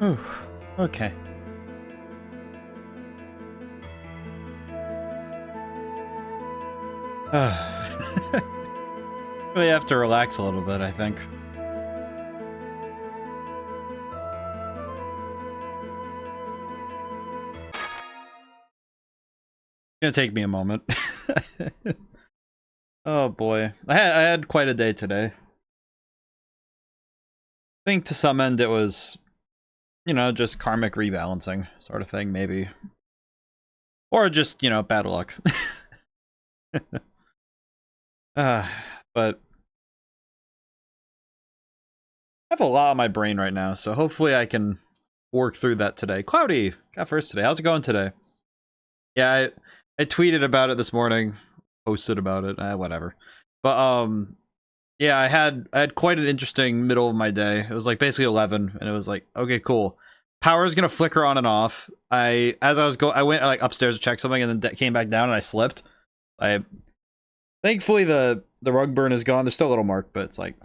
Ooh, okay. Really have to relax a little bit, I think. It's gonna take me a moment. Oh boy. I had quite a day today. I think to some end it was, you know, just karmic rebalancing sort of thing, maybe. Or just, you know, bad luck. But I have a lot on my brain right now, so hopefully I can work through that today. Cloudy, got first today. How's it going today? Yeah, I tweeted about it this morning, posted about it, whatever. But yeah, I had quite an interesting middle of my day. It was like basically 11, and it was like, okay, cool. Power's gonna flicker on and off. I went like upstairs to check something, and then came back down, and I slipped. Thankfully the rug burn is gone. There's still a little mark, but it's like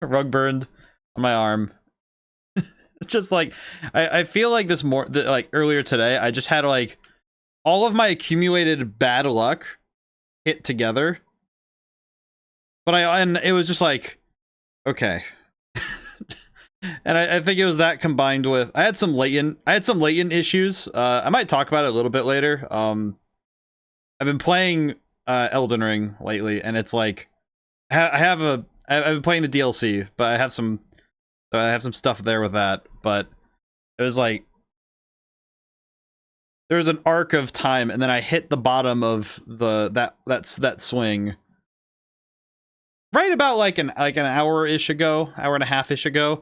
rug burned on my arm. It's just like I feel like like earlier today, I just had like all of my accumulated bad luck hit together. But and it was just like, okay. And I think it was that combined with I had some latent issues. I might talk about it a little bit later. I've been playing Elden Ring lately, and it's like I've been playing the DLC, but I have some stuff there with that. But it was like there was an arc of time, and then I hit the bottom of that swing right about like an hour-ish ago, hour and a half-ish ago.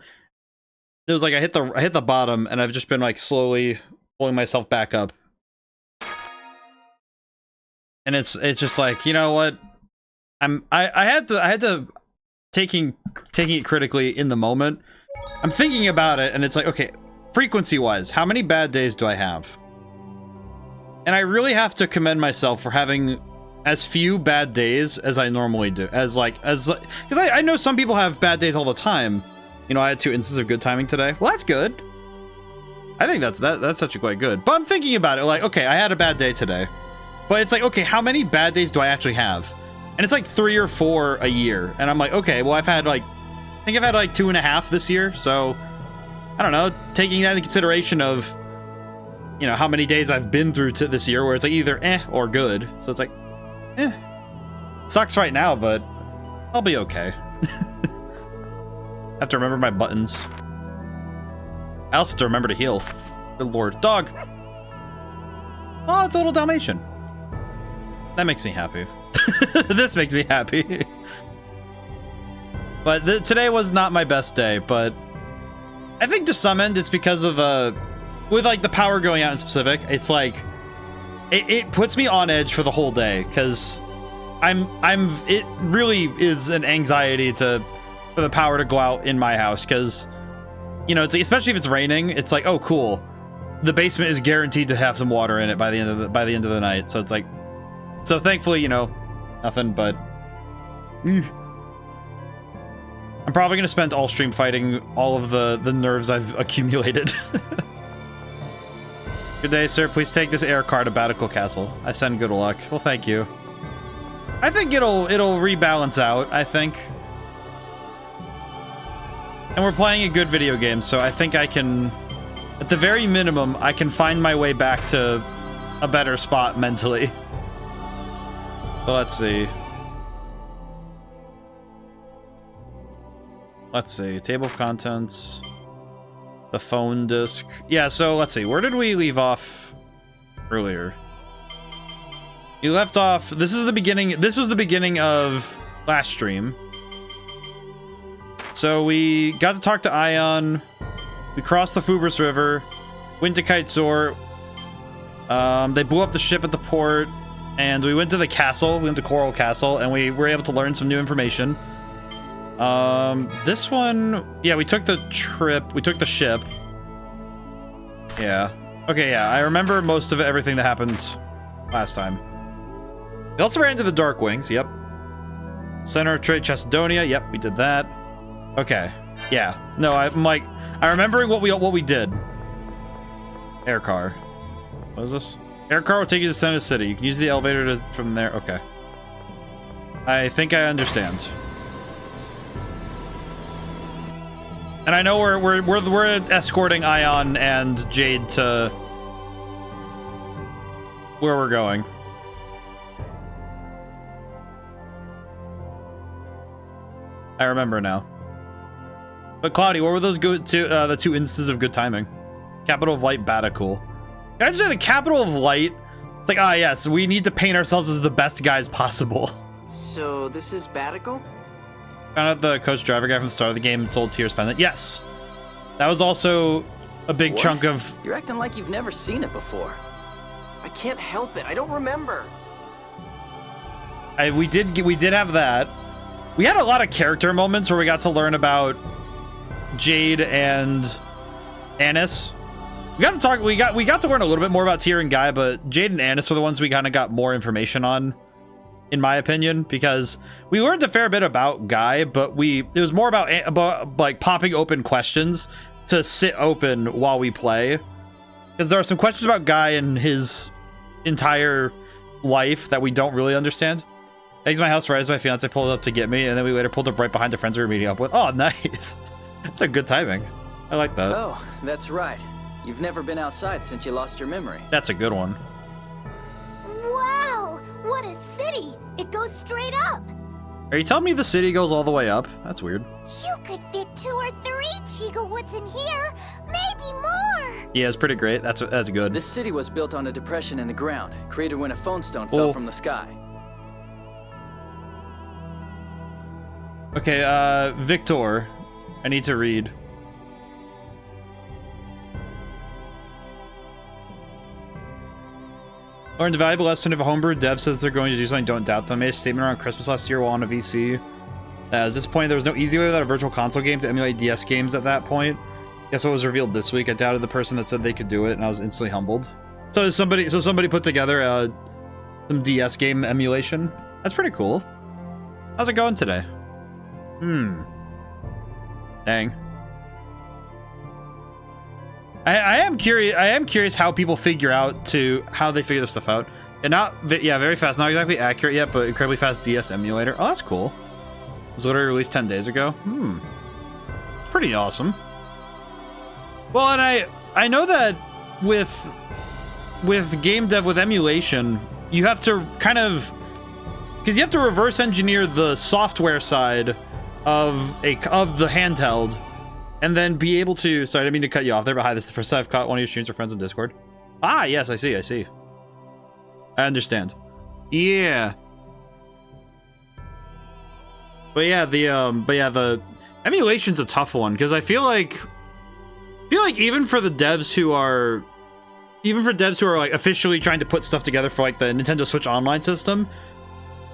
It was like I hit the bottom, and I've just been like slowly pulling myself back up. And it's just like, you know what? I had to taking it critically in the moment. I'm thinking about it, and it's like, okay, frequency-wise, how many bad days do I have? And I really have to commend myself for having as few bad days as I normally do. Because I know some people have bad days all the time. You know, I had 2 instances of good timing today. Well, that's good. I think that's actually quite good. But I'm thinking about it, like, okay, I had a bad day today. But it's like, okay, how many bad days do I actually have? And it's like 3 or 4 a year. And I'm like, okay, well, I think I've had like 2.5 this year. So, I don't know, taking that into consideration of, you know, how many days I've been through this year where it's like either or good. So it's like, it sucks right now, but I'll be okay. Have to remember my buttons. I also have to remember to heal. Good lord. Dog! Oh, it's a little Dalmatian. That makes me happy. This makes me happy. But today was not my best day, but I think to some end it's because of with like the power going out in specific, it's like it puts me on edge for the whole day, because it really is an anxiety for the power to go out in my house, because, you know, it's especially if it's raining, it's like, oh cool, the basement is guaranteed to have some water in it by the end of the night. So it's like, so thankfully, you know, nothing, but I'm probably gonna spend all stream fighting all of the nerves I've accumulated. Good day, sir. Please take this air car to Batical Castle. I send good luck. Well, thank you. I think it'll rebalance out, I think. And we're playing a good video game, so I think I can, at the very minimum, I can find my way back to a better spot mentally. So let's see. Let's see. Table of contents. The phone disc. Yeah, so let's see. Where did we leave off earlier? You left off... This was the beginning of last stream. So we got to talk to Ion. We crossed the Fubris River. Went to Kitesor. They blew up the ship at the port. And we went to the castle. We went to Coral Castle. And we were able to learn some new information. This one... Yeah, we took the trip. We took the ship. Yeah. Okay, yeah. I remember most of everything that happened last time. We also ran into the Dark Wings. Yep. Center of Trade Chestodonia. Yep, we did that. Okay. Yeah. No, I'm remembering what we did. Air car. What is this? Air car will take you to the center of the city. You can use the elevator from there. Okay. I think I understand. And I know we're escorting Ion and Jade to where we're going. I remember now. But Claudia, what were those the two instances of good timing? Capital of Light, Batacool. Can I just say the Capital of Light? It's like, yes, we need to paint ourselves as the best guys possible. So this is Batacool? Found out the coach driver guy from the start of the game and sold Tears pendant. Yes, that was also a big chunk of. You're acting like you've never seen it before. I can't help it. I don't remember. We did have that. We had a lot of character moments where we got to learn about Jade and Anis. We got to talk. We got to learn a little bit more about Tyr and Guy, but Jade and Anis were the ones we kind of got more information on, in my opinion, because we learned a fair bit about Guy, but it was more about like popping open questions to sit open while we play, because there are some questions about Guy and his entire life that we don't really understand. Thanks, my house right as my fiance pulled up to get me, and then we later pulled up right behind the friends we were meeting up with. Oh, nice. That's a good timing. I like that. Oh, that's right. You've never been outside since you lost your memory. That's a good one. Wow, what a city! It goes straight up. Are you telling me the city goes all the way up? That's weird. You could fit 2 or 3 Chiga Woods in here, maybe more. Yeah, it's pretty great. That's good. This city was built on a depression in the ground, created when a phone stone fell from the sky. Okay, Victor, I need to read. Learned a valuable lesson if a homebrew dev says they're going to do something, don't doubt them. Made a statement around Christmas last year while on a VC. I was disappointed there was no easy way without a virtual console game to emulate DS games at that point. Guess what was revealed this week? I doubted the person that said they could do it, and I was instantly humbled. So somebody put together some DS game emulation. That's pretty cool. How's it going today? Dang. I am curious how people figure this stuff out. And very fast, not exactly accurate yet, but incredibly fast DS emulator. Oh, that's cool. It was literally released 10 days ago. It's pretty awesome. Well, and I know that with game dev, with emulation, you have to kind of, because you have to reverse engineer the software side of the handheld, and then be able to. Sorry, I didn't mean to cut you off there, but hi, this is the first time I've caught one of your streams or friends on Discord. Ah, yes, I see. I understand. Yeah. But yeah, the emulation's a tough one, because I feel like even for devs who are like officially trying to put stuff together for like the Nintendo Switch Online system,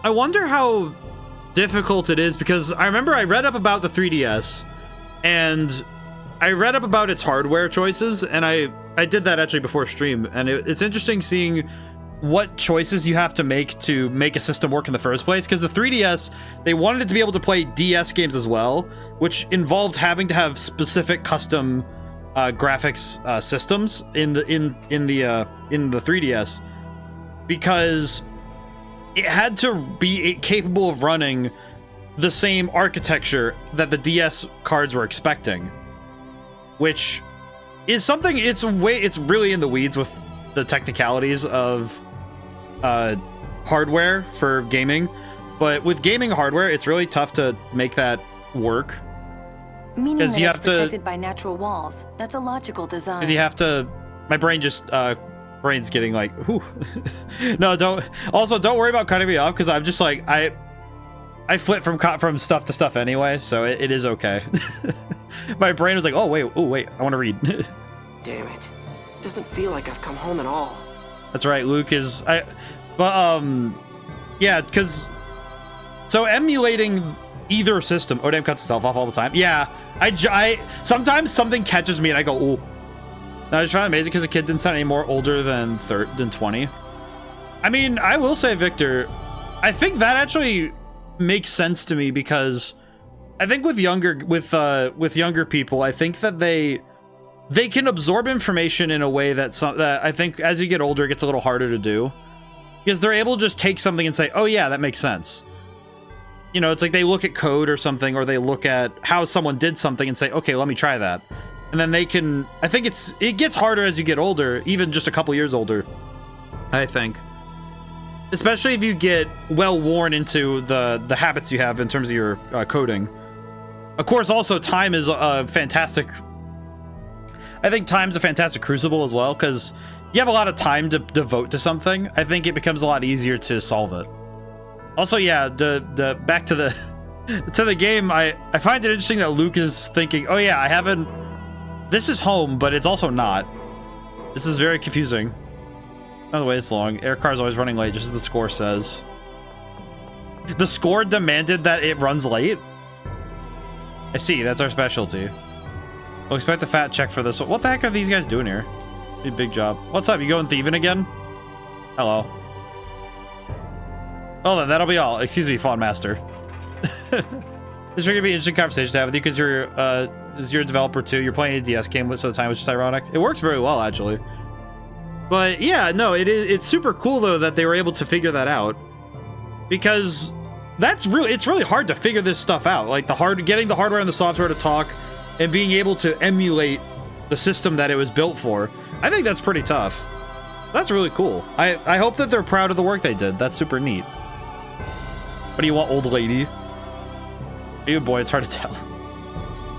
I wonder how difficult it is, because I remember I read up about the 3DS, and I read up about its hardware choices, and I did that actually before stream, and it's interesting seeing what choices you have to make a system work in the first place, because the 3DS, they wanted it to be able to play DS games as well, which involved having to have specific custom graphics systems in the 3DS, because it had to be capable of running the same architecture that the DS cards were expecting, which is something, it's really in the weeds with the technicalities of hardware for gaming, but with gaming hardware, it's really tough to make that work. Meaning that it's protected by natural walls. That's a logical design. Because you have to. My brain just brain's getting like, whew. No, don't worry about cutting me off, because I'm just like I flip from stuff to stuff anyway, so it is okay. My brain was like, oh wait, I want to read. Damn it. It doesn't feel like I've come home at all. That's right, Luke is yeah, because so emulating either system, ODaM cuts itself off all the time. Yeah, I sometimes something catches me and I go, ooh. Now, I just find it amazing because the kid didn't sound any more older than 20. I mean, I will say, Victor, I think that actually makes sense to me, because I think with younger people, I think that they can absorb information in a way that I think as you get older, it gets a little harder to do. Because they're able to just take something and say, oh yeah, that makes sense. You know, it's like they look at code or something, or they look at how someone did something and say, okay, let me try that. And then they can, I think it gets harder as you get older, even just a couple years older, I think. Especially if you get well worn into the habits you have in terms of your coding. Of course, also time is a fantastic, I think time's a fantastic crucible as well, because you have a lot of time to devote to something. I think it becomes a lot easier to solve it. Also, yeah, the back to the to the game, I find it interesting that Luke is thinking, oh yeah, I haven't, this is home, but it's also not. This is very confusing. By the way, it's long. Air car's always running late, just as the score says. The score demanded that it runs late? I see, that's our specialty. We'll expect a fat check for this one. What the heck are these guys doing here? Big job. What's up? You going thieving again? Hello. Oh, then that'll be all. Excuse me, Fawn Master. This is going to be an interesting conversation to have with you because you're a developer too. You're playing a DS game most of the time, which is ironic. It works very well, actually. But yeah, no, it's super cool though that they were able to figure that out, because it's really hard to figure this stuff out. Like getting the hardware and the software to talk, and being able to emulate the system that it was built for. I think that's pretty tough. That's really cool. I hope that they're proud of the work they did. That's super neat. What do you want, old lady? You boy, it's hard to tell.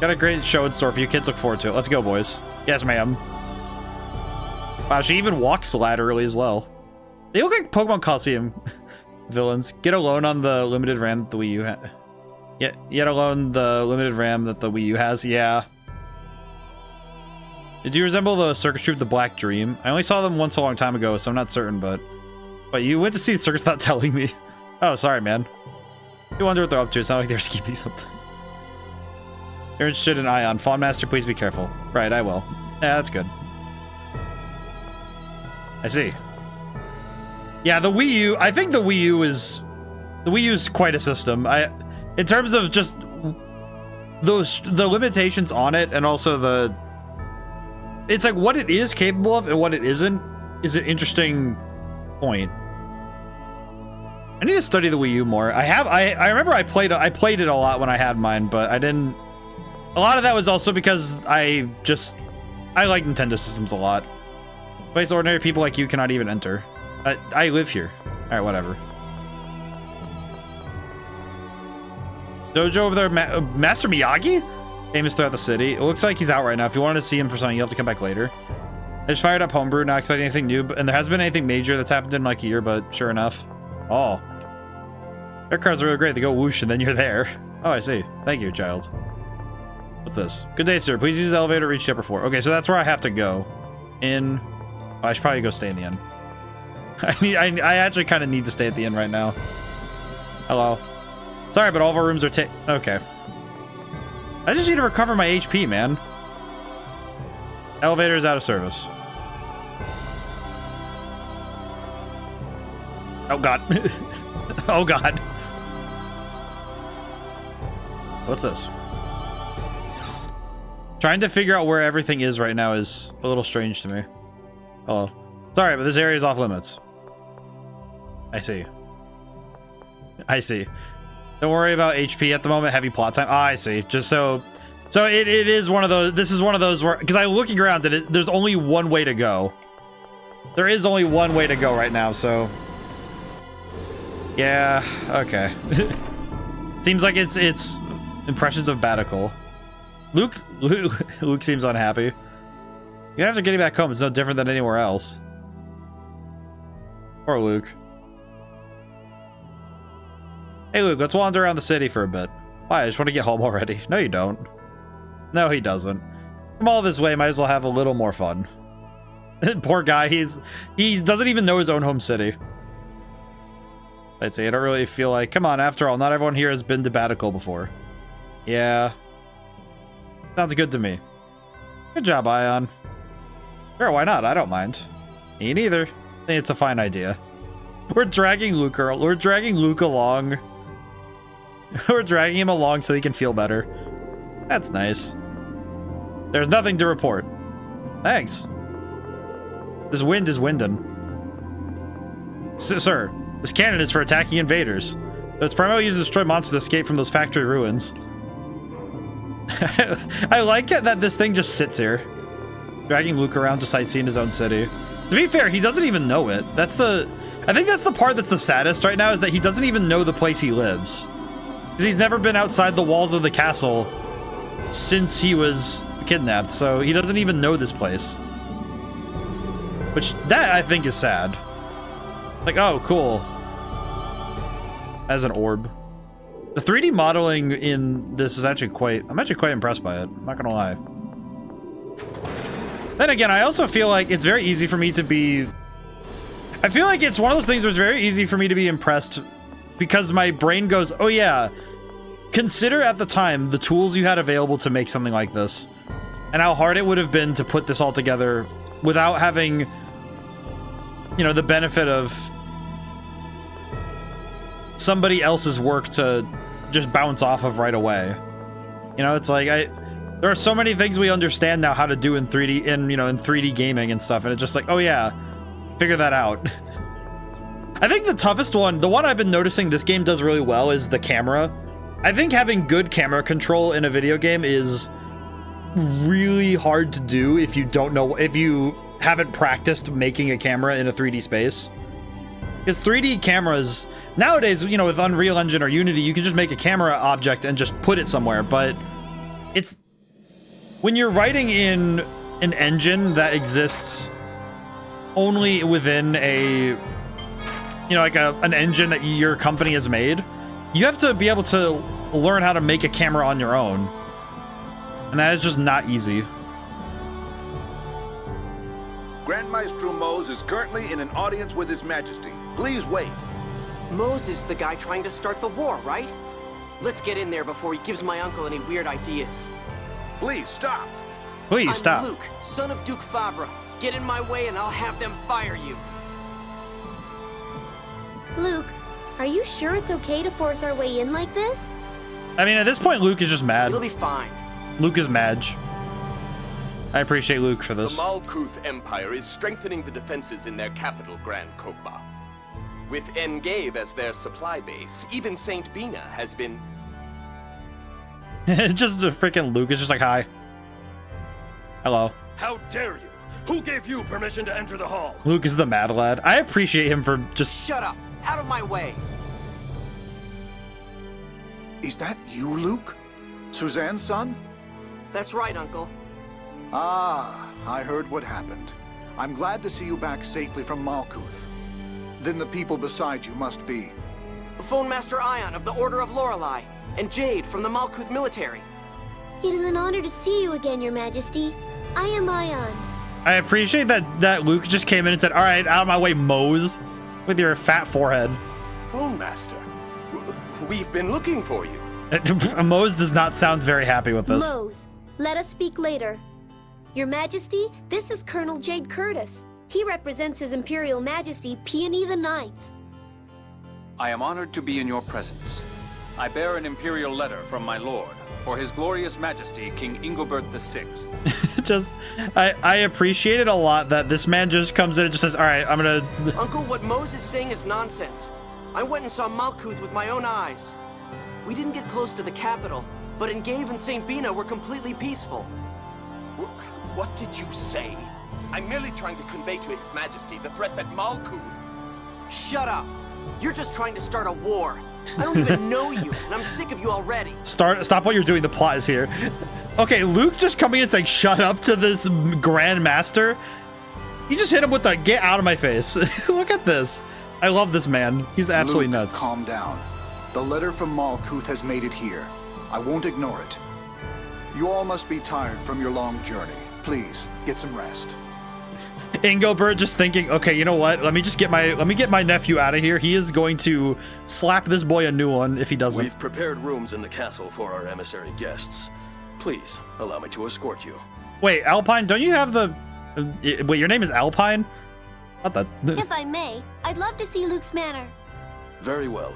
Got a great show in store for you kids. Look forward to it. Let's go, boys. Yes, ma'am. Wow, she even walks laterally as well. They look like Pokemon Coliseum villains. Get a loan on the limited RAM that the Wii U has. Yet alone the limited RAM that the Wii U has. Yeah. Did you resemble the circus troupe, the Black Dream? I only saw them once a long time ago, so I'm not certain, but you went to see the circus without telling me. Oh, sorry, man. You wonder what they're up to. It's not like they're skipping something. You're interested in Ion. Fawn Master, please be careful. Right, I will. Yeah, that's good. I see. Yeah, the Wii U, I think the Wii U is quite a system. In terms of just the limitations on it, and also it's like what it is capable of and what it isn't is an interesting point. I need to study the Wii U more. I remember I played it a lot when I had mine, but I didn't. A lot of that was also because I like Nintendo systems a lot. Place ordinary people like you cannot even enter. I live here. Alright, whatever. Dojo over there, Master Miyagi? Famous throughout the city. It looks like he's out right now. If you wanted to see him for something, you'll have to come back later. I just fired up Homebrew, not expecting anything new, and there hasn't been anything major that's happened in like a year, but sure enough. Oh. Air cars are really great. They go whoosh and then you're there. Oh, I see. Thank you, child. What's this? Good day, sir. Please use the elevator to reach upper floor. Okay, so that's where I have to go. In... Oh, I should probably go stay in the inn. I actually kind of need to stay at the inn right now. Hello. Sorry, but all of our rooms are okay. I just need to recover my HP, man. Elevator is out of service. Oh, God. Oh, God. What's this? Trying to figure out where everything is right now is a little strange to me. Hello. Sorry, but this area is off limits. I see. I see. Don't worry about HP at the moment. Heavy plot time. Ah, I see. Just so it is one of those. This is one of those where, because I'm looking around and there's only one way to go. There is only one way to go right now, so. Yeah, okay. Seems like it's impressions of Batical. Luke seems unhappy. Even after getting back home, it's no different than anywhere else. Poor Luke. Hey Luke, let's wander around the city for a bit. Why? I just want to get home already. No, you don't. No, he doesn't. Come all this way, might as well have a little more fun. Poor guy, he doesn't even know his own home city. I'd say I don't really feel like. Come on, after all, not everyone here has been to Batical before. Yeah. Sounds good to me. Good job, Ion. Sure, why not? I don't mind. Me neither. I think it's a fine idea. We're dragging Luke along. We're dragging him along so he can feel better. That's nice. There's nothing to report. Thanks. This wind is winding. Sir, this cannon is for attacking invaders. It's primarily used to destroy monsters that escape from those factory ruins. I like it that this thing just sits here, dragging Luke around to sightsee in his own city. To be fair, he doesn't even know it. I think that's the part that's the saddest right now, is that he doesn't even know the place he lives. Because he's never been outside the walls of the castle since he was kidnapped, so he doesn't even know this place. Which, that I think is sad. Like, oh, cool. As an orb. The 3D modeling in this is actually I'm actually quite impressed by it. I'm not gonna lie. Then again, I also feel like it's very easy for me to be... I feel like it's one of those things where it's very easy for me to be impressed because my brain goes, oh yeah, consider at the time the tools you had available to make something like this and how hard it would have been to put this all together without having, you know, the benefit of somebody else's work to just bounce off of right away. You know, it's like there are so many things we understand now how to do in 3D, in 3D gaming and stuff, and it's just like, oh yeah, figure that out. I think the toughest one, the one I've been noticing this game does really well, is the camera. I think having good camera control in a video game is really hard to do if you haven't practiced making a camera in a 3D space. Because 3D cameras nowadays, you know, with Unreal Engine or Unity, you can just make a camera object and just put it somewhere. But it's when you're writing in an engine that exists only within a, you know, like an engine that your company has made, you have to be able to learn how to make a camera on your own. And that is just not easy. Grand Maestro Mose is currently in an audience with His Majesty. Please wait. Mose is the guy trying to start the war, right? Let's get in there before he gives my uncle any weird ideas. Please stop. Please stop. I'm Luke, son of Duke Fabra. Get in my way and I'll have them fire you. Luke, are you sure it's okay to force our way in like this? I mean, at this point, Luke is just mad. It'll be fine. Luke is Madge. I appreciate Luke for this. The Malkuth Empire is strengthening the defenses in their capital, Grand Kogba. With Engave as their supply base, even Saint Bina has been... It's just a freaking Luke. It's just like, hi. Hello. How dare you? Who gave you permission to enter the hall? Luke is the mad lad. I appreciate him for just... Shut up! Out of my way! Is that you, Luke? Suzanne's son? That's right, Uncle. Ah, I heard what happened. I'm glad to see you back safely from Malkuth. Then the people beside you must be... Phone Master Ion of the Order of Lorelei, and Jade from the Malkuth military. It is an honor to see you again, Your Majesty. I am Ion. I appreciate that Luke just came in and said, all right, out of my way, Mose, with your fat forehead. Phone Master, we've been looking for you. Mose does not sound very happy with this. Mose, let us speak later. Your Majesty, this is Colonel Jade Curtis. He represents His Imperial Majesty Peony the Ninth. I am honored to be in your presence. I bear an imperial letter from my lord for His Glorious Majesty King Ingobert VI. I appreciate it a lot that this man just comes in and just says, all right, I'm gonna... Uncle, what Mose is saying is nonsense. I went and saw Malkuth with my own eyes. We didn't get close to the capital, but Engave and St. Bina were completely peaceful. What did you say? I'm merely trying to convey to His Majesty the threat that Malkuth... Shut up! You're just trying to start a war. I don't even know you, and I'm sick of you already. Stop what you're doing. The plot is here. Okay, Luke just coming in and saying, shut up to this Grand Master. He just hit him with the get out of my face. Look at this. I love this man. He's absolutely Luke, nuts. Calm down. The letter from Malkuth has made it here. I won't ignore it. You all must be tired from your long journey. Please, get some rest. Ingobert just thinking, okay, you know what? Let me get my nephew out of here. He is going to slap this boy a new one if he doesn't. We've prepared rooms in the castle for our emissary guests. Please, allow me to escort you. Wait, Alpine, don't you have the... wait, your name is Alpine? Not that... If I may, I'd love to see Luke's manor. Very well.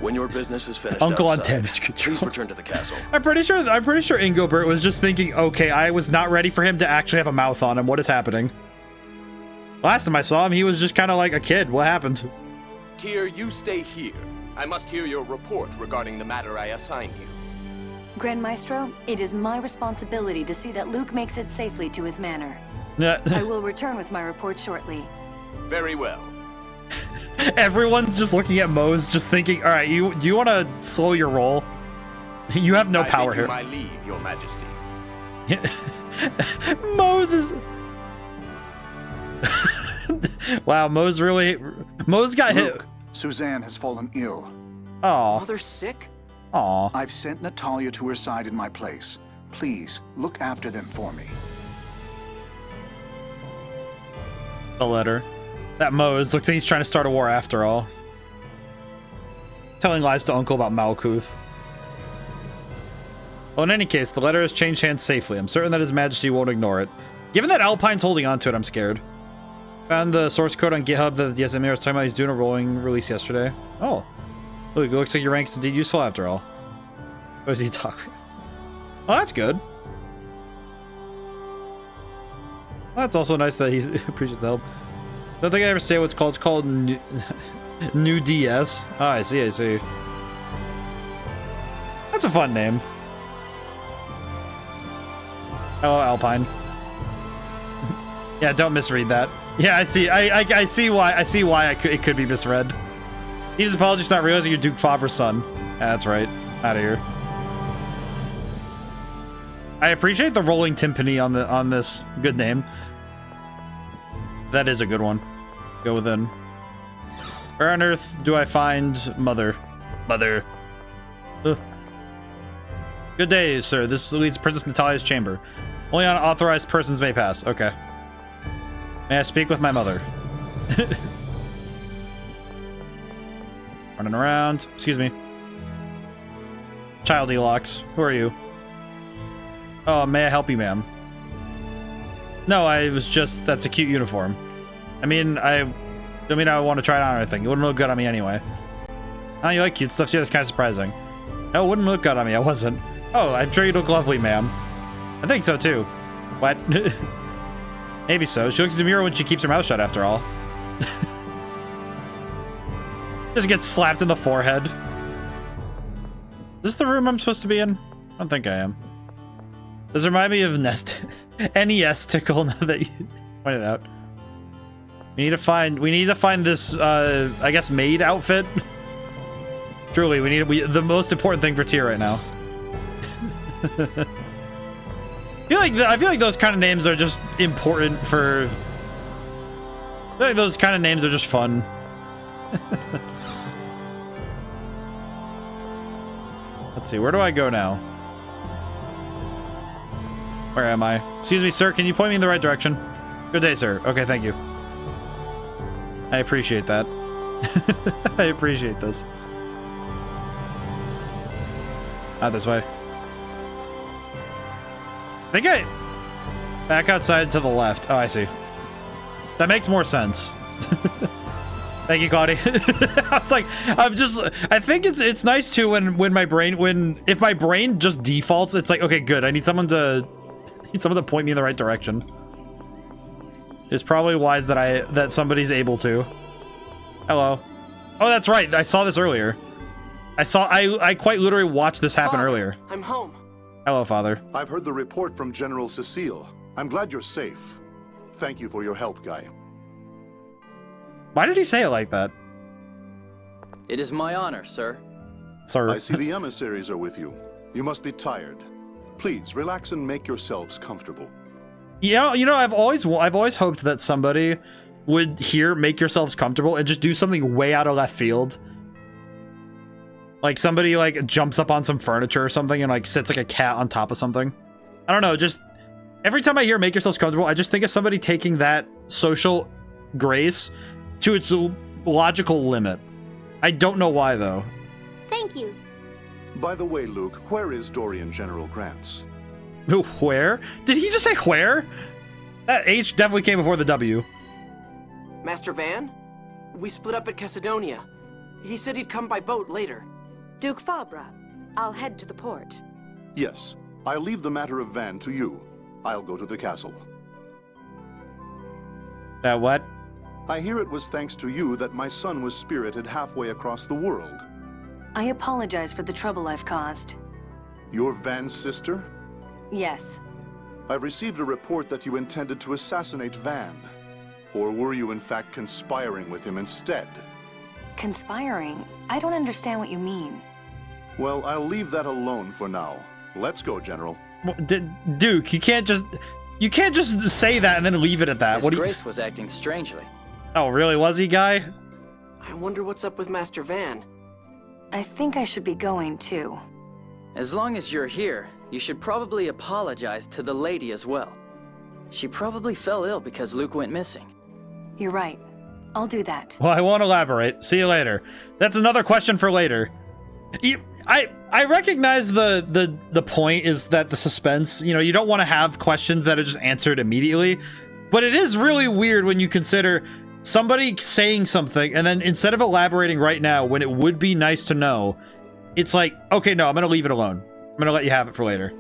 When your business is finished Uncle on outside, damage control. please return to the castle. I'm pretty sure Ingobert was just thinking, okay, I was not ready for him to actually have a mouth on him. What is happening? Last time I saw him, he was just kind of like a kid. What happened? Tyr, you stay here. I must hear your report regarding the matter I assign you. Grand Maestro, it is my responsibility to see that Luke makes it safely to his manor. Yeah. I will return with my report shortly. Very well. Everyone's just looking at Mose, just thinking, all right, you want to slow your roll? You have no power here. I leave, Your Majesty. Mose wow, Mose got hit. Luke, Suzanne has fallen ill. Aw. Mother's sick? Aw. I've sent Natalia to her side in my place. Please, look after them for me. The letter. That Mose looks like he's trying to start a war after all. Telling lies to Uncle about Malkuth. Well, in any case, the letter has changed hands safely. I'm certain that His Majesty won't ignore it. Given that Alpine's holding on to it, I'm scared. Found the source code on GitHub that Yasemir was talking about. He's doing a rolling release yesterday. Oh. Look, it looks like your rank is indeed useful after all. What is he talking? Oh, that's good. Well, that's also nice that he's appreciates the help. Don't think I ever say what it's called. It's called New DS. Oh, I see, I see. That's a fun name. Hello, Alpine. Yeah, don't misread that. Yeah, I see. I see why. I see why it could be misread. He just apologizes for not realizing you're Duke Faber's son. Yeah, that's right. Out of here. I appreciate the rolling timpani on this good name. That is a good one. Go within. Where on earth do I find Mother? Mother. Ugh. Good day, sir. This leads Princess Natalia's chamber. Only unauthorized persons may pass. Okay. May I speak with my mother? Running around. Excuse me. Child Elox. Who are you? Oh, may I help you, ma'am? No, I was just... That's a cute uniform. I mean, I want to try it on or anything. It wouldn't look good on me anyway. Oh, you like cute stuff too? That's kind of surprising. No, it wouldn't look good on me. I wasn't. Oh, I'm sure you look lovely, ma'am. I think so, too. What? Maybe so. She looks demure when she keeps her mouth shut, after all. Just gets slapped in the forehead. Is this the room I'm supposed to be in? I don't think I am. Does it remind me of NES Tickle now that you pointed out? We need to find this, I guess, maid outfit. Truly, the most important thing for Tyr right now. I feel like those kind of names are just important for... I feel like those kind of names are just fun. Let's see, where do I go now? Where am I? Excuse me, sir, can you point me in the right direction? Good day, sir. Okay, thank you. I appreciate that. I appreciate this. Not this way. Back outside to the left. Oh, I see. That makes more sense. Thank you, Claudia. I was like, I think it's nice too if my brain just defaults, it's like, okay, good. I need someone to point me in the right direction. It's probably wise that somebody's able to. Hello. Oh, that's right. I saw this earlier. I quite literally watched this happen earlier. I'm home. Hello, Father. I've heard the report from General Cecile. I'm glad you're safe. Thank you for your help, Guy. Why did he say it like that? It is my honor, sir. Sir. I see the emissaries are with you. You must be tired. Please, relax and make yourselves comfortable. Yeah, you know, I've always hoped that somebody would make yourselves comfortable and just do something way out of left field. Like somebody like jumps up on some furniture or something and like sits like a cat on top of something. I don't know, just every time I hear make yourselves comfortable, I just think of somebody taking that social grace to its logical limit. I don't know why though. Thank you. By the way, Luke, where is Dorian General Grants? Where? Did he just say where? That H definitely came before the W. Master Van? We split up at Cassidonia. He said he'd come by boat later. Duke Fabra, I'll head to the port. Yes, I leave the matter of Van to you. I'll go to the castle. What? I hear it was thanks to you that my son was spirited halfway across the world. I apologize for the trouble I've caused. You're Van's sister? Yes. I've received a report that you intended to assassinate Van. Or were you in fact conspiring with him instead? Conspiring? I don't understand what you mean. Well, I'll leave that alone for now. Let's go, General. Duke, you can't just say that and then leave it at that. His Grace was acting strangely. Oh, really? Was he, guy? I wonder what's up with Master Van. I think I should be going, too. As long as you're here, you should probably apologize to the lady as well. She probably fell ill because Luke went missing. You're right. I'll do that. Well, I won't elaborate. See you later. That's another question for later. I recognize the point is that the suspense, you know, you don't want to have questions that are just answered immediately, but it is really weird when you consider somebody saying something and then instead of elaborating right now when it would be nice to know, it's like, okay, no, I'm gonna leave it alone. I'm gonna let you have it for later.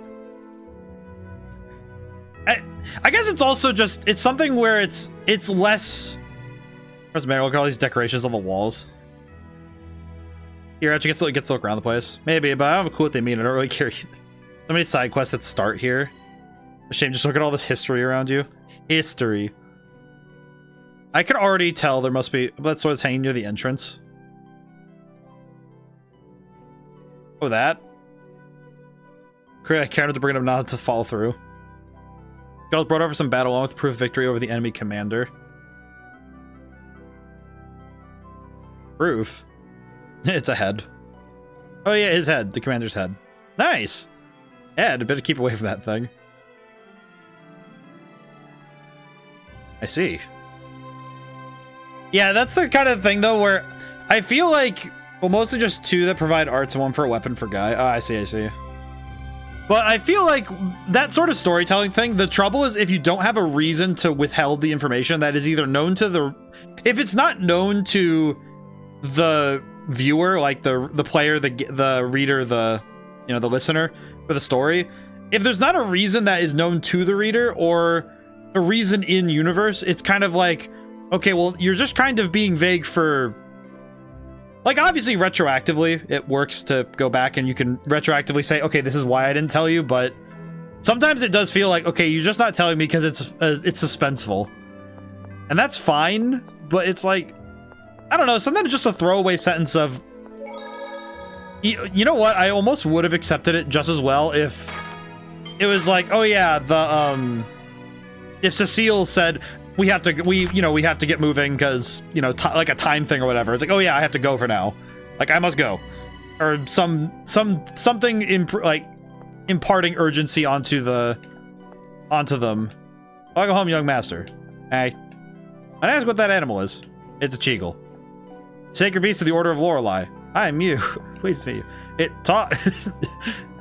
I guess it's also just, it's something where it's less. Where's Mary? Look at all these decorations on the walls. Here, actually gets to look around the place. Maybe, but I don't have a clue what they mean. I don't really care. So many side quests that start here. A shame, just look at all this history around you. History. I can already tell there must be, that's what's hanging near the entrance. Oh, that? I counted to bring it up not to fall through. Girls brought over some battle along with proof of victory over the enemy commander. Proof? It's a head. Oh yeah, his head. The commander's head. Nice! Ed, I better keep away from that thing. I see. Yeah, that's the kind of thing, though, where I feel like, well, mostly just two that provide arts and one for a weapon for Guy. Oh, I see. But I feel like that sort of storytelling thing, the trouble is if you don't have a reason to withhold the information that is either known to the... If it's not known to the viewer, like the player, the reader, the listener for the story, if there's not a reason that is known to the reader or a reason in universe, it's kind of like, okay, well, you're just kind of being vague for, like, obviously retroactively it works to go back and you can retroactively say, okay, this is why I didn't tell you, but sometimes it does feel like, okay, you're just not telling me because it's suspenseful, and that's fine, but it's like, I don't know, sometimes just a throwaway sentence of, you know what, I almost would have accepted it just as well if it was like, oh yeah, if Cecile said, we have to get moving because, like a time thing or whatever. It's like, oh yeah, I have to go for now. Like, I must go. Or something imparting urgency onto them. I'll go home, young master. Hey. I'd ask what that animal is. It's a cheagle. Sacred beast of the Order of Lorelei. Hi, Mew. Pleased to meet you.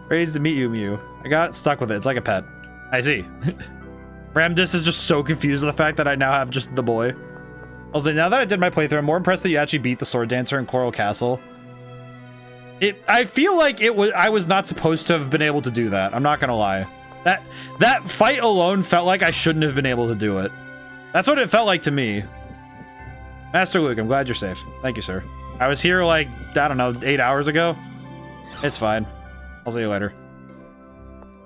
Raised to meet you, Mew. I got stuck with it. It's like a pet. I see. Ramdis is just so confused with the fact that I now have just the boy. I was like, now that I did my playthrough, I'm more impressed that you actually beat the Sword Dancer in Coral Castle. I feel like I was not supposed to have been able to do that. I'm not gonna lie. That fight alone felt like I shouldn't have been able to do it. That's what it felt like to me. Master Luke, I'm glad you're safe. Thank you, sir. I was here like, I don't know, 8 hours ago. It's fine. I'll see you later.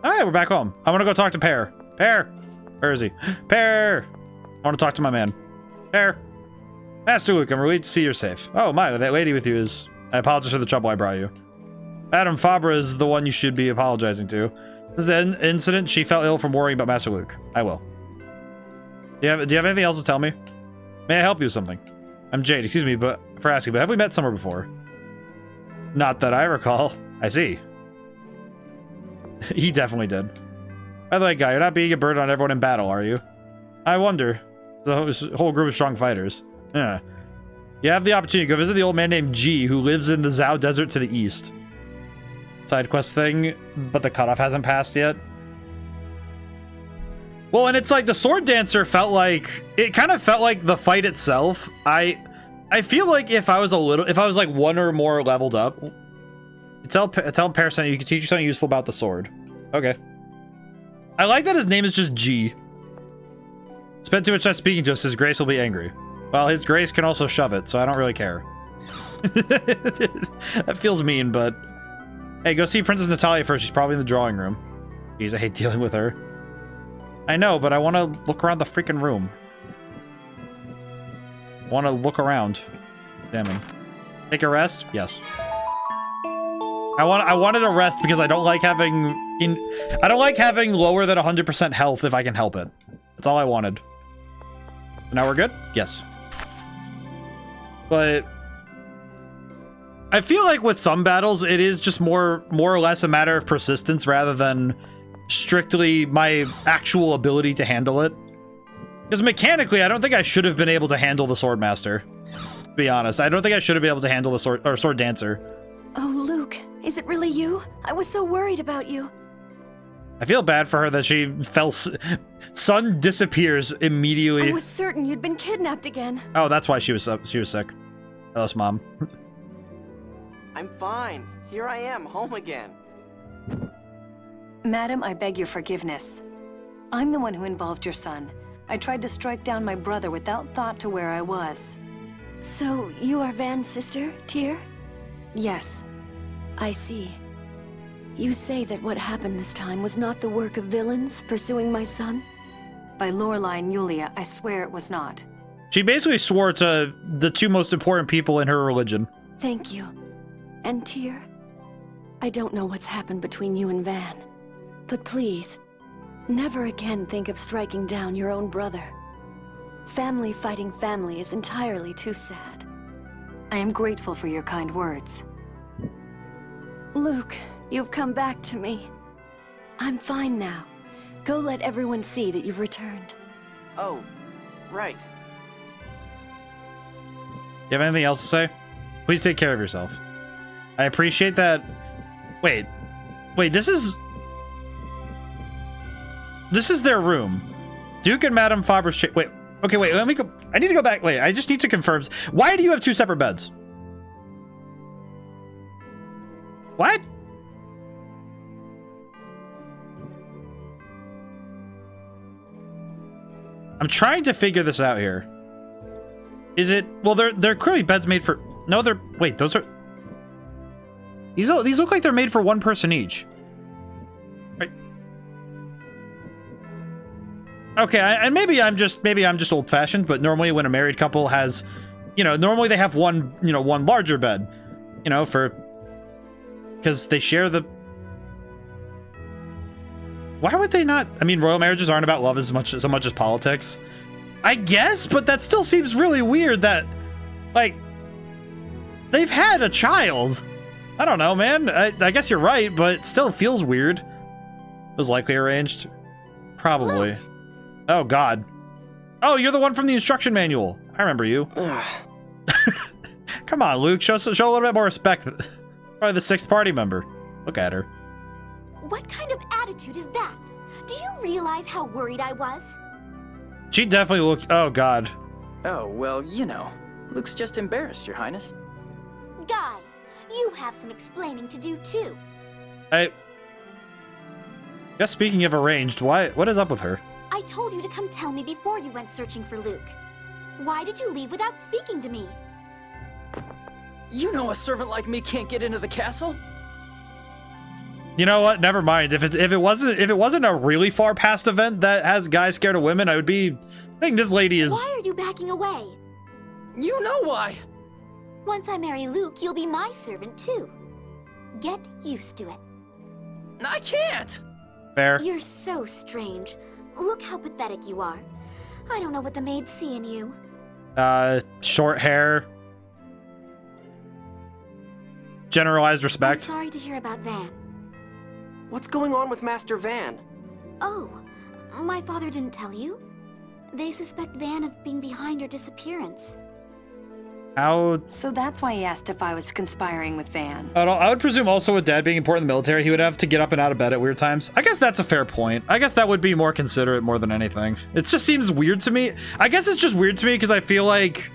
Alright, we're back home. I want to go talk to Pear. Pear! Where is he? Pear! I want to talk to my man. Pear! Master Luke, I'm relieved to see you're safe. Oh my, that lady with you is... I apologize for the trouble I brought you. Madame Fabra is the one you should be apologizing to. This is an incident. She fell ill from worrying about Master Luke. I will. Do you have anything else to tell me? May I help you with something? I'm Jade, excuse me for asking, but have we met somewhere before? Not that I recall. I see. He definitely did. By the way, Guy, you're not being a burden on everyone in battle, are you? I wonder. There's a whole group of strong fighters. Yeah. You have the opportunity to go visit the old man named G, who lives in the Zhao Desert to the east. Side quest thing, but the cutoff hasn't passed yet. Well, and it's like the Sword Dancer felt like... It kind of felt like the fight itself. I feel like if I was like one or more leveled up, tell Parasite you can teach you something useful about the sword. Okay. I like that his name is just G. Spend too much time speaking to us, his grace will be angry. Well, his grace can also shove it, so I don't really care. That feels mean, but... Hey, go see Princess Natalia first. She's probably in the drawing room. Jeez, I hate dealing with her. I know, but I want to look around the freaking room. I want to look around. Damn him. Take a rest? Yes. I wanted a rest because I don't like having lower than 100% health if I can help it. That's all I wanted. Now we're good? Yes. But I feel like with some battles, it is just more or less a matter of persistence rather than strictly my actual ability to handle it. Because mechanically, I don't think I should have been able to handle the Swordmaster. To be honest, I don't think I should have been able to handle the Sword Dancer. Oh, Luke, is it really you? I was so worried about you. I feel bad for her that she fell. Sun disappears immediately. I was certain you'd been kidnapped again. Oh, that's why she was sick. Hello, Mom. I'm fine. Here I am, home again. Madam, I beg your forgiveness. I'm the one who involved your son. I tried to strike down my brother without thought to where I was. So, you are Van's sister, Tyr? Yes. I see. You say that what happened this time was not the work of villains pursuing my son? By Lorelei and Yulia, I swear it was not. She basically swore to the two most important people in her religion. Thank you. And Tyr, I don't know what's happened between you and Van, but please, never again think of striking down your own brother. Family fighting family is entirely too sad. I am grateful for your kind words. Luke, you've come back to me. I'm fine now. Go let everyone see that you've returned. Oh, right. You have anything else to say? Please take care of yourself. I appreciate that. Wait, this is their room. Duke and Madame Faber's wait, okay, wait, let me go. I need to go back. Wait, I just need to confirm. Why do you have two separate beds? What? I'm trying to figure this out here. Is it, well, they're clearly beds made for, no, wait, those are, these look like they're made for one person each. Right. Okay, and maybe I'm just old-fashioned, but normally when a married couple has, normally they have one larger bed, because they share the. Why would they not? I mean, royal marriages aren't about love so much as politics, I guess, but that still seems really weird that, like, they've had a child. I don't know, man. I guess you're right, but it still feels weird. It was likely arranged. Probably. Look. Oh, God. Oh, you're the one from the instruction manual. I remember you. Come on, Luke. Show a little bit more respect. Probably the sixth party member. Look at her. What kind of attitude is that? Do you realize how worried I was? She definitely looked... Oh, God. Oh, well, Luke's just embarrassed, Your Highness. Guy, you have some explaining to do, too. I guess speaking of arranged, what is up with her? I told you to come tell me before you went searching for Luke. Why did you leave without speaking to me? You know a servant like me can't get into the castle? You know what? Never mind. If it wasn't a really far past event that has guys scared of women, I think this lady is. Why are you backing away? You know why. Once I marry Luke, you'll be my servant too. Get used to it. I can't. Fair. You're so strange. Look how pathetic you are. I don't know what the maids see in you. Short hair. Generalized respect. I'm sorry to hear about Van. What's going on with Master Van? Oh, my father didn't tell you? They suspect Van of being behind your disappearance. How? So that's why he asked if I was conspiring with Van. I would presume also with Dad being important in the military, he would have to get up and out of bed at weird times. I guess that's a fair point. I guess that would be more considerate more than anything. It just seems weird to me. I guess it's just weird to me because I feel like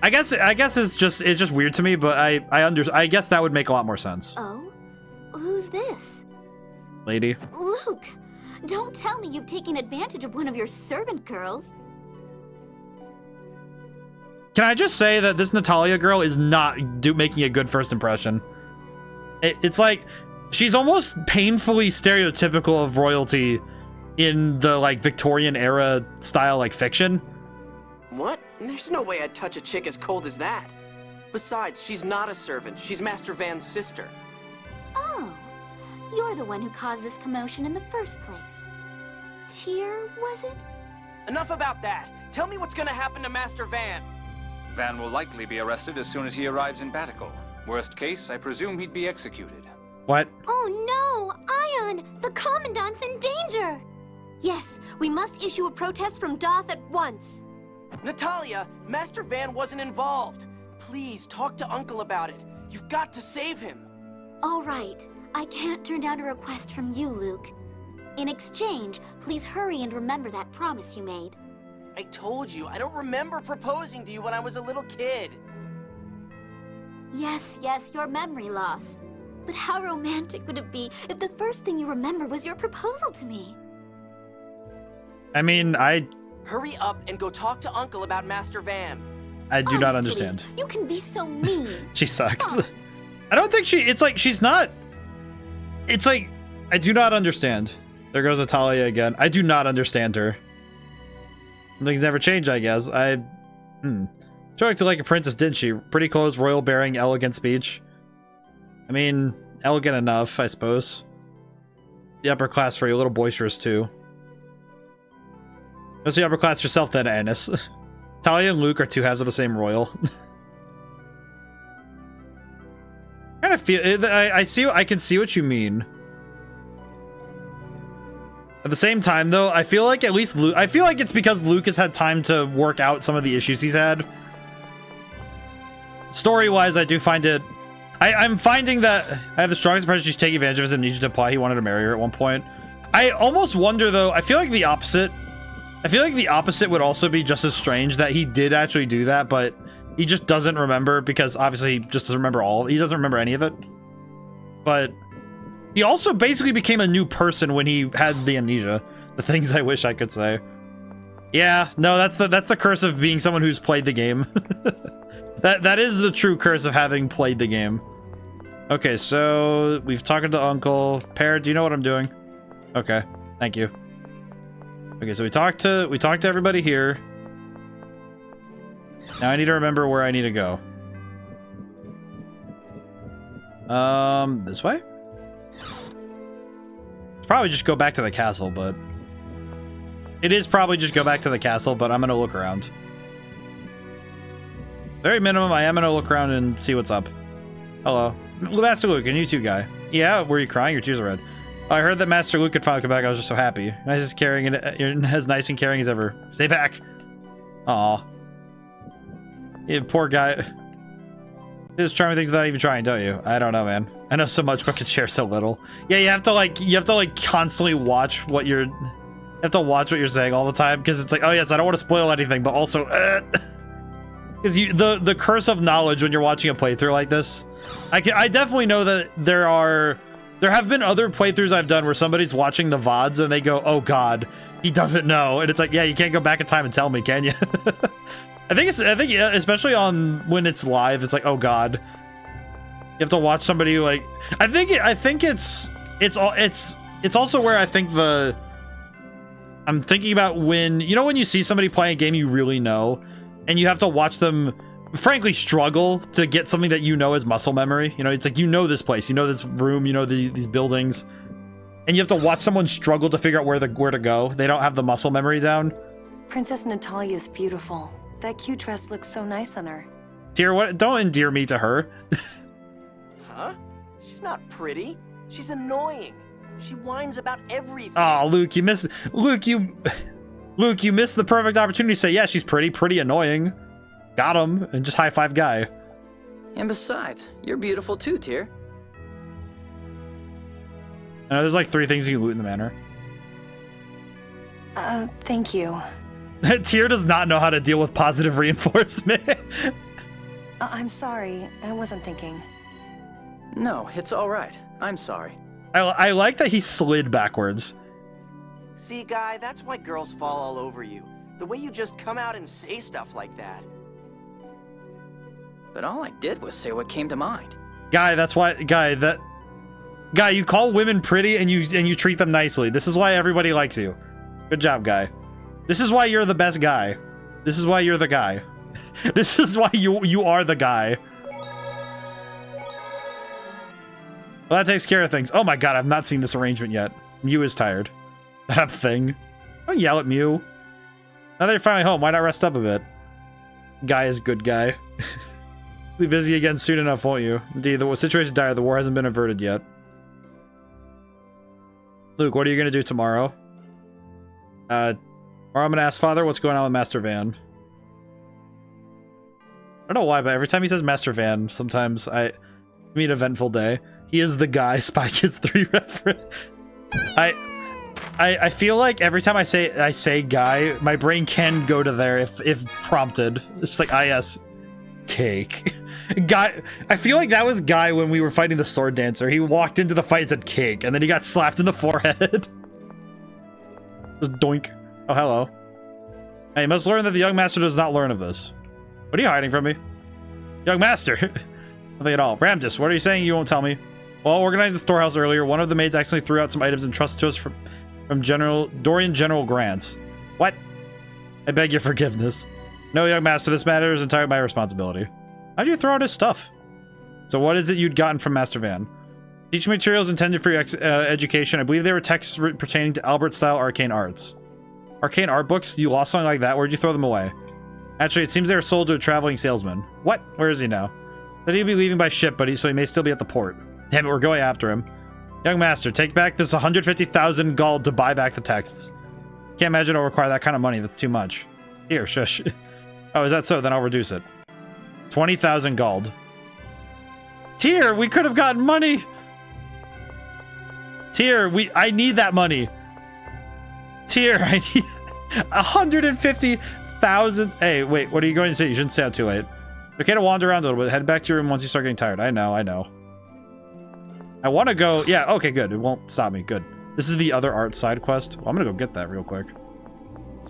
I guess it's just weird to me, but I guess that would make a lot more sense. Oh? Who's this? Lady. Luke! Don't tell me you've taken advantage of one of your servant girls. Can I just say that this Natalia girl is not making a good first impression? It's like, she's almost painfully stereotypical of royalty in the, like, Victorian era style, like, fiction. What? There's no way I'd touch a chick as cold as that. Besides, she's not a servant. She's Master Van's sister. Oh, you're the one who caused this commotion in the first place. Tyr, was it? Enough about that. Tell me what's gonna happen to Master Van. Van will likely be arrested as soon as he arrives in Batical. Worst case, I presume he'd be executed. What? Oh no! Ion! The Commandant's in danger! Yes, we must issue a protest from Doth at once. Natalia, Master Van wasn't involved. Please, talk to Uncle about it. You've got to save him. All right. I can't turn down a request from you, Luke. In exchange, please hurry and remember that promise you made. I told you, I don't remember proposing to you when I was a little kid. Yes, your memory loss. But how romantic would it be if the first thing you remember was your proposal to me? I mean, Hurry up and go talk to Uncle about Master Van. I do not understand. You can be so mean. She sucks. I don't think it's like, she's not... It's like, I do not understand. There goes Natalia again. I do not understand her. Things never change, I guess. She acted like a princess, didn't she? Pretty clothes, royal bearing, elegant speech. I mean, elegant enough, I suppose. The upper class for you, a little boisterous too. What's the upper class yourself then, Annis? Talia and Luke are two halves of the same royal. Kind of feel I can see what you mean. At the same time, though, I feel like at least Luke. I feel like it's because Luke has had time to work out some of the issues he's had. Story-wise, I do find it. I'm finding that I have the strongest impression she's taking advantage of his amnesia to imply he wanted to marry her at one point. I almost wonder, though. I feel like the opposite. I feel like the opposite would also be just as strange, that he did actually do that, but he just doesn't remember because obviously he just doesn't remember he doesn't remember any of it. But he also basically became a new person when he had the amnesia. The things I wish I could say. Yeah, no, that's the curse of being someone who's played the game. That is the true curse of having played the game. Okay, so we've talked to Uncle. Pear, do you know what I'm doing? Okay, thank you. Okay, so we talked to everybody here. Now I need to remember where I need to go. This way? Probably just go back to the castle, but it is probably just go back to the castle, but I'm gonna look around. Very minimum, I am gonna look around and see what's up. Hello. Master Luke, and you too, guy. Yeah, were you crying? Your tears are red. Oh, I heard that Master Luke had finally come back. I was just so happy. Nice as caring and you're as nice and caring as ever. Stay back. Aw. Yeah, poor guy. He does charming things without even trying, don't you? I don't know, man. I know so much, but can share so little. Yeah, you have to like constantly watch what you're. You have to watch what you're saying all the time because it's like, oh yes, I don't want to spoil anything, but also, because the curse of knowledge when you're watching a playthrough like this. I definitely know that there have been other playthroughs I've done where somebody's watching the VODs and they go, oh god, he doesn't know, and it's like, yeah, you can't go back in time and tell me, can you? I think yeah, especially on when it's live, it's like, oh god, you have to watch somebody who, like, I think it's also where I think I'm thinking about when you see somebody play a game you really know, and you have to watch them frankly struggle to get something that is muscle memory. It's like, this place, this room, these buildings, and you have to watch someone struggle to figure out where to go. They don't have the muscle memory down. Princess Natalia is beautiful. That cute dress looks so nice on her. Dear, what? Don't endear me to her. Huh? She's not pretty. She's annoying. She whines about everything. Oh, Luke, you missed the perfect opportunity to say, yeah, she's pretty annoying. Got him, and just high five guy. And besides, you're beautiful too, Tyr. I know there's like 3 things you can loot in the manor. Thank you. Tyr does not know how to deal with positive reinforcement. I'm sorry. I wasn't thinking. No, it's all right. I'm sorry. I like that he slid backwards. See, Guy, that's why girls fall all over you. The way you just come out and say stuff like that. But all I did was say what came to mind. Guy, that's why, Guy, you call women pretty and you treat them nicely. This is why everybody likes you. Good job, Guy. This is why you're the best guy. This is why you're the guy. This is why you are the guy. Well, that takes care of things. Oh my god, I've not seen this arrangement yet. Mew is tired. That thing. Don't yell at Mew. Now that you're finally home, why not rest up a bit? Guy is good guy. Be busy again soon enough, won't you? Indeed, the situation's dire. The war hasn't been averted yet. Luke, what are you going to do tomorrow? Tomorrow I'm going to ask Father what's going on with Master Van. I don't know why, but every time he says Master Van, sometimes I mean eventful day. He is the guy Spy Kids 3 reference. I feel like every time I say guy, my brain can go to there if prompted. It's like, ah yes, cake. Guy, I feel like that was Guy when we were fighting the sword dancer. He walked into the fight and said cake, and then he got slapped in the forehead. Just doink. Oh, hello. Hey, you must learn that the young master does not learn of this. What are you hiding from me? Young master? Nothing at all. Ramdus, what are you saying you won't tell me? Well, organized the storehouse earlier. One of the maids accidentally threw out some items entrusted to us from Dorian General Grant. What? I beg your forgiveness. No, young master, this matter is entirely my responsibility. How'd you throw out his stuff? So what is it you'd gotten from Master Van? Teaching materials intended for your education. I believe they were texts pertaining to Albert-style arcane arts. Arcane art books? You lost something like that? Where'd you throw them away? Actually, it seems they were sold to a traveling salesman. What? Where is he now? Said he'd be leaving by ship, so he may still be at the port. Damn it, we're going after him. Young master, take back this 150,000 gold to buy back the texts. Can't imagine it'll require that kind of money. That's too much. Here, shush. Oh, is that so? Then I'll reduce it. 20,000 gold. Tyr, we could have gotten money. Tyr, I need that money. Tyr, I need 150,000. Hey, wait, what are you going to say? You shouldn't stay out too late. Okay to wander around a little bit. Head back to your room once you start getting tired. I know. I want to go. Yeah, okay, good. It won't stop me. Good. This is the other art side quest. Well, I'm going to go get that real quick.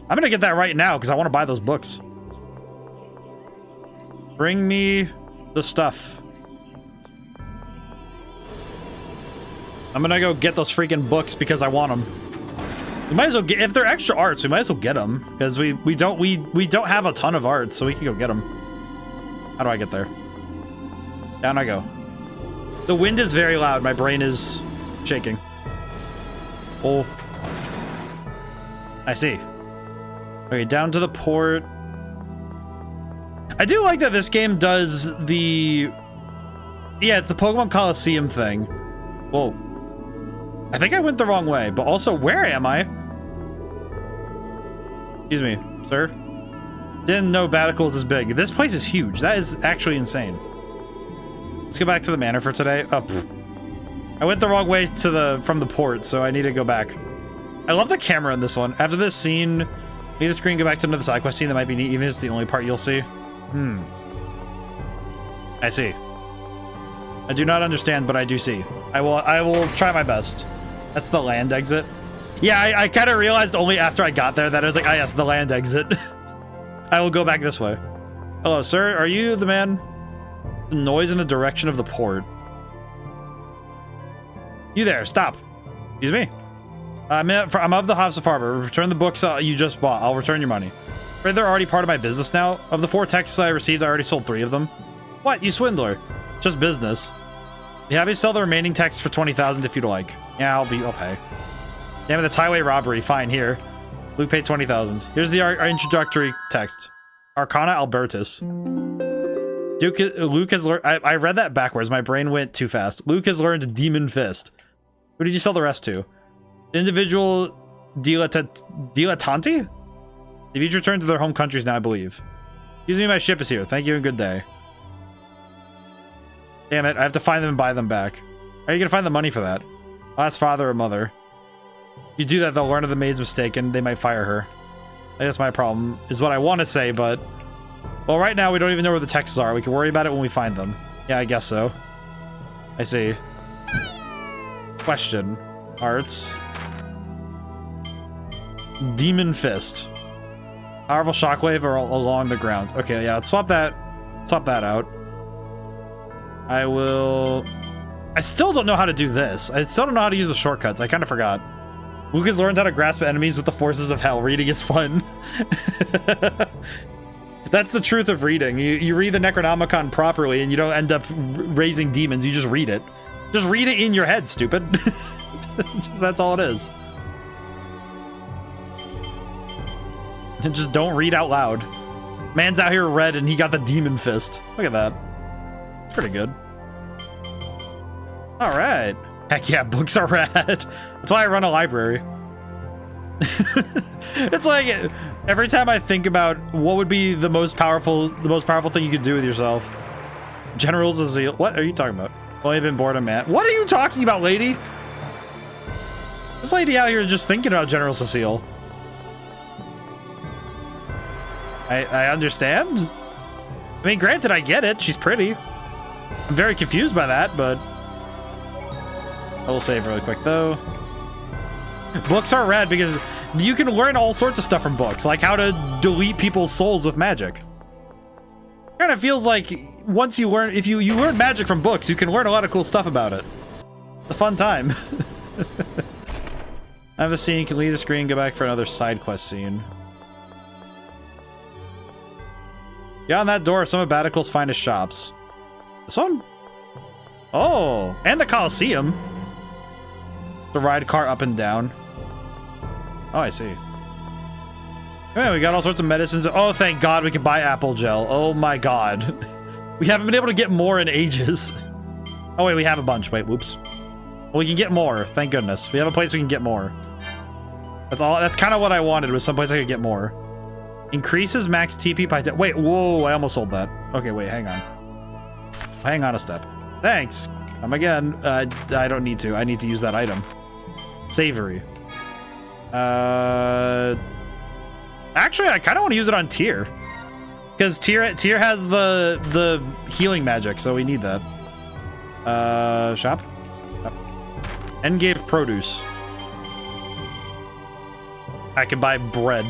I'm going to get that right now because I want to buy those books. Bring me the stuff. I'm going to go get those freaking books because I want them. We might as well get, if they're extra arts, we might as well get them because we don't have a ton of arts, so we can go get them. How do I get there? Down I go. The wind is very loud. My brain is shaking. Oh. I see. Okay, down to the port. I do like that this game does the... Yeah, it's the Pokemon Coliseum thing. Whoa. I think I went the wrong way, but also, where am I? Excuse me, sir. Didn't know Batical is this big. This place is huge. That is actually insane. Let's go back to the manor for today. Oh, I went the wrong way to from the port, so I need to go back. I love the camera in this one. After this scene, maybe the screen go back to another side quest scene that might be neat, even if it's the only part you'll see. I see. I do not understand, but I do see. I will try my best. That's the land exit. Yeah, I kind of realized only after I got there that I was like, ah, yes, the land exit. I will go back this way. Hello, sir. Are you the man? The noise in the direction of the port. You there, stop. Excuse me. I'm of the House of Farber. Return the books you just bought. I'll return your money. Right, they're already part of my business now. Of the 4 texts I received, I already sold 3 of them. What, you swindler? Just business. Be happy to sell the remaining texts for 20,000 if you'd like. Yeah, I'll pay. Damn it, that's highway robbery. Fine, here. Luke paid 20,000. Here's the our introductory text. Arcana Albertus. Luke has learned... I read that backwards. My brain went too fast. Luke has learned Demon Fist. Who did you sell the rest to? Individual dilettanti? They've each returned to their home countries now, I believe. Excuse me, my ship is here. Thank you and good day. Damn it, I have to find them and buy them back. How are you gonna find the money for that? I'll ask father or mother. If you do that, they'll learn of the maid's mistake and they might fire her. I guess my problem is what I want to say, but Well, right now we don't even know where the texts are. We can worry about it when we find them. Yeah, I guess so. I see. Question. Arts. Demon Fist. Powerful shockwave or along the ground. Okay, yeah, let's swap that out. I will... I still don't know how to do this. I still don't know how to use the shortcuts. I kind of forgot. Lucas learned how to grasp enemies with the forces of hell. Reading is fun. That's the truth of reading. You read the Necronomicon properly and you don't end up raising demons. You just read it. Just read it in your head, stupid. That's all it is. And just don't read out loud. Man's out here red and he got the demon fist. Look at that. It's pretty good. All right. Heck yeah, books are rad. That's why I run a library. It's like every time I think about what would be the most powerful thing you could do with yourself. General's a zeal. What are you talking about? Only been bored of man. What are you talking about, lady? This lady out here is just thinking about General Cecile. I understand. I mean, granted, I get it. She's pretty. I'm very confused by that, but I will save really quick, though. Books are rad because you can learn all sorts of stuff from books, like how to delete people's souls with magic. Kind of feels like once you learn, if you learn magic from books, you can learn a lot of cool stuff about it. It's a fun time. I have a scene. You can leave the screen, go back for another side quest scene. Beyond that door, some of Baticle's finest shops. This one? Oh, and the Coliseum. To ride car up and down. Oh, I see. Yeah, we got all sorts of medicines. Oh, thank God we can buy apple gel. Oh my God. We haven't been able to get more in ages. Oh wait, we have a bunch. Wait, whoops. Well, we can get more. Thank goodness. We have a place we can get more. That's all. That's kind of what I wanted, was someplace I could get more. Increases max TP by... Wait, whoa, I almost sold that. Okay, wait, hang on. Hang on a step. Thanks. Come again. I don't need to. I need to use that item. Savory. Actually, I kind of want to use it on Tyr. Because Tyr has the healing magic, so we need that. Shop? Engave produce. I can buy bread.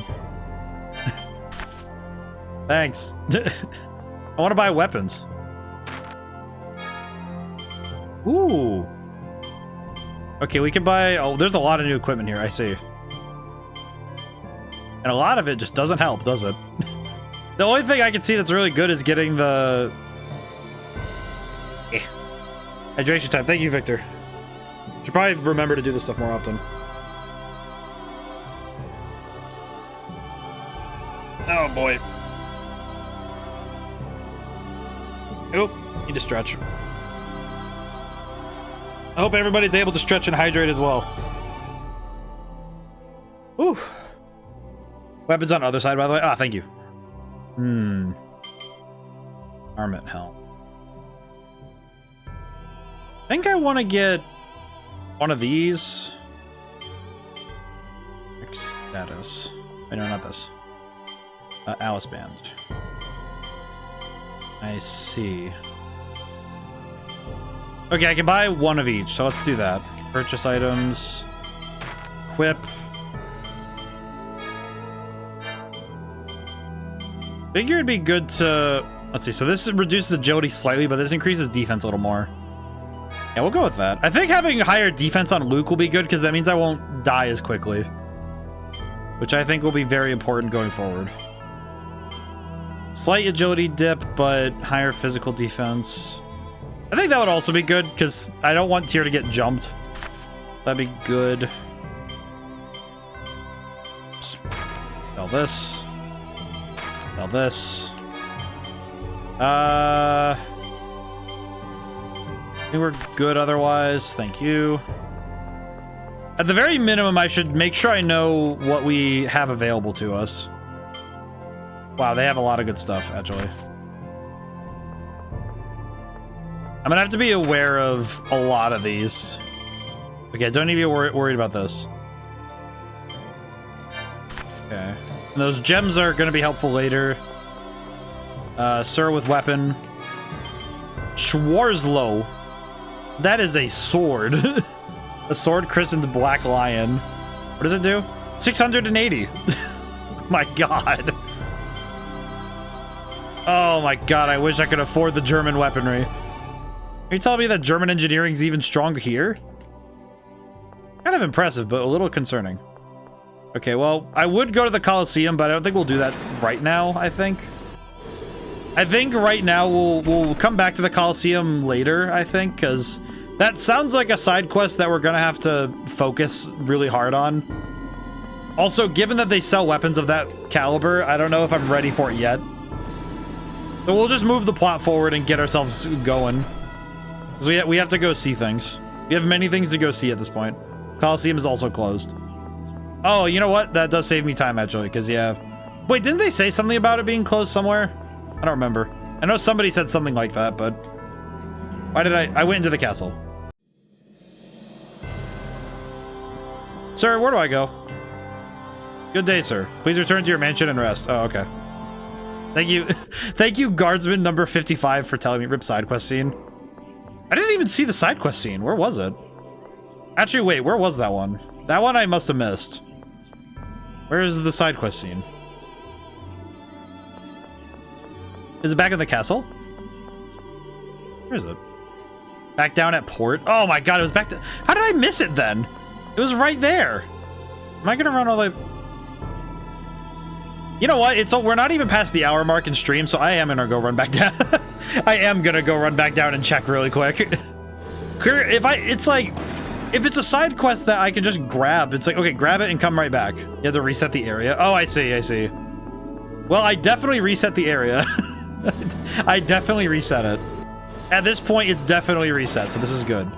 Thanks. I want to buy weapons. Ooh. Okay, we can buy... Oh, there's a lot of new equipment here, I see. And a lot of it just doesn't help, does it? The only thing I can see that's really good is getting the... hydration time. Thank you, Victor. Should probably remember to do this stuff more often. Oh, boy. Oop, need to stretch. I hope everybody's able to stretch and hydrate as well. Ooh. Weapons on the other side, by the way. Ah, thank you. Armament helm. I think I want to get one of these. Status. Wait, no, not this. Alice Band. I see. Okay, I can buy one of each, so let's do that. Purchase items. Equip. Figure it'd be good to... Let's see, so this reduces agility slightly, but this increases defense a little more. Yeah, we'll go with that. I think having higher defense on Luke will be good, because that means I won't die as quickly. Which I think will be very important going forward. Slight agility dip, but higher physical defense. I think that would also be good, because I don't want Tyr to get jumped. That'd be good. Oops. Sell this. Sell this. I think we're good otherwise. Thank you. At the very minimum, I should make sure I know what we have available to us. Wow, they have a lot of good stuff, actually. I'm gonna have to be aware of a lot of these. Okay, don't need to be worried about this. Okay. And those gems are gonna be helpful later. Sir with weapon. Schwarzlow. That is a sword. A sword christened Black Lion. What does it do? 680. My god. Oh my god, I wish I could afford the German weaponry. Are you telling me that German engineering is even stronger here? Kind of impressive, but a little concerning. Okay, well, I would go to the Colosseum, but I don't think we'll do that right now, I think. I think right now we'll come back to the Colosseum later, I think, because that sounds like a side quest that we're gonna have to focus really hard on. Also, given that they sell weapons of that caliber, I don't know if I'm ready for it yet. So we'll just move the plot forward and get ourselves going. Because we have to go see things. We have many things to go see at this point. Colosseum is also closed. Oh, you know what? That does save me time, actually, because, yeah. Wait, didn't they say something about it being closed somewhere? I don't remember. I know somebody said something like that, but... Why did I went into the castle. Sir, where do I go? Good day, sir. Please return to your mansion and rest. Oh, okay. Thank you. Thank you, guardsman number 55, for telling me rip side quest scene. I didn't even see the side quest scene. Where was it? Actually, wait, where was that one? That one I must have missed. Where is the side quest scene? Is it back in the castle? Where is it? Back down at port? Oh my god, it was back to... How did I miss it then? It was right there. Am I gonna run all the... You know what? We're not even past the hour mark in stream, so I am gonna go run back down. I am gonna go run back down and check really quick. If it's a side quest that I can just grab, it's like, okay, grab it and come right back. You have to reset the area. Oh, I see, I see. Well, I definitely reset the area. I definitely reset it. At this point, it's definitely reset, so this is good.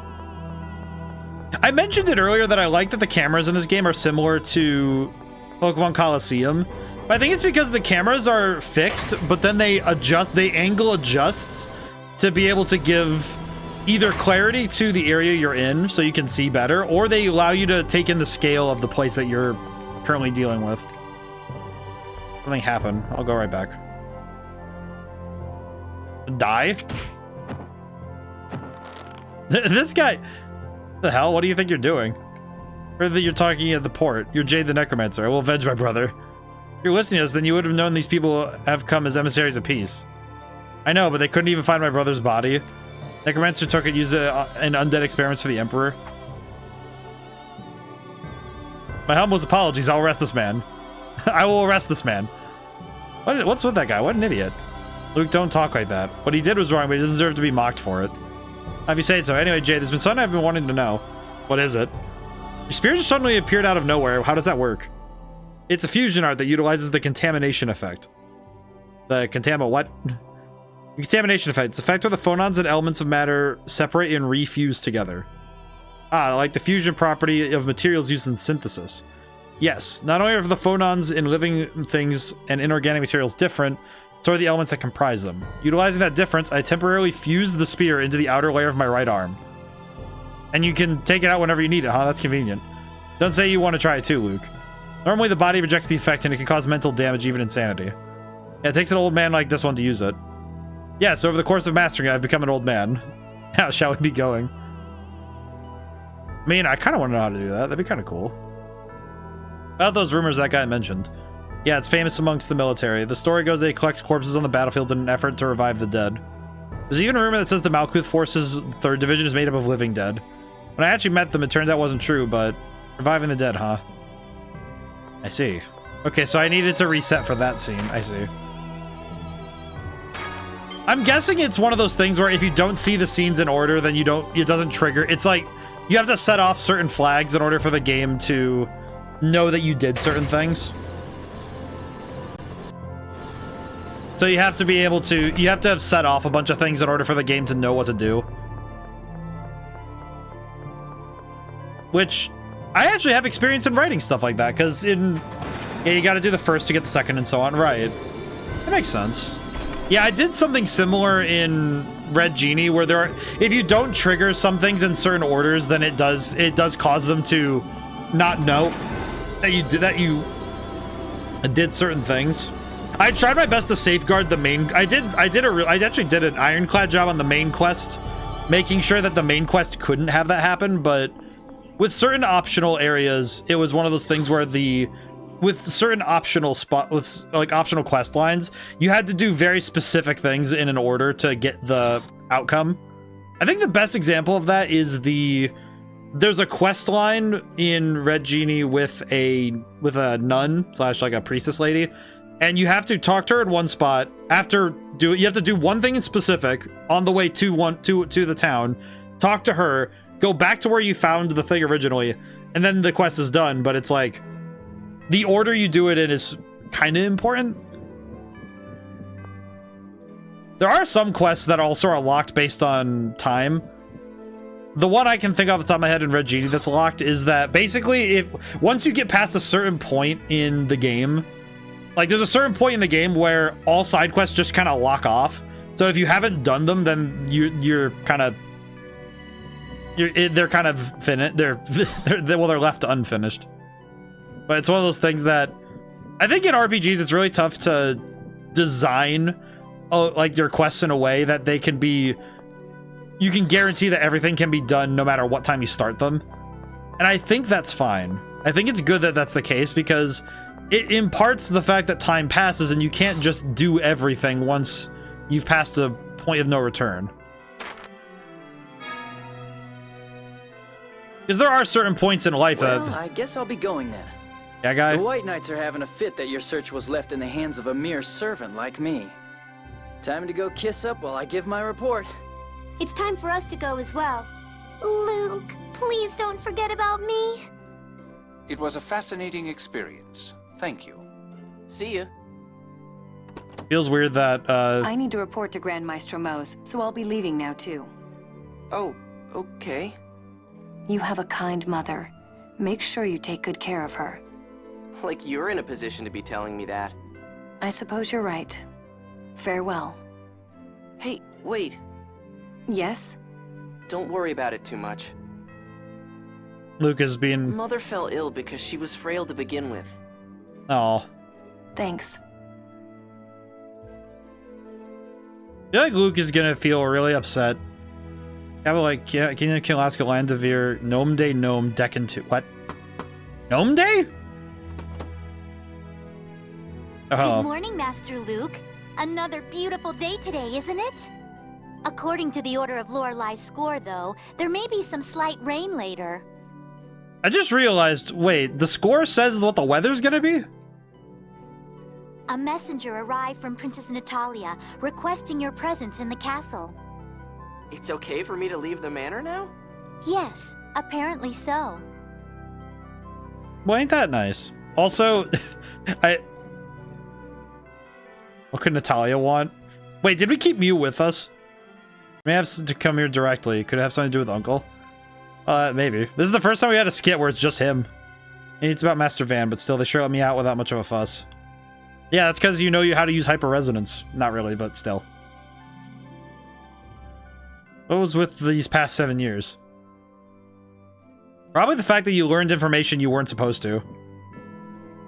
I mentioned it earlier that I like that the cameras in this game are similar to Pokemon Colosseum. But I think it's because the cameras are fixed, but then they angle adjusts to be able to give either clarity to the area you're in so you can see better, or they allow you to take in the scale of the place that you're currently dealing with. Something happened. I'll go right back. Die? This guy... The hell? What do you think you're doing? Or that you're talking at the port. You're Jade the Necromancer. I will avenge my brother. If you're listening to us, then you would have known these people have come as emissaries of peace. I know, but they couldn't even find my brother's body. Necromancer took it, used it in undead experiments for the Emperor. My humblest apologies. I'll arrest this man. I will arrest this man. What's with that guy? What an idiot. Luke, don't talk like that. What he did was wrong, but he doesn't deserve to be mocked for it. Have you said so? Anyway, Jay, there's been something I've been wanting to know. What is it? Your spear just suddenly appeared out of nowhere. How does that work? It's a fusion art that utilizes the contamination effect. The what? The contamination effect. It's the effect where the phonons and elements of matter separate and refuse together. Ah, like the fusion property of materials used in synthesis. Yes, not only are the phonons in living things and inorganic materials different, so are the elements that comprise them. Utilizing that difference, I temporarily fused the spear into the outer layer of my right arm. And you can take it out whenever you need it, huh? That's convenient. Don't say you want to try it too, Luke. Normally the body rejects the effect and it can cause mental damage, even insanity. Yeah, it takes an old man like this one to use it. Yes, over the course of mastering it, I've become an old man. How shall we be going? I mean, I kind of want to know how to do that. That'd be kind of cool. About those rumors that guy mentioned. Yeah, it's famous amongst the military. The story goes that he collects corpses on the battlefield in an effort to revive the dead. There's even a rumor that says the Malkuth Force's 3rd Division is made up of living dead. When I actually met them, it turns out it wasn't true, but... Reviving the dead, huh? I see. Okay, so I needed to reset for that scene. I see. I'm guessing it's one of those things where if you don't see the scenes in order, then it doesn't trigger. It's like, you have to set off certain flags in order for the game to know that you did certain things. So you have to be able to, you have to have set off a bunch of things in order for the game to know what to do. Which, I actually have experience in writing stuff like that, because yeah, you gotta do the first to get the second and so on, right? That makes sense. Yeah, I did something similar in Red Genie, where if you don't trigger some things in certain orders, then it does cause them to not know that you did certain things. I tried my best to safeguard the main. I actually did an ironclad job on the main quest, making sure that the main quest couldn't have that happen. But with certain optional areas, it was one of those things where with certain optional optional quest lines, you had to do very specific things in an order to get the outcome. I think the best example of that is there's a quest line in Red Genie with a nun / like a priestess lady, and you have to talk to her in one spot. You have to do one thing in specific on the way to the town, talk to her, go back to where you found the thing originally, and then the quest is done. But it's like the order you do it in is kind of important. There are some quests that also are locked based on time. The one I can think of off the top of my head in Red Genie that's locked is that basically once you get past a certain point in the game, like there's a certain point in the game where all side quests just kind of lock off. So if you haven't done them, then they're kind of finished. They're left unfinished. But it's one of those things that I think in RPGs it's really tough to design like your quests in a way that they can be. You can guarantee that everything can be done no matter what time you start them. And I think that's fine. I think it's good that that's the case because it imparts the fact that time passes and you can't just do everything once you've passed a point of no return. Because there are certain points in life well, I guess I'll be going then. Yeah, guy? The White Knights are having a fit that your search was left in the hands of a mere servant like me. Time to go kiss up while I give my report. It's time for us to go as well. Luke, please don't forget about me. It was a fascinating experience. Thank you. See ya. Feels weird that, I need to report to Grand Maestro Mose, so I'll be leaving now, too. Oh, okay. You have a kind mother. Make sure you take good care of her. Like you're in a position to be telling me that. I suppose you're right. Farewell. Hey, wait. Yes? Don't worry about it too much. Luke is being... Mother fell ill because she was frail to begin with. Oh. Thanks. I feel like Luke is gonna feel really upset. Yeah, but like, yeah, can you kill Alaska Landavir, Gnome Day, Gnome, Decken 2. What? Gnome Day? Oh, hello. Good morning, Master Luke. Another beautiful day today, isn't it? According to the Order of Lorelai's score, though, there may be some slight rain later. I just realized, wait, the score says what the weather's gonna be? A messenger arrived from Princess Natalia, requesting your presence in the castle. It's okay for me to leave the manor now? Yes, apparently so. Well, ain't that nice? Also, what could Natalia want? Wait, did we keep Mew with us? May have to come here directly. Could it have something to do with Uncle? Maybe. This is the first time we had a skit where it's just him. And it's about Master Van, but still, they sure let me out without much of a fuss. Yeah, that's because you know how to use hyper resonance. Not really, but still. What was with these past 7 years? Probably the fact that you learned information you weren't supposed to.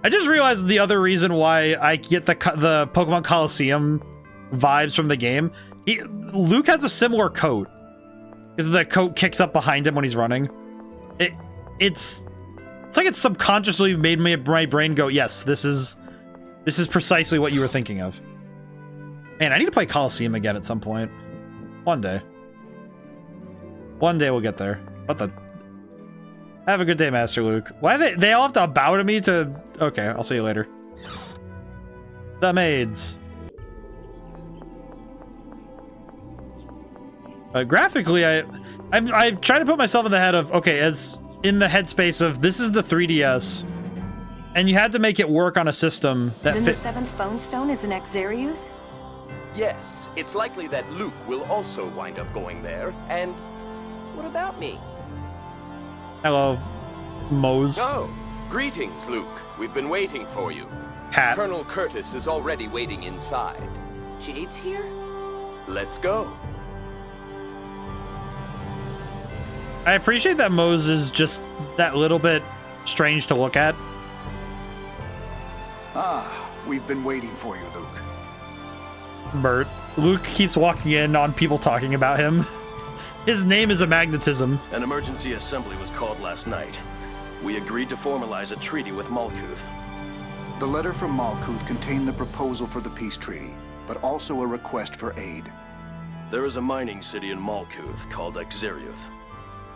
I just realized the other reason why I get the Pokemon Coliseum vibes from the game. Luke has a similar coat. Because the coat kicks up behind him when he's running. It's like it subconsciously made my brain go, yes, this is precisely what you were thinking of. Man, I need to play Coliseum again at some point. One day. One day we'll get there. What the? Have a good day, Master Luke. Why they all have to bow to me to... Okay, I'll see you later. The maids. Graphically, I'm trying to put myself in the head of, okay, as in the headspace of this is the 3DS, and you had to make it work on a system that Then the 7th phone stone is an Exariuth? Yes, it's likely that Luke will also wind up going there, and what about me? Hello, Mose. Oh, greetings, Luke. We've been waiting for you. Hat. Colonel Curtis is already waiting inside. Jade's here? Let's go. I appreciate that Mose is just that little bit strange to look at. Ah, We've been waiting for you, Luke. Bert. Luke keeps walking in on people talking about him. His name is a magnetism. An emergency assembly was called last night. We agreed to formalize a treaty with Malkuth. The letter from Malkuth contained the proposal for the peace treaty, but also a request for aid. There is a mining city in Malkuth called Exeriuth.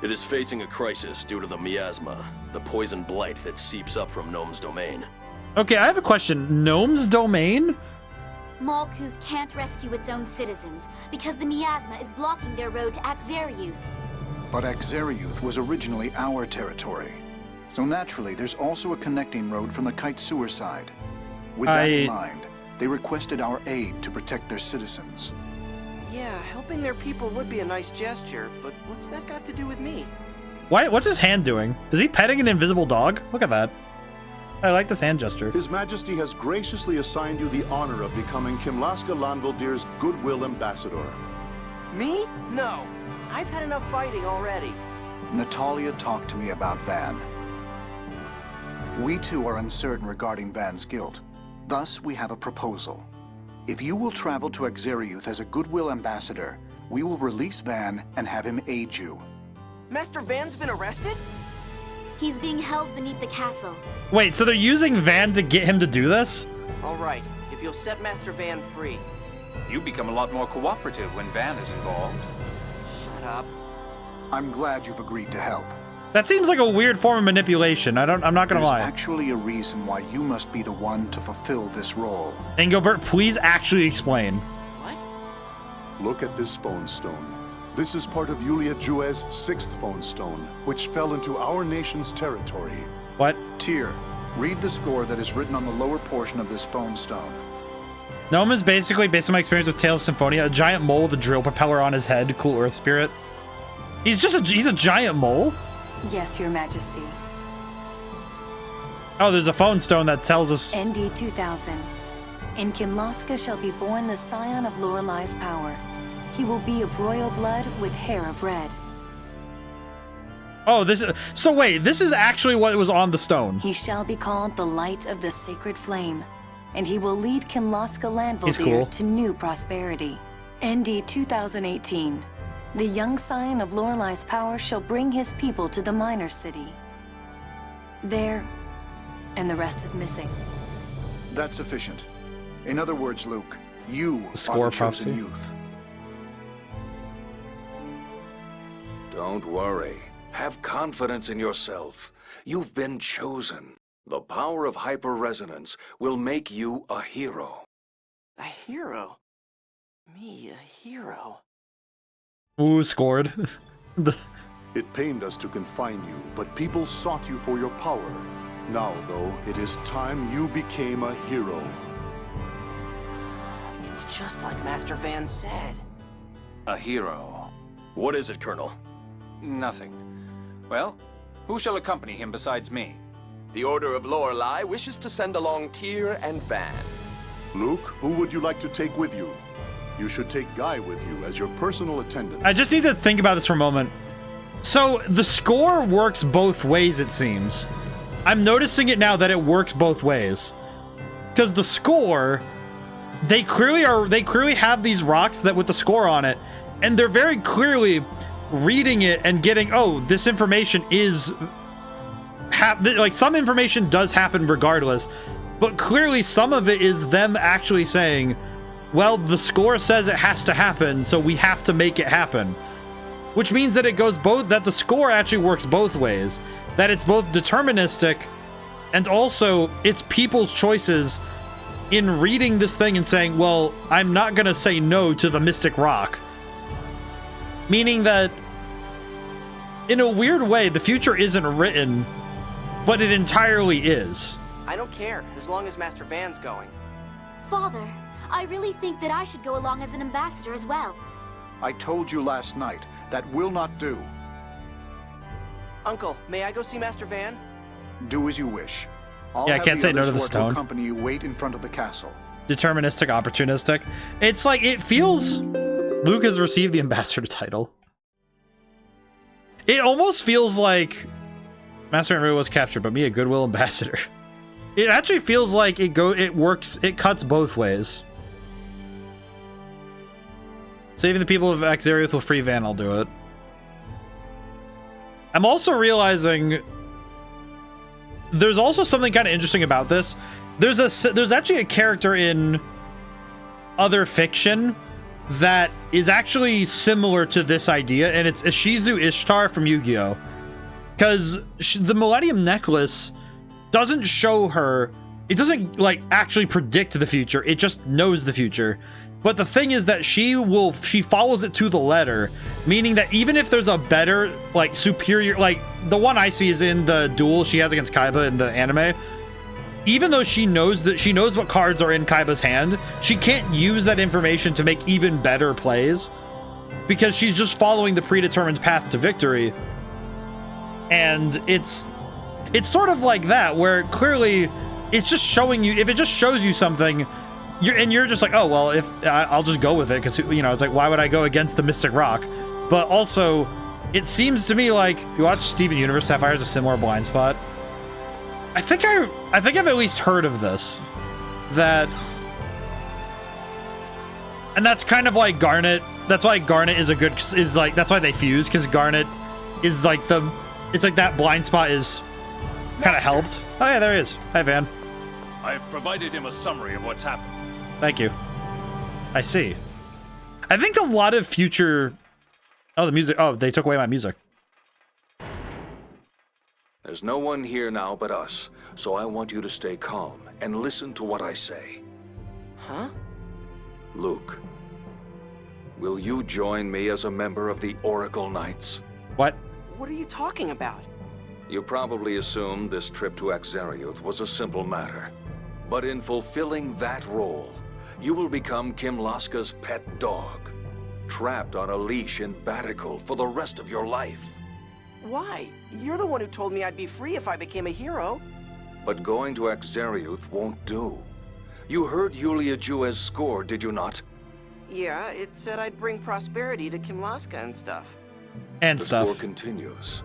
It is facing a crisis due to the miasma, the poison blight that seeps up from Gnome's domain. Okay, I have a question. Gnome's domain? Malkuth can't rescue its own citizens because the miasma is blocking their road to Exeriuth. But Exeriuth was originally our territory. So naturally, there's also a connecting road from the Kite Sewer side. With that in mind, they requested our aid to protect their citizens. Yeah, helping their people would be a nice gesture, but what's that got to do with me? What's his hand doing? Is he petting an invisible dog? Look at that. I like this hand gesture. His Majesty has graciously assigned you the honor of becoming Kimlaska Lanvaldir's Goodwill Ambassador. Me? No. I've had enough fighting already. Natalia talked to me about Van. We too are uncertain regarding Van's guilt. Thus, we have a proposal. If you will travel to Exeriuth as a Goodwill Ambassador, we will release Van and have him aid you. Master Van's been arrested? He's being held beneath the castle. Wait, so they're using Van to get him to do this? All right, if you'll set Master Van free. You become a lot more cooperative when Van is involved. Shut up. I'm glad you've agreed to help. That seems like a weird form of manipulation. I'm not gonna lie. There's actually a reason why you must be the one to fulfill this role. Engelbert, please actually explain. What? Look at this phone stone. This is part of Yulia Juez's 6th phone stone, which fell into our nation's territory. What? Tyr, read the score that is written on the lower portion of this phone stone. Gnome is basically, based on my experience with Tales of Symphonia, a giant mole with a drill propeller on his head. Cool Earth spirit. He's a giant mole? Yes, Your Majesty. Oh, there's a phone stone that tells us... ND 2000. In Kimlaska shall be born the scion of Lorelai's power. He will be of royal blood with hair of red. Oh, this is... So wait, this is actually what was on the stone. He shall be called the light of the sacred flame, and he will lead Kimlaska He's Lanvaldir cool. to new prosperity. ND 2018. The young scion of Lorelai's power shall bring his people to the minor city. There, and the rest is missing. That's sufficient. In other words, Luke, you Score are the chosen prophecy. youth. Don't worry. Have confidence in yourself. You've been chosen. The power of hyper-resonance will make you a hero. A hero? Me, a hero? Ooh, scored. It pained us to confine you, but people sought you for your power. Now, though, it is time you became a hero. It's just like Master Van said. A hero. What is it, Colonel? Nothing. Well, who shall accompany him besides me? The Order of Lorelei wishes to send along Tyr and Van. Luke, who would you like to take with you? You should take Guy with you as your personal attendant. I just need to think about this for a moment. So, the score works both ways, it seems. I'm noticing it now that it works both ways. Because the score, they clearly have these rocks that with the score on it, and they're very clearly reading it and getting, oh, this information is like some information does happen regardless, but clearly some of it is them actually saying, well, the score says it has to happen, so we have to make it happen. Which means that it goes both, that the score actually works both ways. That it's both deterministic and also it's people's choices in reading this thing and saying, well, I'm not gonna say no to the Mystic Rock. Meaning that, in a weird way, the future isn't written, but it entirely is. I don't care, as long as Master Van's going. Father, I really think that I should go along as an ambassador as well. I told you last night, that will not do. Uncle, may I go see Master Van? Do as you wish. I'll Yeah, I have can't say no to others the who are stone. accompany you wait in front of the castle. Deterministic, opportunistic. It's like, it feels... Luke has received the ambassador title. It almost feels like Master Enru was captured, but me a goodwill ambassador. It actually feels like it works, it cuts both ways. Saving the people of Exariuth will free Van, I'll do it. I'm also realizing there's also something kind of interesting about this. There's actually a character in other fiction that is actually similar to this idea, and it's Ishizu Ishtar from Yu-Gi-Oh! Because the Millennium Necklace doesn't show her, it doesn't like actually predict the future, it just knows the future. But the thing is that she follows it to the letter, meaning that even if there's a better, like, superior, like, the one I see is in the duel she has against Kaiba in the anime. Even though she knows what cards are in Kaiba's hand, she can't use that information to make even better plays because she's just following the predetermined path to victory. And it's sort of like that, where clearly it's just showing you, if it just shows you something, you're just like, oh, well, if I'll just go with it, because, you know, it's like, why would I go against the Mystic Rock? But also, it seems to me like, if you watch Steven Universe, Sapphire has a similar blind spot. I think I've at least heard of this. And that's kind of like Garnet. That's why Garnet that's why they fuse, because Garnet is like it's like that blind spot is kind of helped. Oh yeah, there he is. Hi, Van. I've provided him a summary of what's happened. Thank you. I see. I think a lot of future... Oh, the music. Oh, they took away my music. There's no one here now but us, so I want you to stay calm and listen to what I say. Huh? Luke, will you join me as a member of the Oracle Knights? What? What are you talking about? You probably assumed this trip to Exariuth was a simple matter. But in fulfilling that role, you will become Kimlaska's pet dog, trapped on a leash in Batical for the rest of your life. Why? You're the one who told me I'd be free if I became a hero. But going to Exariuth won't do. You heard Yulia Juez's score, did you not? Yeah, it said I'd bring prosperity to Kimlaska and stuff. And the stuff. score continues.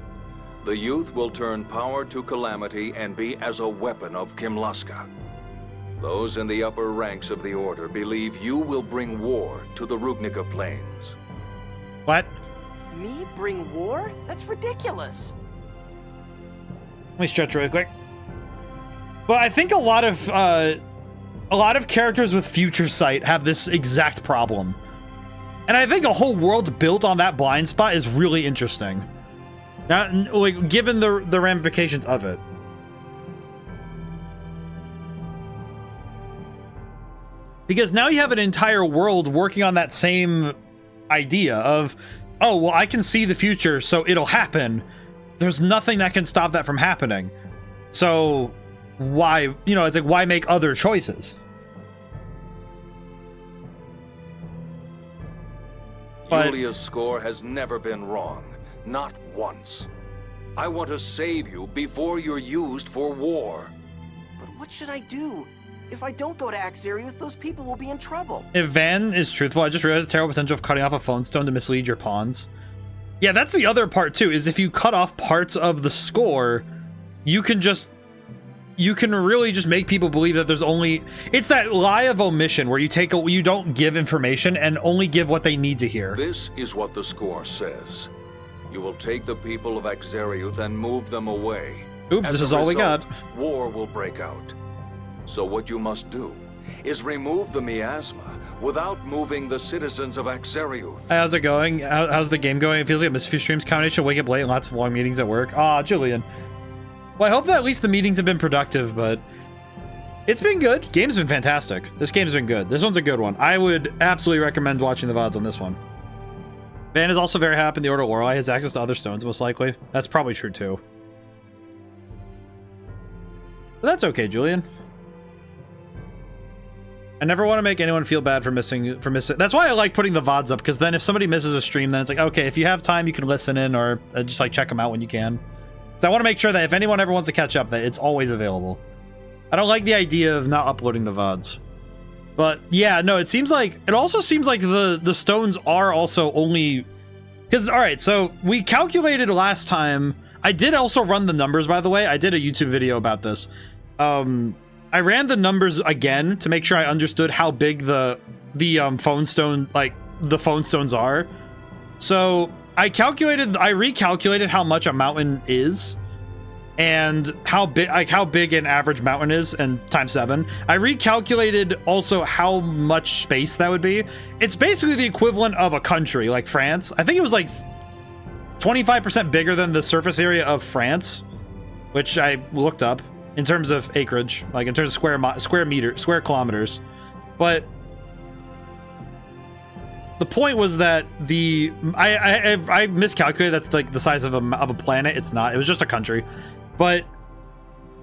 The youth will turn power to calamity and be as a weapon of Kimlaska. Those in the upper ranks of the Order believe you will bring war to the Rugnica Plains. What? Me bring war? That's ridiculous. Let me stretch really quick. But I think a lot of characters with future sight have this exact problem. And I think a whole world built on that blind spot is really interesting. Now, like, given the ramifications of it. Because now you have an entire world working on that same idea of, oh, well, I can see the future, so it'll happen. There's nothing that can stop that from happening. So why, you know, it's like, why make other choices? But Yulia's score has never been wrong. Not once. I want to save you before you're used for war. But what should I do? If I don't go to Exariuth, those people will be in trouble. If Van is truthful, I just realized the terrible potential of cutting off a phone stone to mislead your pawns. Yeah, that's the other part too, is if you cut off parts of the score, you can really just make people believe that there's only... It's that lie of omission where you don't give information and only give what they need to hear. This is what the score says. You will take the people of Exariuth and move them away. Oops, this is all we got. War will break out. So what you must do is remove the miasma without moving the citizens of Exariuth. Hey, how's it going? How's the game going? It feels like I missed a few streams. Combination, wake up late and lots of long meetings at work. Ah, Julian. Well, I hope that at least the meetings have been productive, but it's been good. Game's been fantastic. This game's been good. This one's a good one. I would absolutely recommend watching the VODs on this one. Van is also very happy in the Order of Lorelei has access to other stones, most likely. That's probably true, too. But that's okay, Julian. I never want to make anyone feel bad for missing. That's why I like putting the VODs up, because then if somebody misses a stream, then it's like, okay, if you have time, you can listen in or just like check them out when you can. So I want to make sure that if anyone ever wants to catch up, that it's always available. I don't like the idea of not uploading the VODs. But yeah, no, it also seems like the stones are also only... Because, alright, so we calculated last time... I did also run the numbers, by the way. I did a YouTube video about this. I ran the numbers again to make sure I understood how big the phone stone, like the phone stones are. So I recalculated how much a mountain is and how big an average mountain is, and times 7. I recalculated also how much space that would be. It's basically the equivalent of a country like France. I think it was like 25% bigger than the surface area of France, which I looked up in terms of acreage, like in terms of square kilometers. But the point was that I miscalculated. That's like the size of a planet. It's not. It was just a country. But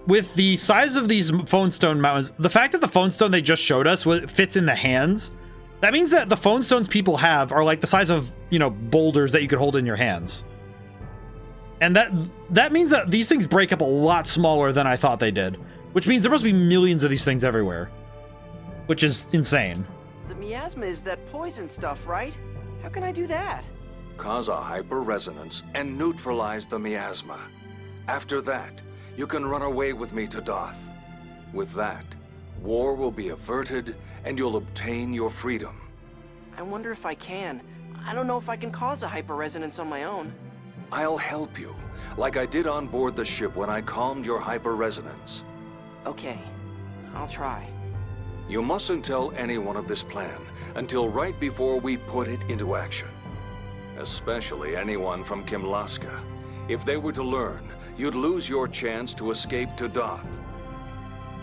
with the size of these phone stone mountains, the fact that the phone stone they just showed us fits in the hands, that means that the phone stones people have are like the size of, you know, boulders that you could hold in your hands. And that means that these things break up a lot smaller than I thought they did, which means there must be millions of these things everywhere, which is insane. The miasma is that poison stuff, right? How can I do that? Cause a hyper-resonance and neutralize the miasma. After that, you can run away with me to Doth. With that, war will be averted and you'll obtain your freedom. I wonder if I can. I don't know if I can cause a hyper-resonance on my own. I'll help you, like I did on board the ship when I calmed your hyper-resonance. Okay, I'll try. You mustn't tell anyone of this plan until right before we put it into action. Especially anyone from Kimlaska. If they were to learn, you'd lose your chance to escape to Doth.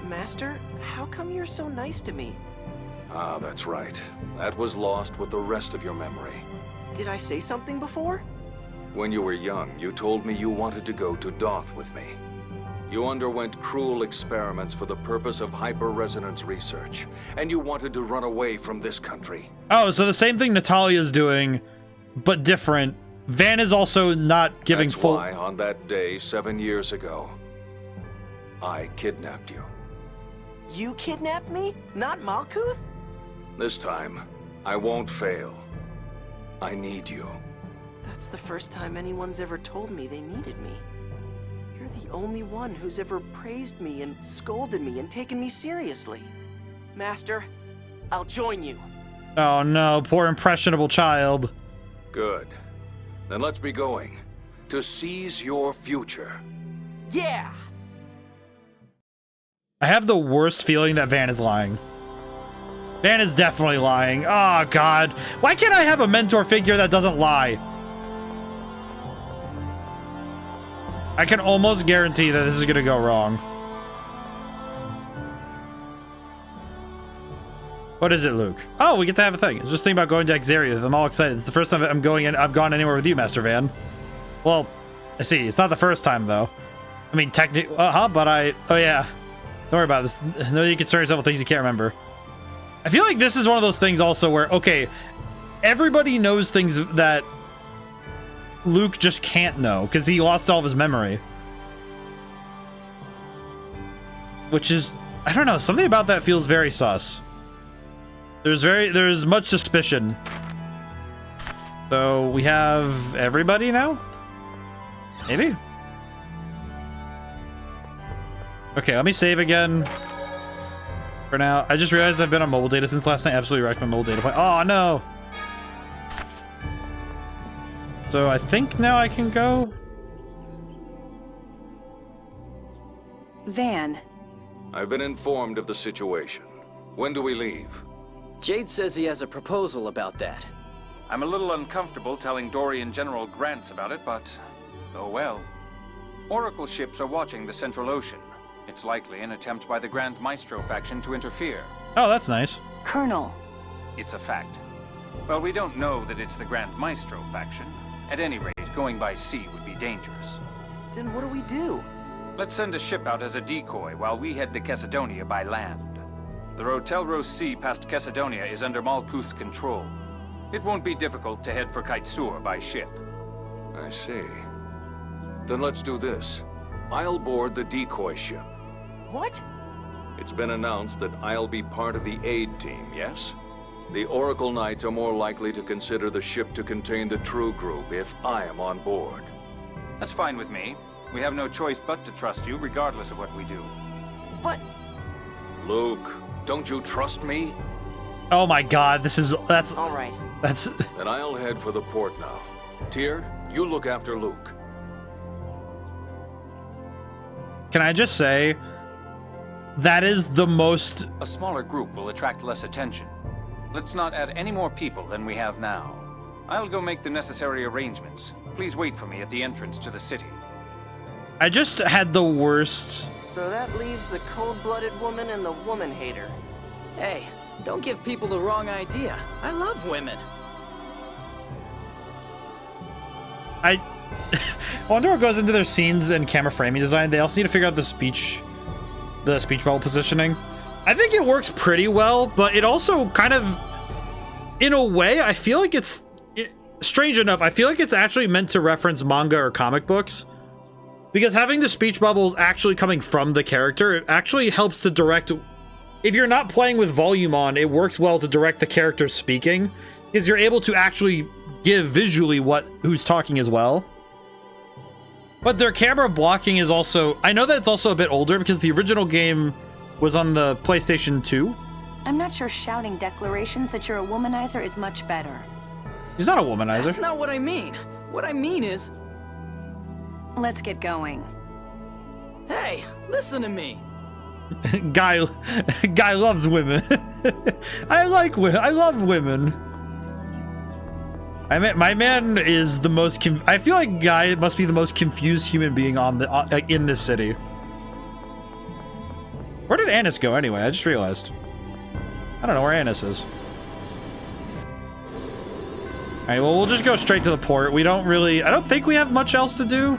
Master, how come you're so nice to me? Ah, that's right. That was lost with the rest of your memory. Did I say something before? When you were young, you told me you wanted to go to Doth with me. You underwent cruel experiments for the purpose of hyper-resonance research, and you wanted to run away from this country. Oh, so the same thing Natalia's doing, but different. Van is also not giving That's full... why, on that day 7 years ago, I kidnapped you. You kidnapped me? Not Malkuth? This time, I won't fail. I need you. That's the first time anyone's ever told me they needed me. You're the only one who's ever praised me and scolded me and taken me seriously. Master, I'll join you. Oh no, poor impressionable child. Good. Then let's be going. To seize your future. Yeah! I have the worst feeling that Van is lying. Van is definitely lying. Oh god. Why can't I have a mentor figure that doesn't lie? I can almost guarantee that this is gonna go wrong. What is it, Luke? Oh, we get to have a thing. I was just thinking about going to Exarius. I'm all excited. It's the first time I've gone anywhere with you, Master Van. Well, I see. It's not the first time, though. I mean, technically, but oh yeah. Don't worry about this. No, you concern yourself with things you can't remember. I feel like this is one of those things also where, okay, everybody knows things that Luke just can't know because he lost all of his memory. Which is, I don't know, something about that feels very sus. There's much suspicion. So we have everybody now? Maybe? Okay, let me save again. For now. I just realized I've been on mobile data since last night. Absolutely wrecked my mobile data plan. Oh no! So I think now I can go. Van. I've been informed of the situation. When do we leave? Jade says he has a proposal about that. I'm a little uncomfortable telling Dorian General Grants about it, but oh well. Oracle ships are watching the Central Ocean. It's likely an attempt by the Grand Maestro faction to interfere. Oh, that's nice. Colonel. It's a fact. Well, we don't know that it's the Grand Maestro faction. At any rate, going by sea would be dangerous. Then what do we do? Let's send a ship out as a decoy while we head to Kessadonia by land. The Rotelro Sea past Kessadonia is under Malkuth's control. It won't be difficult to head for Kaitsur by ship. I see. Then let's do this. I'll board the decoy ship. What? It's been announced that I'll be part of the aid team, yes? The Oracle Knights are more likely to consider the ship to contain the true group if I am on board. That's fine with me. We have no choice but to trust you, regardless of what we do. But... Luke, don't you trust me? Oh my god, that's... All right. That's... Then I'll head for the port now. Tyr, you look after Luke. Can I just say, that is the most... A smaller group will attract less attention. Let's not add any more people than we have now. I'll go make the necessary arrangements. Please wait for me at the entrance to the city. I just had the worst... So that leaves the cold-blooded woman and the woman hater. Hey, don't give people the wrong idea. I love women. I wonder what goes into their scenes and camera framing design. They also need to figure out the speech bubble positioning. I think it works pretty well, but it also kind of, in a way, I feel like it's strange enough. I feel like it's actually meant to reference manga or comic books, because having the speech bubbles actually coming from the character, it actually helps to direct. If you're not playing with volume on, it works well to direct the character speaking, because you're able to actually give visually who's talking as well. But their camera blocking is also... I know that it's also a bit older because the original game was on the PlayStation 2. I'm not sure shouting declarations that you're a womanizer is much better. He's not a womanizer. That's not what I mean. What I mean is... Let's get going. Hey, listen to me. Guy loves women. I like women. I love women. My man is the most... I feel like Guy must be the most confused human being in this city. Where did Annis go anyway? I just realized. I don't know where Annis is. Alright, well, we'll just go straight to the port. We don't really... I don't think we have much else to do.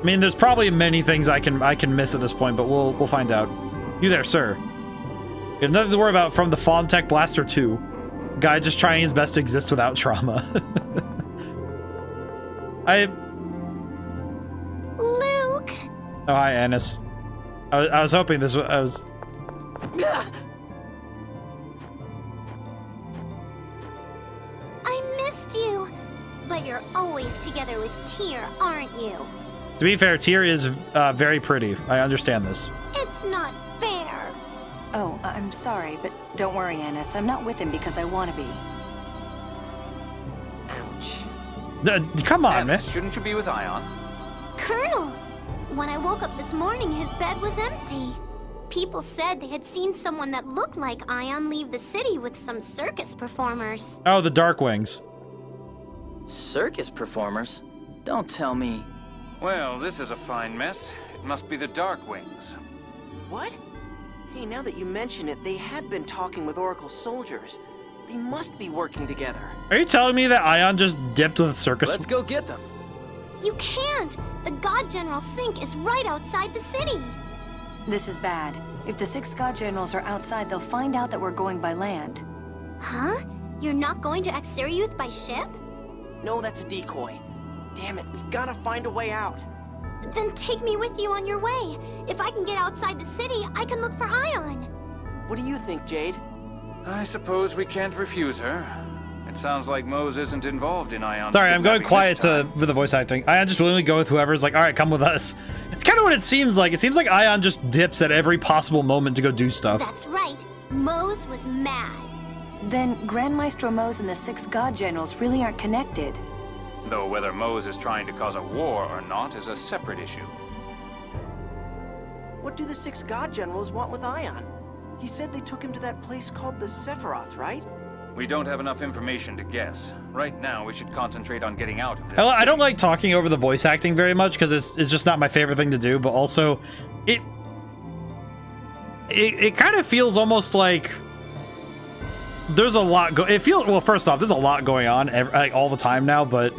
I mean, there's probably many things I can miss at this point, but we'll find out. You there, sir. You have nothing to worry about from the Fawn Tech Blaster 2. Guy just trying his best to exist without trauma. Luke! Oh, hi, Annis. I was hoping this was... I missed you! But you're always together with Tyr, aren't you? To be fair, Tyr is very pretty. I understand this. It's not fair. Oh, I'm sorry, but don't worry, Annis. I'm not with him because I want to be. Ouch. Come on, Annis, man. shouldn't you be with Ion? Colonel! When I woke up this morning, his bed was empty. People said they had seen someone that looked like Ion leave the city with some circus performers. Oh, the Darkwings. Circus performers? Don't tell me. Well, this is a fine mess. It must be the Darkwings. What? Hey, now that you mention it, they had been talking with Oracle soldiers. They must be working together. Are you telling me that Ion just dipped with circus? Let's go get them. You can't! The God General Sink is right outside the city. This is bad. If the 6 God Generals are outside, they'll find out that we're going by land. Huh? You're not going to Exeriuth by ship? No, that's a decoy. Damn it, we've got to find a way out. Then take me with you on your way. If I can get outside the city, I can look for Ion. What do you think, Jade? I suppose we can't refuse her. It sounds like Mose isn't involved in Ion's Sorry, I'm going kidnapping quiet this time. for the voice acting. Ion just willingly go with whoever's like, all right, come with us. It's kind of what it seems like. It seems like Ion just dips at every possible moment to go do stuff. That's right. Mose was mad. Then Grand Maestro Mose and the 6 God Generals really aren't connected. Though whether Mose is trying to cause a war or not is a separate issue. What do the 6 God Generals want with Ion? He said they took him to that place called the Sephiroth, right? We don't have enough information to guess. Right now, we should concentrate on getting out of this. I don't like talking over the voice acting very much because it's just not my favorite thing to do, but also it kind of feels almost like there's a lot well, first off, there's a lot going on like all the time now, but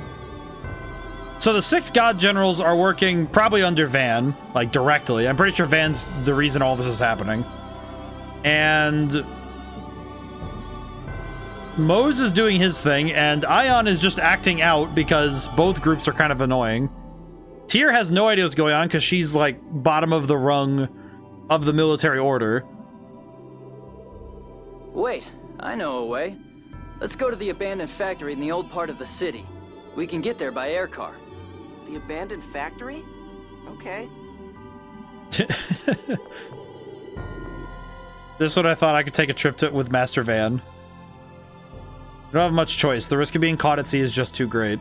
so the 6 God Generals are working probably under Van, like directly. I'm pretty sure Van's the reason all this is happening. And Mose is doing his thing, and Ion is just acting out because both groups are kind of annoying. Tyr has no idea what's going on because she's like bottom of the rung of the military order. Wait, I know a way. Let's go to the abandoned factory in the old part of the city. We can get there by air car. The abandoned factory? Okay. Just when I thought I could take a trip with Master Van. We don't have much choice. The risk of being caught at sea is just too great.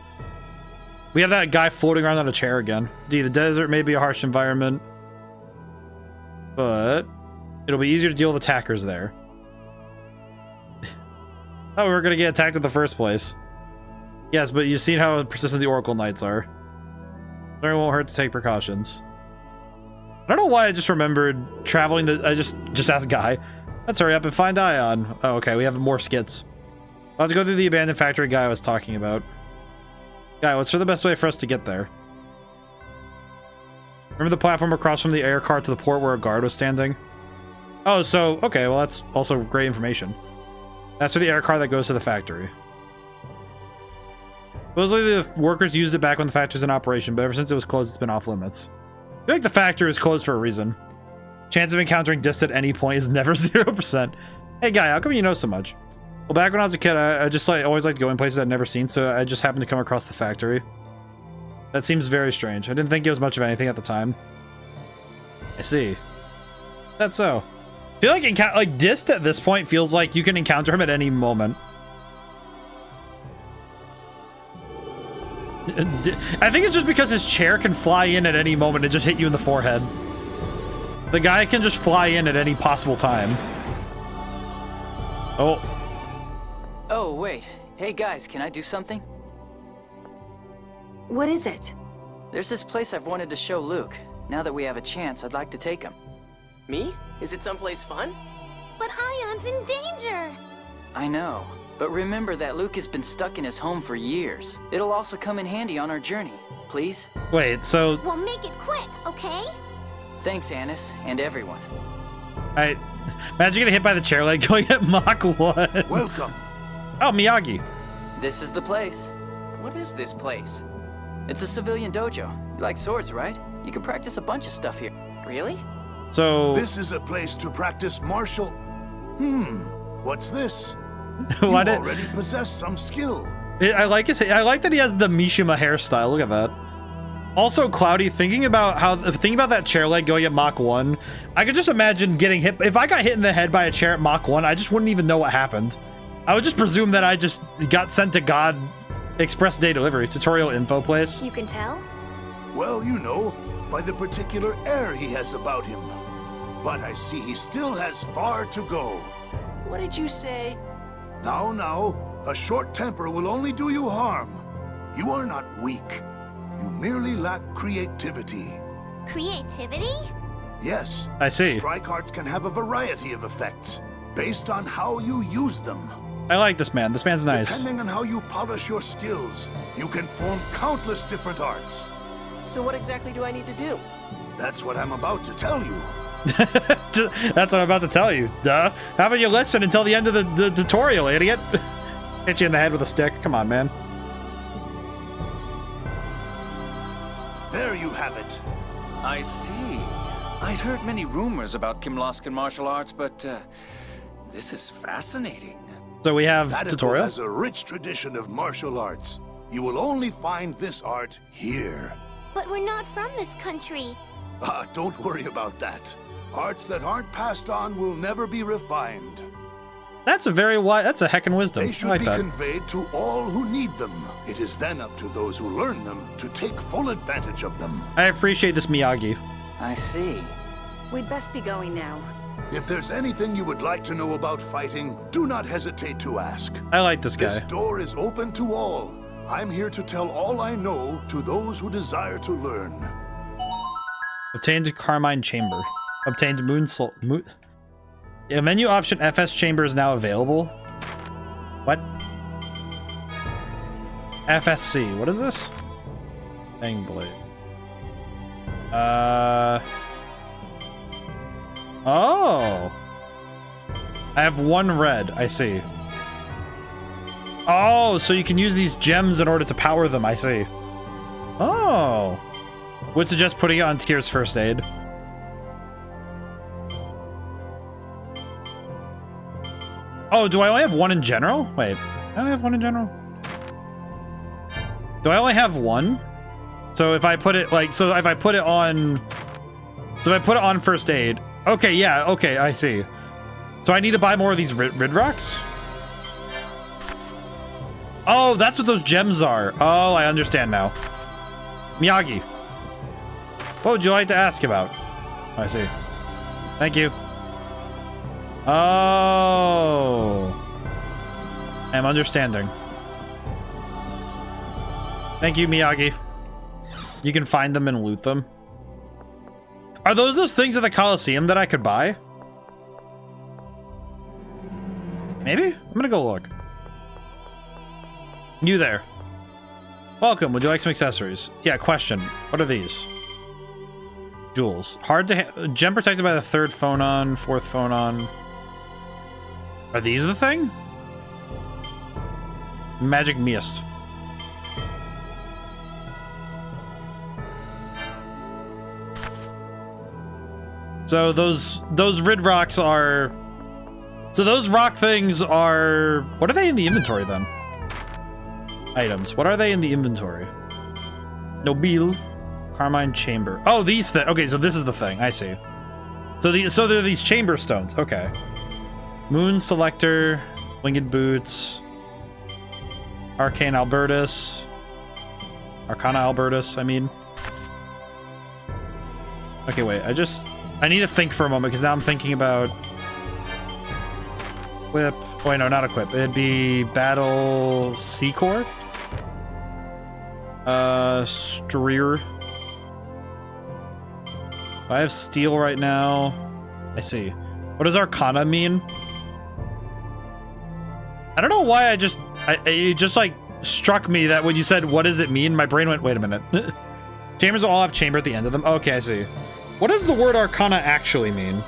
We have that guy floating around on a chair again. The desert may be a harsh environment, but it'll be easier to deal with attackers there. Thought we were gonna get attacked in the first place. Yes, but you've seen how persistent the Oracle Knights are. It won't hurt to take precautions. I don't know why I just remembered traveling the... I just asked Guy. Let's hurry up and find Ion. Oh, okay, we have more skits. I'll have to go through the abandoned factory Guy was talking about. Guy, what's the best way for us to get there? Remember the platform across from the air car to the port where a guard was standing? Oh, so... Okay, well that's also great information. That's for the air car that goes to the factory. Supposedly the workers used it back when the factory was in operation, but ever since it was closed, it's been off limits. I feel like the factory was closed for a reason. Chance of encountering Dist at any point is never 0%. Hey Guy, how come you know so much? Well, back when I was a kid, I just always liked going places I'd never seen, so I just happened to come across the factory. That seems very strange. I didn't think it was much of anything at the time. I see. That's so. I feel like Dist at this point feels like you can encounter him at any moment. I think it's just because his chair can fly in at any moment and just hit you in the forehead. The guy can just fly in at any possible time. Oh. Oh, wait. Hey guys, can I do something? What is it? There's this place I've wanted to show Luke. Now that we have a chance, I'd like to take him. Me? Is it someplace fun? But Ion's in danger. I know. But remember that Luke has been stuck in his home for years. It'll also come in handy on our journey. Please? Wait, so... Well, make it quick, okay? Thanks, Annis, and everyone. Imagine getting hit by the chair leg going at Mach 1. Welcome. Oh, Miyagi. This is the place. What is this place? It's a civilian dojo. You like swords, right? You can practice a bunch of stuff here. Really? So... This is a place to practice martial... What's this? You What already possess some skill. I like that he has the Mishima hairstyle. Look at that. Also, Cloudy, thinking about that chair leg going at Mach 1, I could just imagine getting hit. If I got hit in the head by a chair at Mach 1, I just wouldn't even know what happened. I would just presume that I just got sent to God Express Day Delivery tutorial info place. You can tell? Well, you know, by the particular air he has about him. But I see he still has far to go. What did you say? Now, a short temper will only do you harm. You are not weak. You merely lack creativity. Creativity? Yes. I see. Strike arts can have a variety of effects, based on how you use them. I like this man. This man's nice. Depending on how you polish your skills, you can form countless different arts. So what exactly do I need to do? That's what I'm about to tell you. That's what I'm about to tell you. Duh. How about you listen until the end of the tutorial, idiot? Hit you in the head with a stick. Come on, man. There you have it. I see. I'd heard many rumors about Kimlaskan martial arts, but this is fascinating. So we have That tutorial. has a rich tradition of martial arts. You will only find this art here. But we're not from this country. Don't worry about that. Arts that aren't passed on will never be refined. That's a very wise. That's a heckin' wisdom. They I should like be that. conveyed to all who need them. It is then up to those who learn them to take full advantage of them. I appreciate this Miyagi. I see. We'd best be going now. If there's anything you would like to know about fighting, do not hesitate to ask. I like this guy. This door is open to all. I'm here to tell all I know to those who desire to learn. Obtained Carmine Chamber. Obtained Moon Soul. A menu option FS Chamber is now available. What? FSC. What is this? Fang Blade. Oh. I have one red. I see. Oh, so you can use these gems in order to power them. I see. Oh. Would suggest putting it on Tyr's first aid. Oh, do I only have one in general? Wait, I only have one in general? Do I only have one? So if I put it if I put it on So if I put it on first aid. Okay, yeah, okay, I see. So I need to buy more of these rid rocks? Oh, that's what those gems are. Oh, I understand now. Miyagi. What would you like to ask about? I see. Thank you. Oh. I'm understanding. Thank you, Miyagi. You can find them and loot them. Are those things at the Coliseum that I could buy? Maybe? I'm gonna go look. You there. Welcome. Would you like some accessories? Yeah, question. What are these? Jewels. Hard to gem protected by the 3rd phonon, 4th phonon. Are these the thing? Magic mist. So those rid rocks are... So those rock things are... What are they in the inventory then? Items. What are they in the inventory? Nobile. Carmine chamber. Oh, these things. Okay, so this is the thing. I see. So they're these chamber stones. Okay. Moon selector. Winged boots. Arcane Albertus. Arcana Albertus, I mean. Okay, wait. I need to think for a moment because now I'm thinking about... Equip. Oh, wait, no, not equip. It'd be Battle Seacore. Streer. I have steel right now. I see. What does Arcana mean? I don't know why it just like struck me that when you said, what does it mean? My brain went, wait a minute. Chambers will all have chamber at the end of them. Okay, I see. What does the word Arcana actually mean?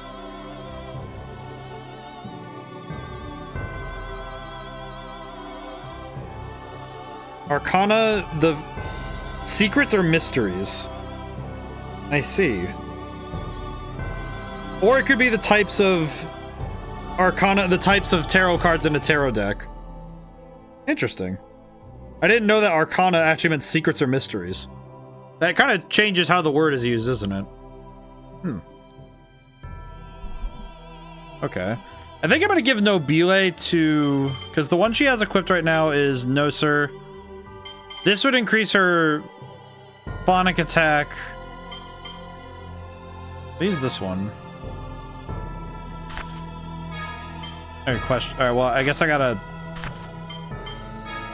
Arcana, the secrets or mysteries. I see. Or it could be the types of Arcana, the types of tarot cards in a tarot deck. Interesting. I didn't know that Arcana actually meant secrets or mysteries. That kind of changes how the word is used, isn't it? Okay. I think I'm going to give Nobile to... Because the one she has equipped right now is No Sir. This would increase her phonic attack. Use this one. Okay, question. Alright, well, I guess I gotta...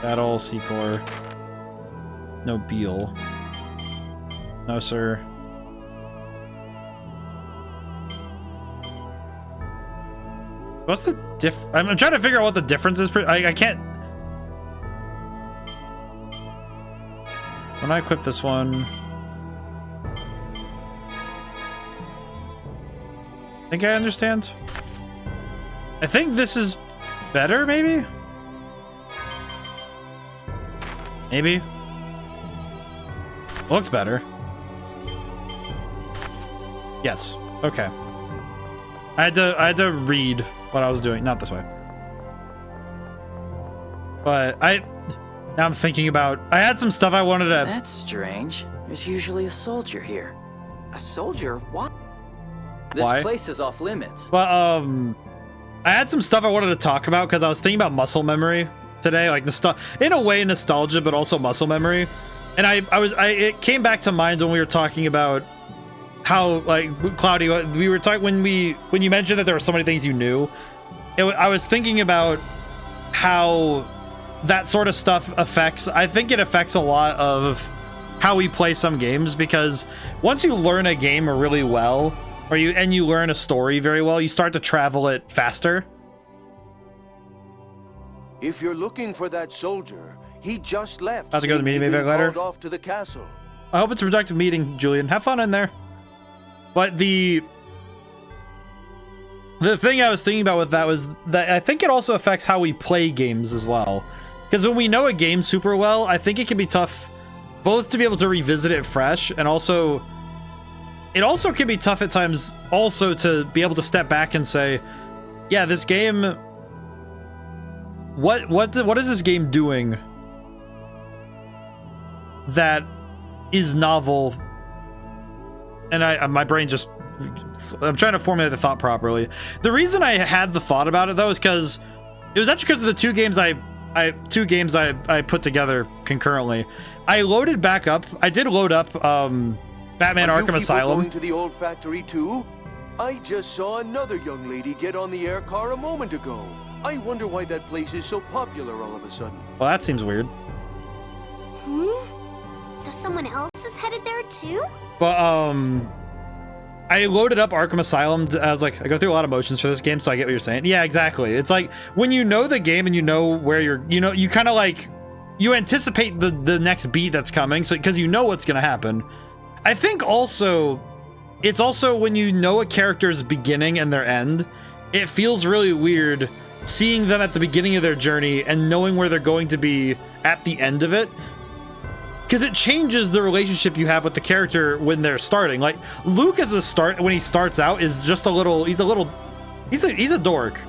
Battle, Seacore. Nobile. No, sir. What's the I'm trying to figure out what the difference is. I can't... When I equip this one... I think I understand. I think this is better, maybe? Maybe. Looks better. Yes. Okay. I had to read what I was doing. Not this way. But now I'm thinking about... I had some stuff I wanted to... That's strange. There's usually a soldier here. A soldier? What? This place is off limits. Well, I had some stuff I wanted to talk about because I was thinking about muscle memory today, like the stuff in a way nostalgia, but also muscle memory. And it came back to mind when we were talking about how, like, Cloudy, we were talking when you mentioned that there were so many things you knew. I was thinking about how that sort of stuff affects. I think it affects a lot of how we play some games, because once you learn a game really well, or you learn a story very well, you start to travel it faster. If you're looking for that soldier, he just left. How's it going? Meeting me back later. Off to the castle. I hope it's a productive meeting, Julian. Have fun in there. But the thing I was thinking about with that was that I think it also affects how we play games as well. Because when we know a game super well, I think it can be tough both to be able to revisit it fresh, and also it also can be tough at times also to be able to step back and say, yeah, this game, what is this game doing that is novel? And my brain just I'm trying to formulate the thought properly. The reason I had the thought about it though is because it was actually because of the two games I put together concurrently. I loaded back up. I did load up Batman Arkham Asylum. Going to the old factory too? I just saw another young lady get on the air car a moment ago. I wonder why that place is so popular all of a sudden. Well, that seems weird. So someone else is headed there too? But I loaded up Arkham Asylum. I was like, I go through a lot of motions for this game, so I get what you're saying. Yeah, exactly. It's like when you know the game and you know where you kind of like, you anticipate the next beat that's coming, so because you know what's gonna happen. I think also, it's also when you know a character's beginning and their end, it feels really weird seeing them at the beginning of their journey and knowing where they're going to be at the end of it. Because it changes the relationship you have with the character when they're starting. Like, Luke when he starts out is just he's a dork.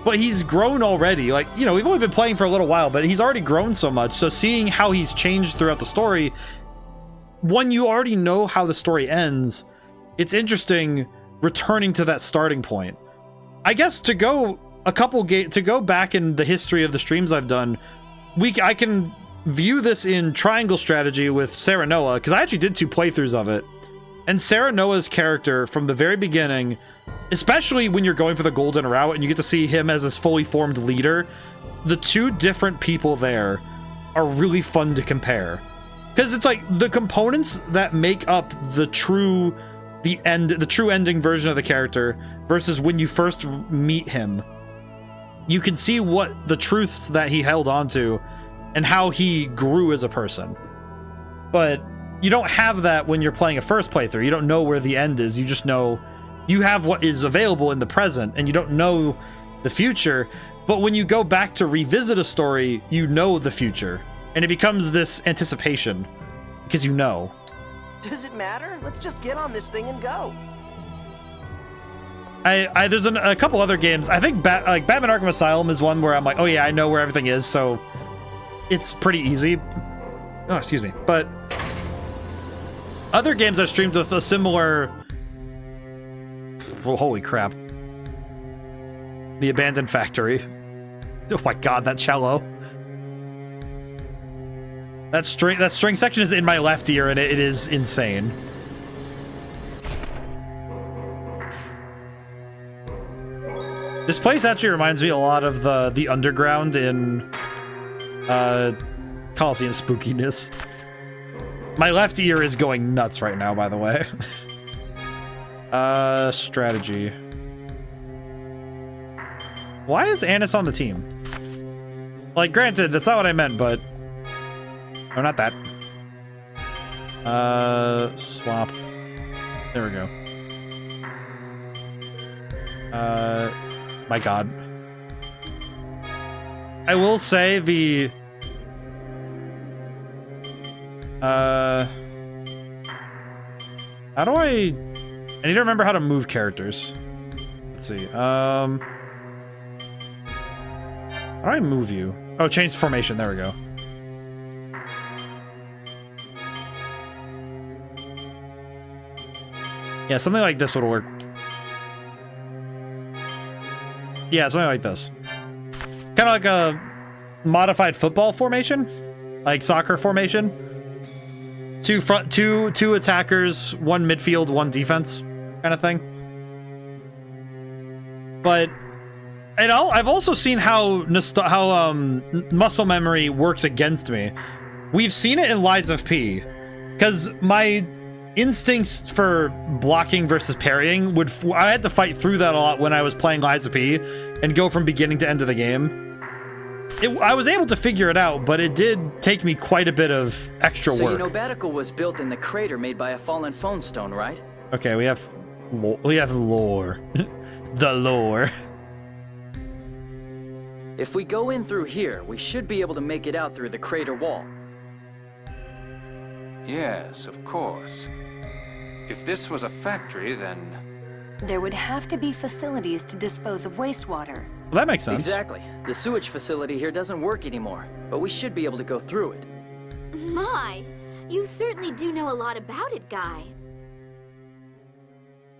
But he's grown already. Like, you know, we've only been playing for a little while, but he's already grown so much. So seeing how he's changed throughout the story, when you already know how the story ends, it's interesting returning to that starting point. I guess to go back in the history of the streams I've done, I can view this in triangle strategy with Sarah Noah, because I actually did 2 playthroughs of it. And Sarah Noah's character from the very beginning, especially when you're going for the golden route and you get to see him as this fully formed leader, the 2 different people there are really fun to compare. Because it's like the components that make up the true ending version of the character versus when you first meet him. You can see what the truths that he held onto and how he grew as a person. But you don't have that when you're playing a first playthrough. You don't know where the end is. You just know you have what is available in the present and you don't know the future. But when you go back to revisit a story, you know the future. And it becomes this anticipation because you know. Does it matter? Let's just get on this thing and go. There's a couple other games. I think Batman Arkham Asylum is one where I'm like, oh yeah, I know where everything is, so it's pretty easy. Oh, excuse me. But other games I've streamed with a similar... Oh, holy crap. The Abandoned Factory. Oh my god, that cello. That string section is in my left ear, and it is insane. This place actually reminds me a lot of the underground in Coliseum Spookiness. My left ear is going nuts right now, by the way. Strategy. Why is Annis on the team? Like, granted, that's not what I meant, but... Oh, not that. Swap. There we go. My god. I will say the... How do I need to remember how to move characters. Let's see. How do I move you? Oh, change formation. There we go. Yeah, something like this would work. Yeah, something like this. Kind of like a modified football formation, like soccer formation. Two attackers, 1 midfield, 1 defense, kind of thing. But I've also seen how muscle memory works against me. We've seen it in Lies of P, because my instincts for blocking versus parrying I had to fight through that a lot when I was playing Lies of P and go from beginning to end of the game. I was able to figure it out, but it did take me quite a bit of extra work. So you know Batical was built in the crater made by a fallen phone stone, right? Okay, we have lore. The lore. If we go in through here, we should be able to make it out through the crater wall. Yes, of course. If this was a factory, then... There would have to be facilities to dispose of wastewater. Well, that makes sense. Exactly. The sewage facility here doesn't work anymore, but we should be able to go through it. My, you certainly do know a lot about it, Guy.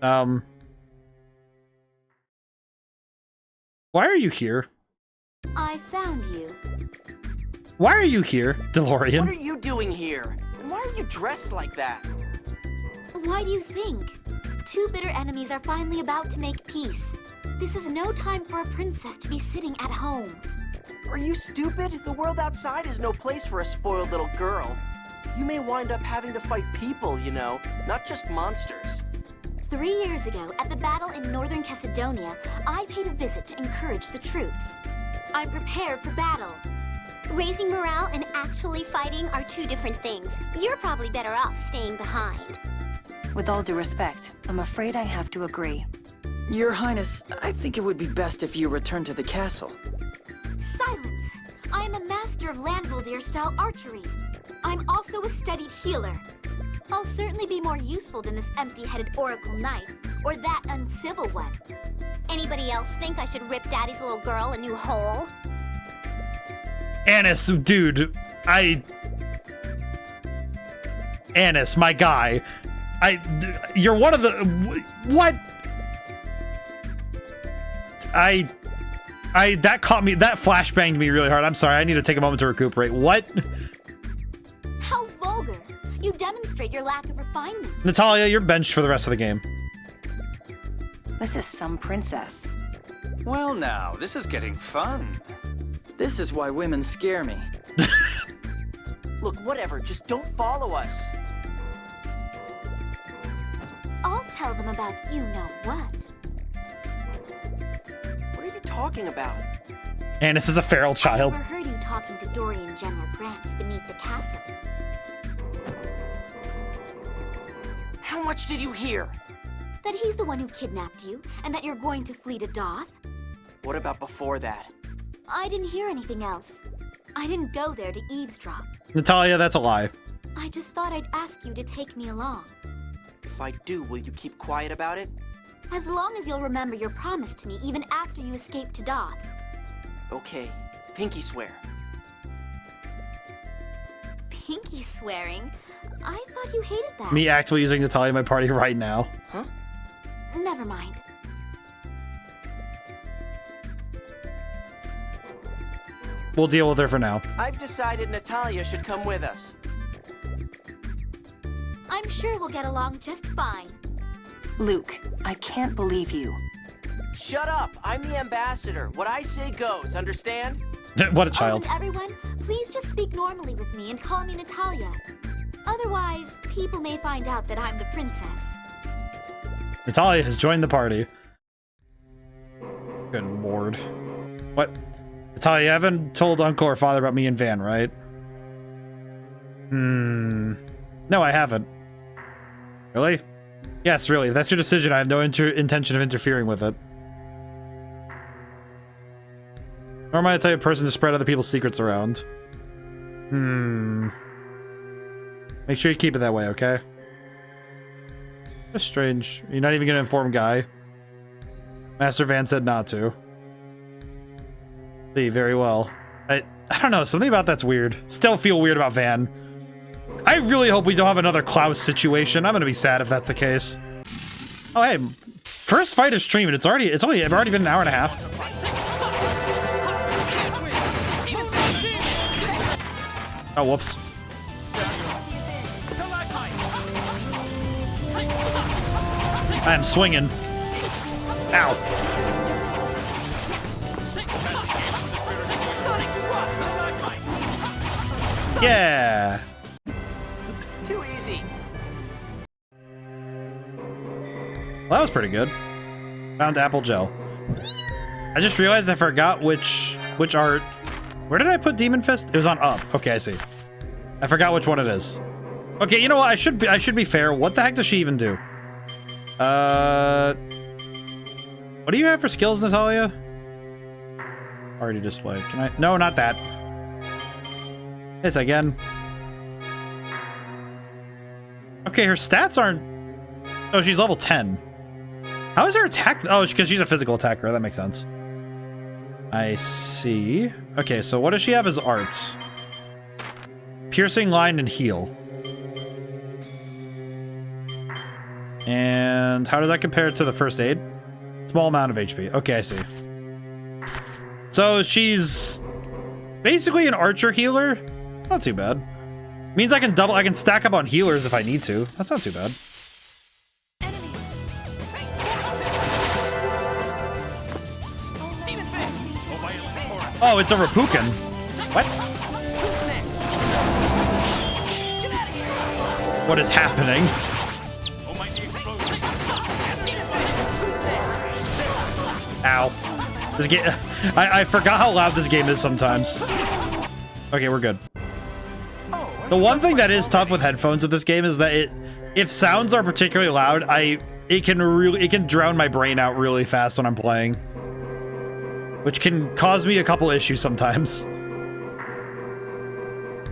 Why are you here? I found you. Why are you here, DeLorean? What are you doing here? And why are you dressed like that? Why do you think? Two bitter enemies are finally about to make peace. This is no time for a princess to be sitting at home. Are you stupid? The world outside is no place for a spoiled little girl. You may wind up having to fight people, you know, not just monsters. 3 years ago, at the battle in northern Macedonia, I paid a visit to encourage the troops. I'm prepared for battle. Raising morale and actually fighting are two different things. You're probably better off staying behind. With all due respect, I'm afraid I have to agree. Your Highness, I think it would be best if you return to the castle. Silence! I am a master of Landvildir-style archery. I'm also a studied healer. I'll certainly be more useful than this empty-headed Oracle Knight, or that uncivil one. Anybody else think I should rip Daddy's little girl a new hole? Annis, dude, Annis, my guy. You're one of the... What? That caught me, that flashbanged me really hard. I'm sorry, I need to take a moment to recuperate. What? How vulgar. You demonstrate your lack of refinement. Natalia, you're benched for the rest of the game. This is some princess. Well now, this is getting fun. This is why women scare me. Look, whatever, just don't follow us. I'll tell them about you-know-what. What are you talking about? Annis is a feral child. I overheard you talking to Dorian General Grants beneath the castle. How much did you hear? That he's the one who kidnapped you, and that you're going to flee to Doth? What about before that? I didn't hear anything else. I didn't go there to eavesdrop. Natalia, that's a lie. I just thought I'd ask you to take me along. If I do, will you keep quiet about it? As long as you'll remember your promise to me even after you escape to Doth. Okay, pinky swear. Pinky swearing? I thought you hated that. Me actively using Natalia in my party right now. Huh? Never mind. We'll deal with her for now. I've decided Natalia should come with us. I'm sure we'll get along just fine. Luke, I can't believe you. Shut up! I'm the ambassador. What I say goes, understand? What a child. And everyone, please just speak normally with me and call me Natalia. Otherwise, people may find out that I'm the princess. Natalia has joined the party. Good lord. What? Natalia, you haven't told Uncle or Father about me and Van, right? No, I haven't. Really? Yes, really. If that's your decision, I have no intention of interfering with it. Nor am I the type of person to spread other people's secrets around. Make sure you keep it that way, okay? That's strange. You're not even gonna inform Guy. Master Van said not to. See, very well. I don't know, something about that's weird. Still feel weird about Van. I really hope we don't have another Klaus situation. I'm gonna be sad if that's the case. Oh hey, first fight of stream and it's already been an hour and a half. Oh whoops. I am swinging. Ow. Yeah. Too easy. Well, that was pretty good. Found apple gel. I just realized I forgot which art. Where did I put Demon Fist? It was on up. Okay, I see. I forgot which one it is. Okay, you know what? I should be fair. What the heck does she even do? What do you have for skills, Natalia? Already displayed. Can I? No, not that. It's again. Okay, her stats aren't... Oh, she's level 10. How is her attack? Oh, because she's a physical attacker. That makes sense. I see. Okay, so what does she have as arts? Piercing, line, and heal. And how does that compare to the first aid? Small amount of HP. Okay, I see. So she's basically an archer healer. Not too bad. Means I can stack up on healers if I need to. That's not too bad. Oh, it's a Rapukin. What? What is happening? Ow. This game, I forgot how loud this game is sometimes. Okay, we're good. The one thing that is tough with headphones with this game is that if sounds are particularly loud, it can drown my brain out really fast when I'm playing, which can cause me a couple issues sometimes.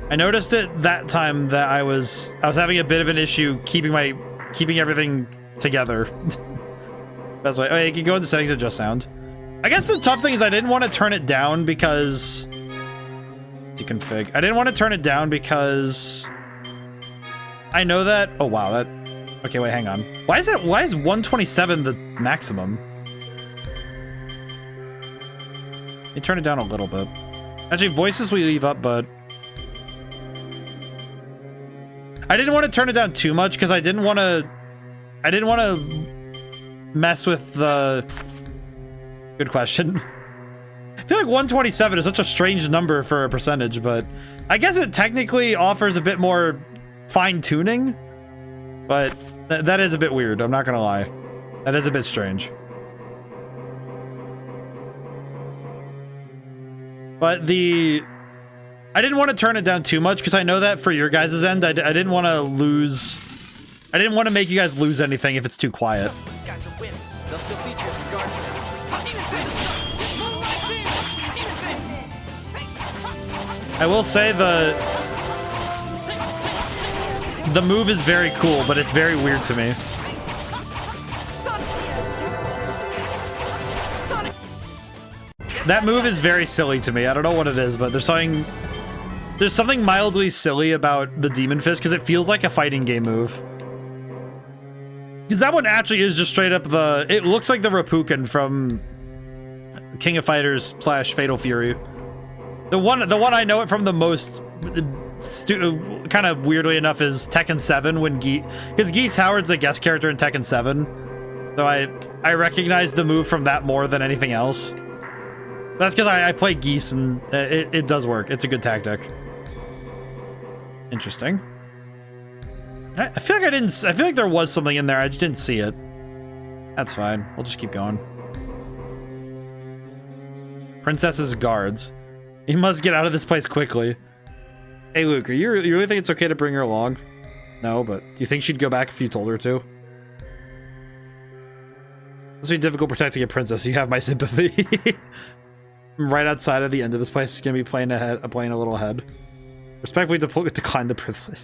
I noticed it that time that I was having a bit of an issue keeping everything together. That's why. Oh, yeah, you can go into settings and adjust sound. I guess the tough thing is I didn't want to turn it down because deconfig. I didn't want to turn it down because I know that. Oh wow, that. Okay, wait, hang on. Why is 127 the maximum? Let me turn it down a little bit. Actually, voices we leave up, but I didn't want to turn it down too much because I didn't want to mess with the. Good question. I feel like 127 is such a strange number for a percentage, but I guess it technically offers a bit more fine-tuning, but that is a bit weird, I'm not gonna lie. That is a bit strange. But I didn't want to turn it down too much because I know that for your guys' end, I didn't want to make you guys lose anything if it's too quiet. These guys are whips. They'll still feature in the guard. I will say the move is very cool, but it's very weird to me. That move is very silly to me. I don't know what it is, but there's something mildly silly about the Demon Fist because it feels like a fighting game move. Because that one actually is just straight up it looks like the Rapukin from King of Fighters / Fatal Fury. The one I know it from the most, kind of weirdly enough, is Tekken 7 when because Geese Howard's a guest character in Tekken 7, so I recognize the move from that more than anything else. That's because I play Geese and it does work. It's a good tactic. Interesting. I feel like there was something in there. I just didn't see it. That's fine. We'll just keep going. Princess's guards. You must get out of this place quickly. Hey, Luke, you really think it's okay to bring her along? No, but do you think she'd go back if you told her to? This would be difficult protecting a princess. You have my sympathy. Right outside of the end of this place is going to be playing a little ahead. Respectfully decline the privilege.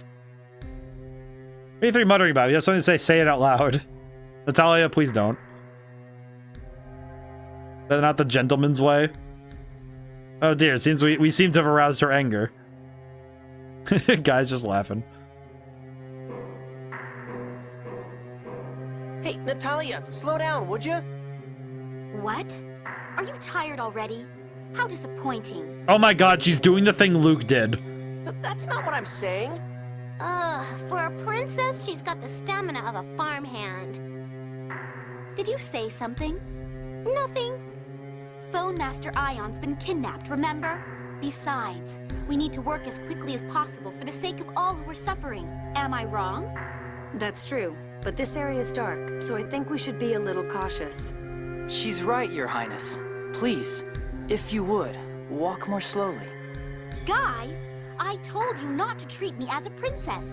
What are you three muttering about? You have something to say, say it out loud. Natalia, please don't. That's not the gentleman's way. Oh dear, it seems we seem to have aroused her anger. Guy's just laughing. Hey, Natalia, slow down, would you? What? Are you tired already? How disappointing. Oh my god, she's doing the thing Luke did. That's not what I'm saying. For a princess, she's got the stamina of a farmhand. Did you say something? Nothing. Phone Master Ion's been kidnapped, remember? Besides, we need to work as quickly as possible for the sake of all who are suffering. Am I wrong? That's true, but this area is dark, so I think we should be a little cautious. She's right, Your Highness. Please, if you would, walk more slowly. Guy, I told you not to treat me as a princess.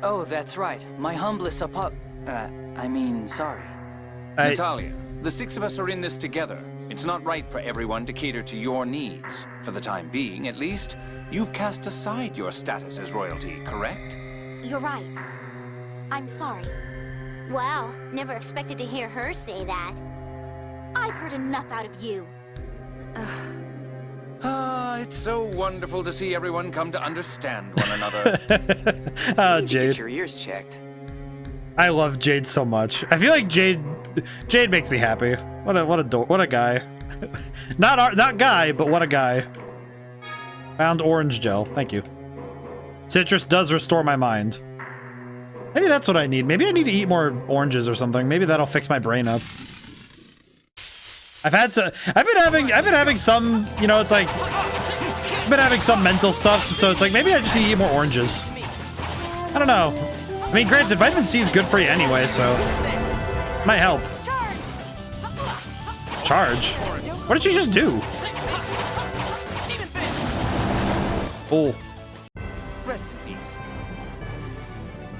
Oh, that's right. My humblest sorry. Natalia, the six of us are in this together. It's not right for everyone to cater to your needs. For the time being, at least, you've cast aside your status as royalty, correct? You're right. I'm sorry. Wow, never expected to hear her say that. I've heard enough out of you. It's so wonderful to see everyone come to understand one another. Oh, You need to Jade. get your ears checked. I love Jade so much. I feel like Jade makes me happy. What a guy. not guy, but what a guy. Found orange gel. Thank you. Citrus does restore my mind. Maybe that's what I need. Maybe I need to eat more oranges or something. Maybe that'll fix my brain up. I've been having some, you know, it's like I've been having some mental stuff, so it's like maybe I just need to eat more oranges. I don't know. I mean, granted, vitamin C is good for you anyway, so might help. Charge? What did she just do? Oh. Rest in peace.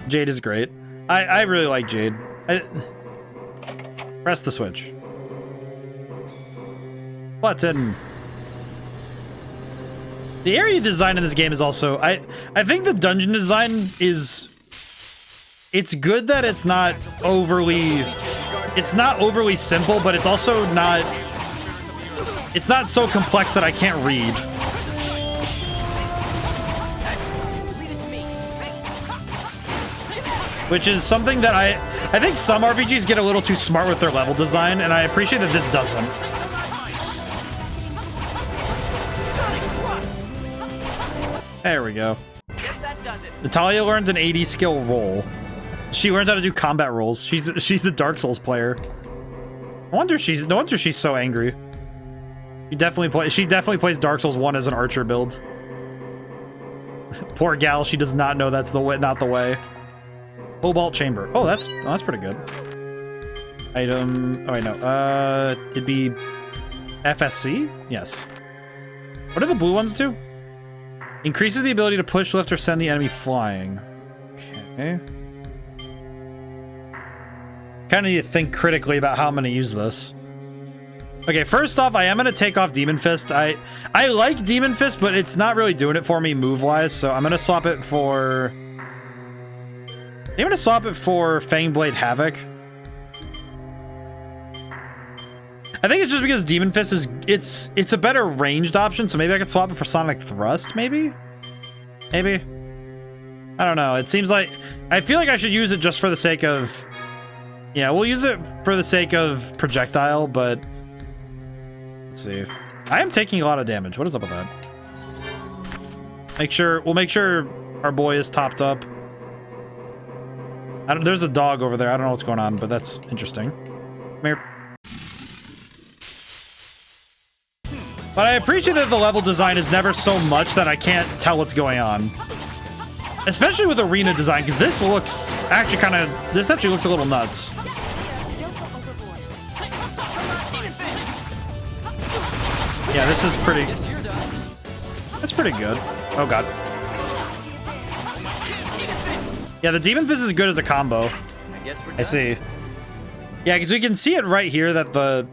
Jade is great. I really like Jade. Press the switch. Button. The area design in this game is also... I think the dungeon design is... It's good that it's not overly... It's not overly simple, but it's also not... It's not so complex that I can't read. Which is something that I think some RPGs get a little too smart with their level design, and I appreciate that this doesn't. There we go. Guess that does it. Natalia learned an 80 skill roll. She learned how to do combat rolls. She's the Dark Souls player. No wonder she's so angry. She definitely plays Dark Souls 1 as an archer build. Poor gal, she does not know that's not the way. Cobalt chamber. Oh, that's pretty good. Item. Oh, I know. It'd be FSC? Yes. What do the blue ones do? Increases the ability to push, lift, or send the enemy flying. Okay. Kind of need to think critically about how I'm going to use this. Okay, first off, I am going to take off Demon Fist. I like Demon Fist, but it's not really doing it for me move-wise, so I'm going to swap it for... I'm going to swap it for Fangblade Havoc. I think it's just because Demon Fist is... It's a better ranged option, so maybe I could swap it for Sonic Thrust, maybe? Maybe? I don't know. It seems like... I feel like I should use it just for the sake of... Yeah, we'll use it for the sake of projectile, but... Let's see. I am taking a lot of damage. What is up with that? We'll make sure our boy is topped up. There's a dog over there. I don't know what's going on, but that's interesting. Come here. But I appreciate that the level design is never so much that I can't tell what's going on. Especially with arena design, because this looks actually this actually looks a little nuts. Yeah, this is pretty... That's pretty good. Oh, God. Yeah, the Demon Fist is good as a combo. I see. Yeah, because we can see it right here that the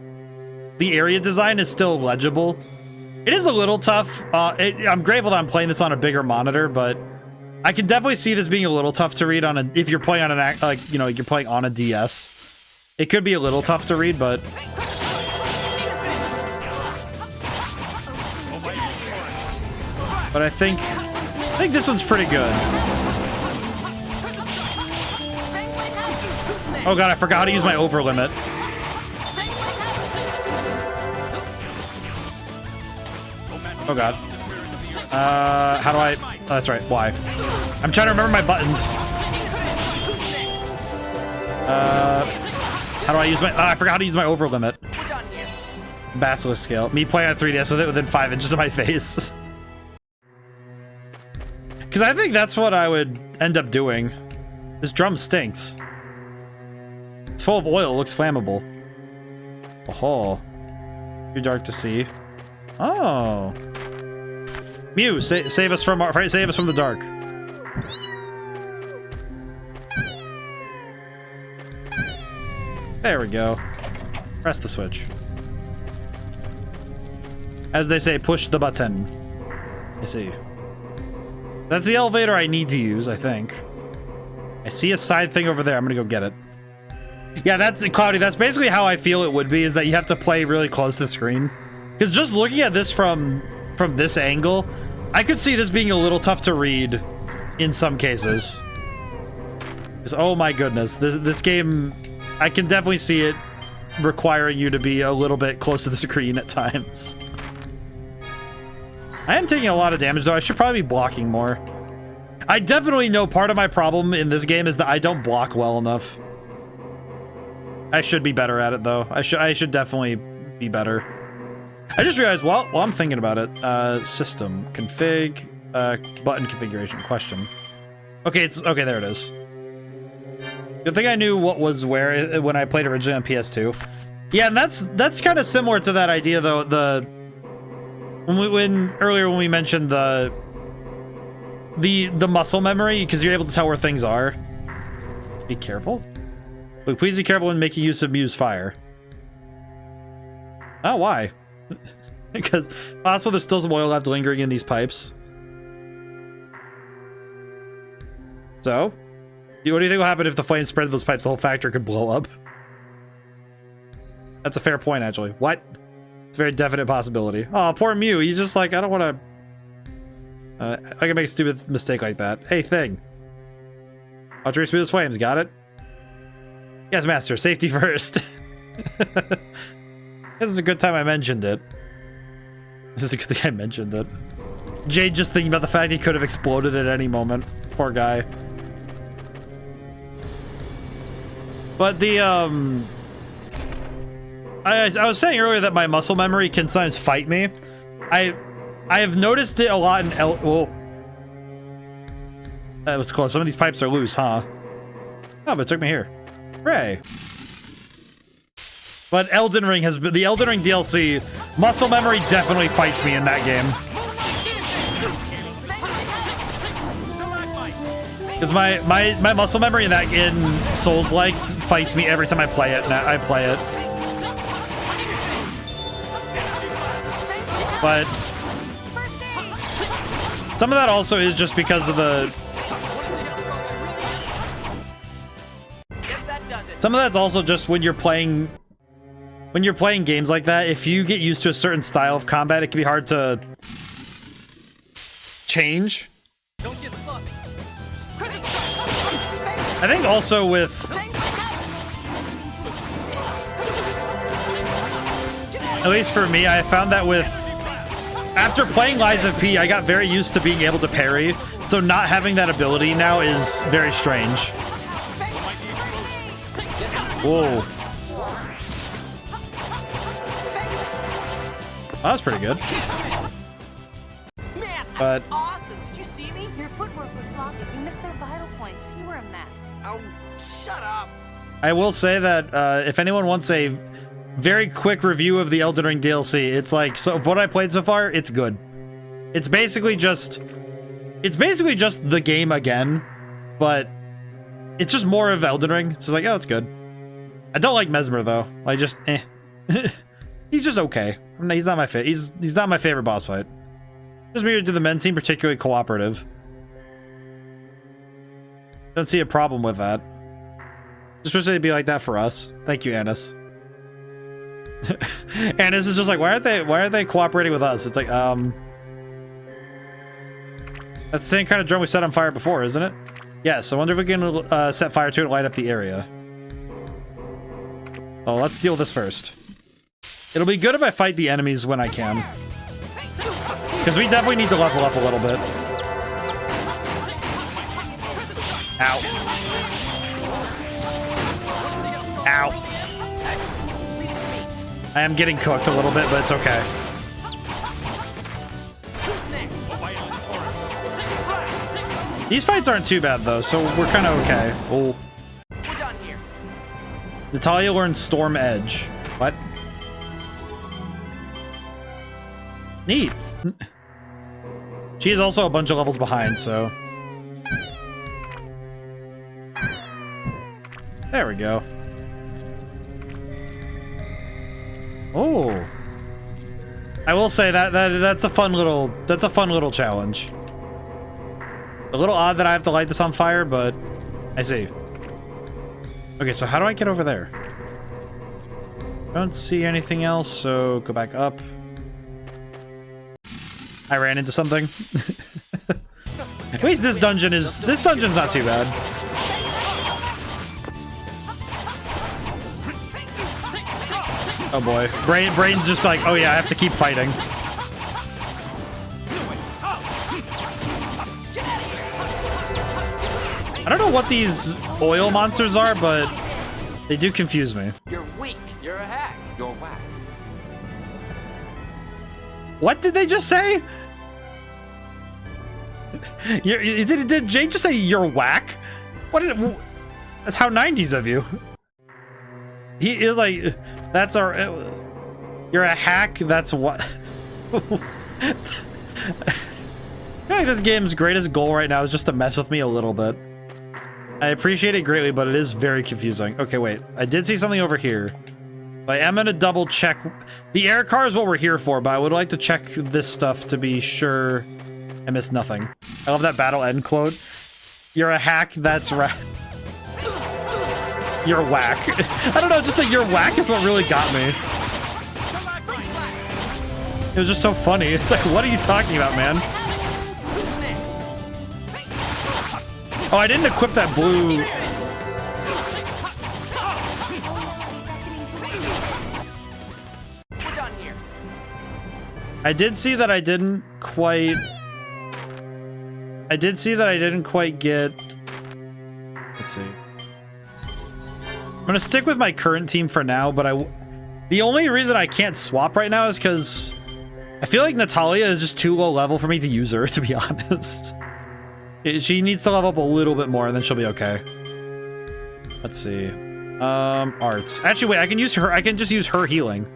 area design is still legible. It is a little tough. I'm grateful that I'm playing this on a bigger monitor, but I can definitely see this being a little tough to read on if you're playing on you're playing on a DS. It could be a little tough to read, but... But I think this one's pretty good. Oh God, I forgot how to use my over limit. Oh God. How do I... Oh, that's right, Y. I'm trying to remember my buttons. How do I use my... I forgot how to use my over limit. Basilisk scale. Me playing on 3DS with it within 5 inches of my face. Because I think that's what I would end up doing. This drum stinks. It's full of oil, looks flammable. Oh, too dark to see. Oh, Mew, save us from the dark. There we go. Press the switch. As they say, push the button. I see. That's the elevator I need to use, I think. I see a side thing over there. I'm gonna go get it. Yeah, that's Cloudy. That's basically how I feel it would be, is that you have to play really close to the screen. Because just looking at this from this angle, I could see this being a little tough to read in some cases. 'Cause, oh my goodness, this game, I can definitely see it requiring you to be a little bit close to the screen at times. I am taking a lot of damage though. I should probably be blocking more. I definitely know part of my problem in this game is that I don't block well enough. I should be better at it though. I should definitely be better. I just realized, well, I'm thinking about it. System, config, button configuration, question. Okay, okay, there it is. Good thing I knew what was where when I played originally on PS2. Yeah, and that's kind of similar to that idea though. Earlier when we mentioned the muscle memory, because you're able to tell where things are. Be careful. Look, please be careful when making use of Muse Fire. Oh, why? Because possible there's still some oil left lingering in these pipes. So, what do you think will happen if the flames spread to those pipes? The whole factory could blow up. That's a fair point, actually. What? It's a very definite possibility. Oh, poor Mew. He's just like, I don't want to... I can make a stupid mistake like that. Hey, thing. Archery smooth as flames. Got it? Yes, Master. Safety first. This is a good time I mentioned it. This is a good thing I mentioned it. Jade just thinking about the fact he could have exploded at any moment. Poor guy. But the, I was saying earlier that my muscle memory can sometimes fight me. I have noticed it a lot in well, that was close. Some of these pipes are loose, huh? Oh, but it took me here. Hooray. But Elden Ring has been... The Elden Ring DLC, muscle memory definitely fights me in that game. Because my muscle memory in Souls-likes fights me every time I play it. But some of that also is just because of the... Some of that's also just when you're playing games like that, if you get used to a certain style of combat, it can be hard to change. Don't get sloppy. I think also with... At least for me, I found that with... After playing Lies of P, I got very used to being able to parry, so not having that ability now is very strange. Whoa. That was pretty good. Man, but awesome. Did you see me? Your footwork was sloppy. You missed their vital points. You were a mess. Oh, shut up. I will say that if anyone wants a very quick review of the Elden Ring DLC, it's like, so of what I played so far, it's good. It's basically just the game again, but it's just more of Elden Ring. It's just like, oh, it's good. I don't like Mesmer though. I just he's just okay. He's not my he's not my favorite boss fight. Just weird to the men seem particularly cooperative. Don't see a problem with that. Just wish they'd be like that for us. Thank you, Annis. Annis is just like, why aren't they cooperating with us? It's like, that's the same kind of drum we set on fire before, isn't it? Yes, I wonder if we can set fire to it and light up the area. Oh, let's deal with this first. It'll be good if I fight the enemies when I can. Because we definitely need to level up a little bit. Ow. Ow. I am getting cooked a little bit, but it's okay. These fights aren't too bad, though, so we're kind of okay. Oh. We're done here. Natalia learns Storm Edge. What? Neat. She is also a bunch of levels behind, so... There we go. Oh. I will say that's a fun little challenge. A little odd that I have to light this on fire, but I see. Okay, so how do I get over there? Don't see anything else, so go back up. I ran into something. At least this dungeon's not too bad. Oh boy. Brain's just like, oh yeah, I have to keep fighting. I don't know what these oil monsters are, but they do confuse me. You're weak. You're a hack. You're whack. What did they just say? Did Jake just say you're whack? That's how 90s of you. He is like, that's our. You're a hack. That's what. I feel like this game's greatest goal right now is just to mess with me a little bit. I appreciate it greatly, but it is very confusing. Okay, wait. I did see something over here. I am gonna double check. The air car is what we're here for, but I would like to check this stuff to be sure I missed nothing. I love that battle end quote. You're a hack, that's right. You're whack. I don't know, just that you're whack is what really got me. It was just so funny. It's like, what are you talking about, man? Oh, I didn't equip that blue. We're done here. I did see that I didn't quite get. Let's see. I'm gonna stick with my current team for now, but the only reason I can't swap right now is because I feel like Natalia is just too low level for me to use her, to be honest. She needs to level up a little bit more and then she'll be okay. Let's see. Arts. Actually, wait, I can use her. I can just use her healing.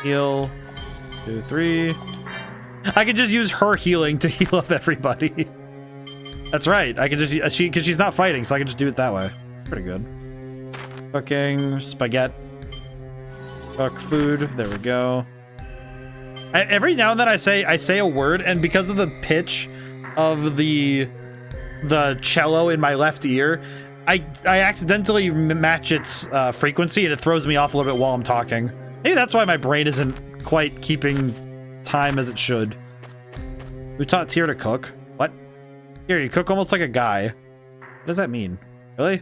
Heal. 2, 3. I can just use her healing to heal up everybody. That's right. I can just because she's not fighting, so I can just do it that way. It's pretty good. Cooking, spaghetti. Cook food. There we go. Every now and then I say a word, and because of the pitch of the cello in my left ear, I accidentally match its frequency, and it throws me off a little bit while I'm talking. Maybe that's why my brain isn't quite keeping time as it should. Who taught Tyr to cook? What? Here, you cook almost like a guy. What does that mean? Really?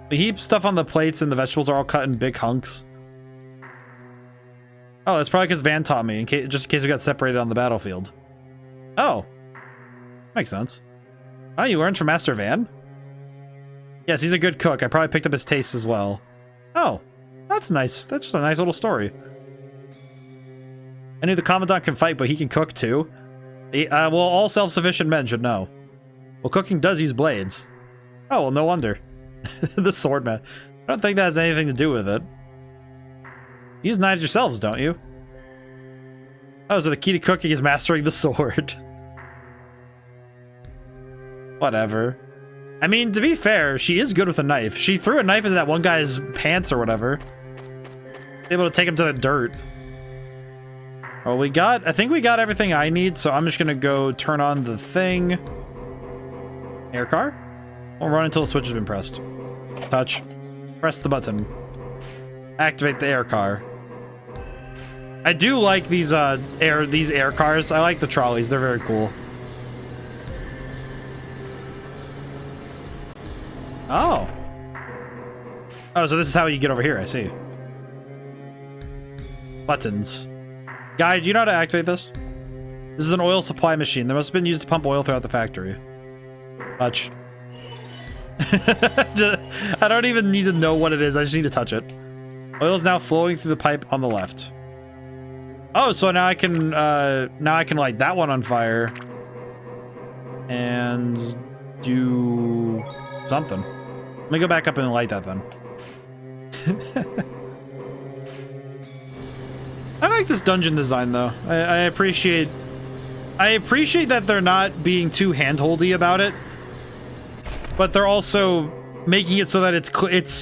We heap stuff on the plates and the vegetables are all cut in big hunks. Oh, that's probably because Van taught me, just in case we got separated on the battlefield. Oh. Makes sense. Oh, you learned from Master Van? Yes, he's a good cook. I probably picked up his taste as well. Oh, that's nice. That's just a nice little story. I knew the Commandant can fight, but he can cook too. Well, all self-sufficient men should know. Well, cooking does use blades. Oh, well, no wonder. The swordman. I don't think that has anything to do with it. You use knives yourselves, don't you? Oh, so the key to cooking is mastering the sword. Whatever. I mean, to be fair, she is good with a knife. She threw a knife into that one guy's pants or whatever. Able to take him to the dirt. Oh, I think we got everything I need, so I'm just gonna go turn on the thing. Air car? We'll run until the switch has been pressed. Touch. Press the button. Activate the air car. I do like these air cars. I like the trolleys. They're very cool. Oh. Oh, so this is how you get over here. I see. Buttons. Guy, do you know how to activate this? This is an oil supply machine. That must have been used to pump oil throughout the factory. Touch. I don't even need to know what it is. I just need to touch it. Oil is now flowing through the pipe on the left. Oh, so now I can light that one on fire and do something. Let me go back up and light that then. I like this dungeon design though. I appreciate that they're not being too handholdy about it, but they're also making it so that it's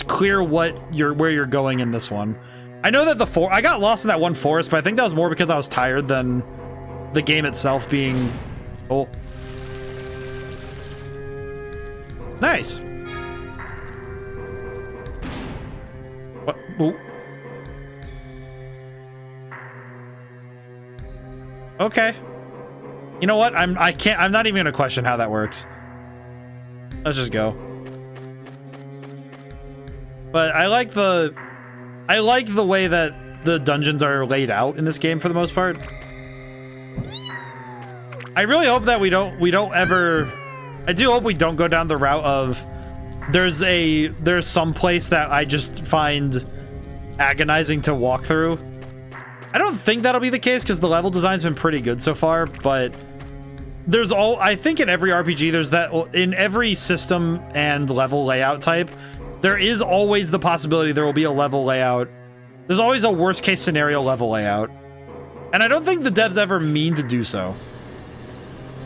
clear where you're going in this one. I know that I got lost in that one forest, but I think that was more because I was tired than the game itself being. Oh, nice. What? Ooh. Okay. You know what? I'm not even gonna question how that works. Let's just go. But I like the way that the dungeons are laid out in this game for the most part. I really hope that we don't ever. I do hope we don't go down the route of there's some place that I just find agonizing to walk through. I don't think that'll be the case because the level design's been pretty good so far, but I think in every RPG there's that, in every system and level layout type, there is always the possibility there will be a level layout. There's always a worst case scenario level layout. And I don't think the devs ever mean to do so.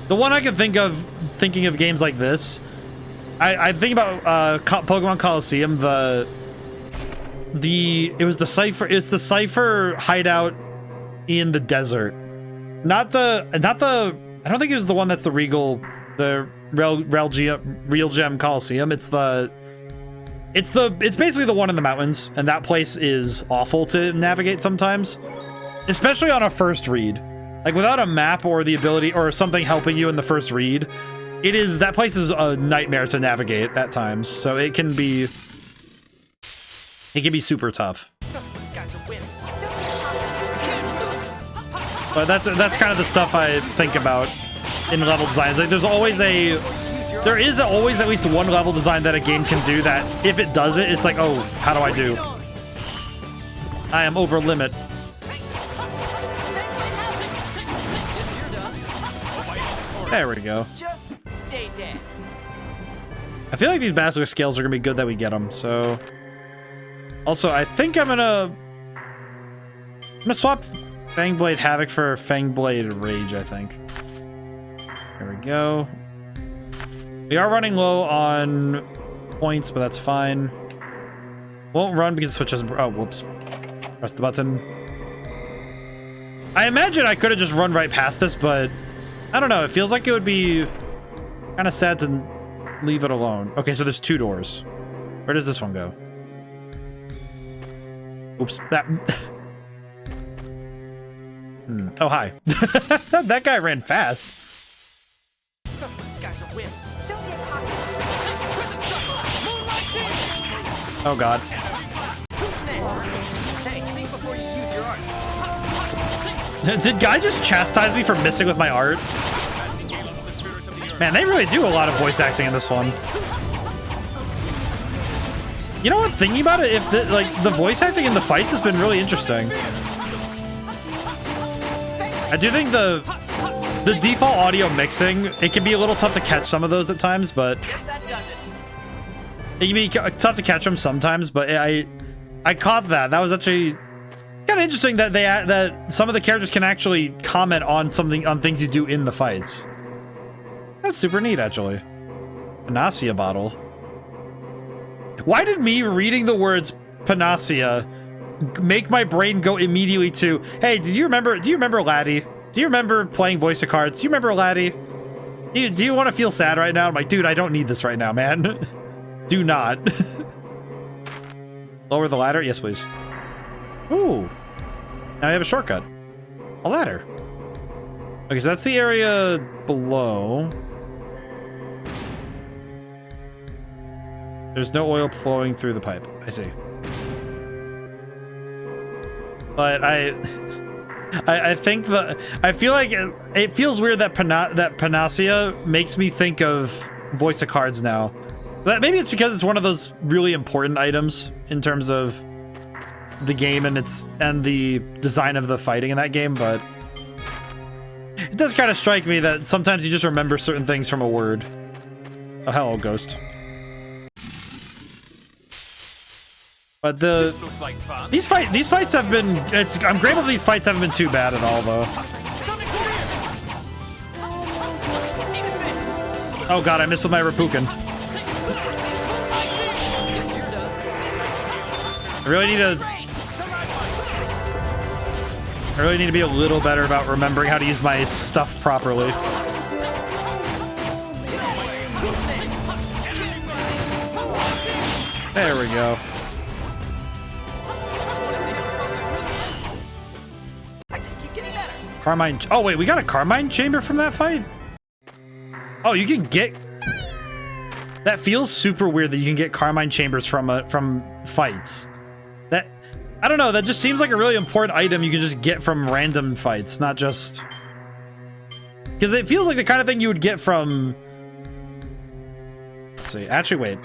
The one I can think of, thinking of games like this, I think about Pokemon Coliseum, it's the Cypher hideout in the desert. I don't think it was the one that's the Real Gem Coliseum. It's basically the one in the mountains, and that place is awful to navigate sometimes, especially on a first read. Like without a map or the ability or something helping you in the first read, that place is a nightmare to navigate at times. So it can be super tough. But that's kind of the stuff I think about in level designs. Like there is always at least one level design that a game can do that if it does it, it's like, oh, how do I do? I am over limit. There we go. Just stay dead. I feel like these Basilisk scales are gonna be good that we get them, so. Also, I think I'm gonna swap Fangblade Havoc for Fangblade Rage, I think. There we go. We are running low on points, but that's fine. Won't run because the switch doesn't. Oh, whoops. Press the button. I imagine I could have just run right past this, but I don't know. It feels like it would be kind of sad to leave it alone. Okay, so there's 2 doors. Where does this one go? Oops. That. Oh, hi. That guy ran fast. These guys are wimps. Don't get cocky. Oh, God. Who's next? Hey, think before you use your art. Did Guy just chastise me for missing with my art? Man, they really do a lot of voice acting in this one. You know what? Thinking about it, if the voice acting in the fights has been really interesting. I do think the default audio mixing, it can be a little tough to catch some of those at times, but it can be tough to catch them sometimes. But I caught that. That was actually kind of interesting that that some of the characters can actually comment on things you do in the fights. That's super neat, actually. Panacea bottle. Why did me reading the words Panacea make my brain go immediately to, hey, do you remember Laddie? Do you remember playing voice of cards? Do you remember Laddie? Do you want to feel sad right now? I'm like, dude, I don't need this right now, man. Do not. Lower the ladder? Yes, please. Ooh. Now I have a shortcut. A ladder. Okay, so that's the area below. There's no oil flowing through the pipe. I see. But I think I feel like it feels weird that Panacea makes me think of voice of cards now. But maybe it's because it's one of those really important items in terms of the game and the design of the fighting in that game, but it does kind of strike me that sometimes you just remember certain things from a word. Oh, hello, ghost. But these fights have been. I'm grateful these fights haven't been too bad at all, though. Oh god, I missed with my Rapukin. I really need to be a little better about remembering how to use my stuff properly. There we go. Carmine. Oh wait, we got a Carmine chamber from that fight? Oh, you can get. That feels super weird that you can get Carmine chambers from fights. I don't know, that just seems like a really important item you can just get from random fights, not just... Because it feels like the kind of thing you would get from... Let's see, actually, wait.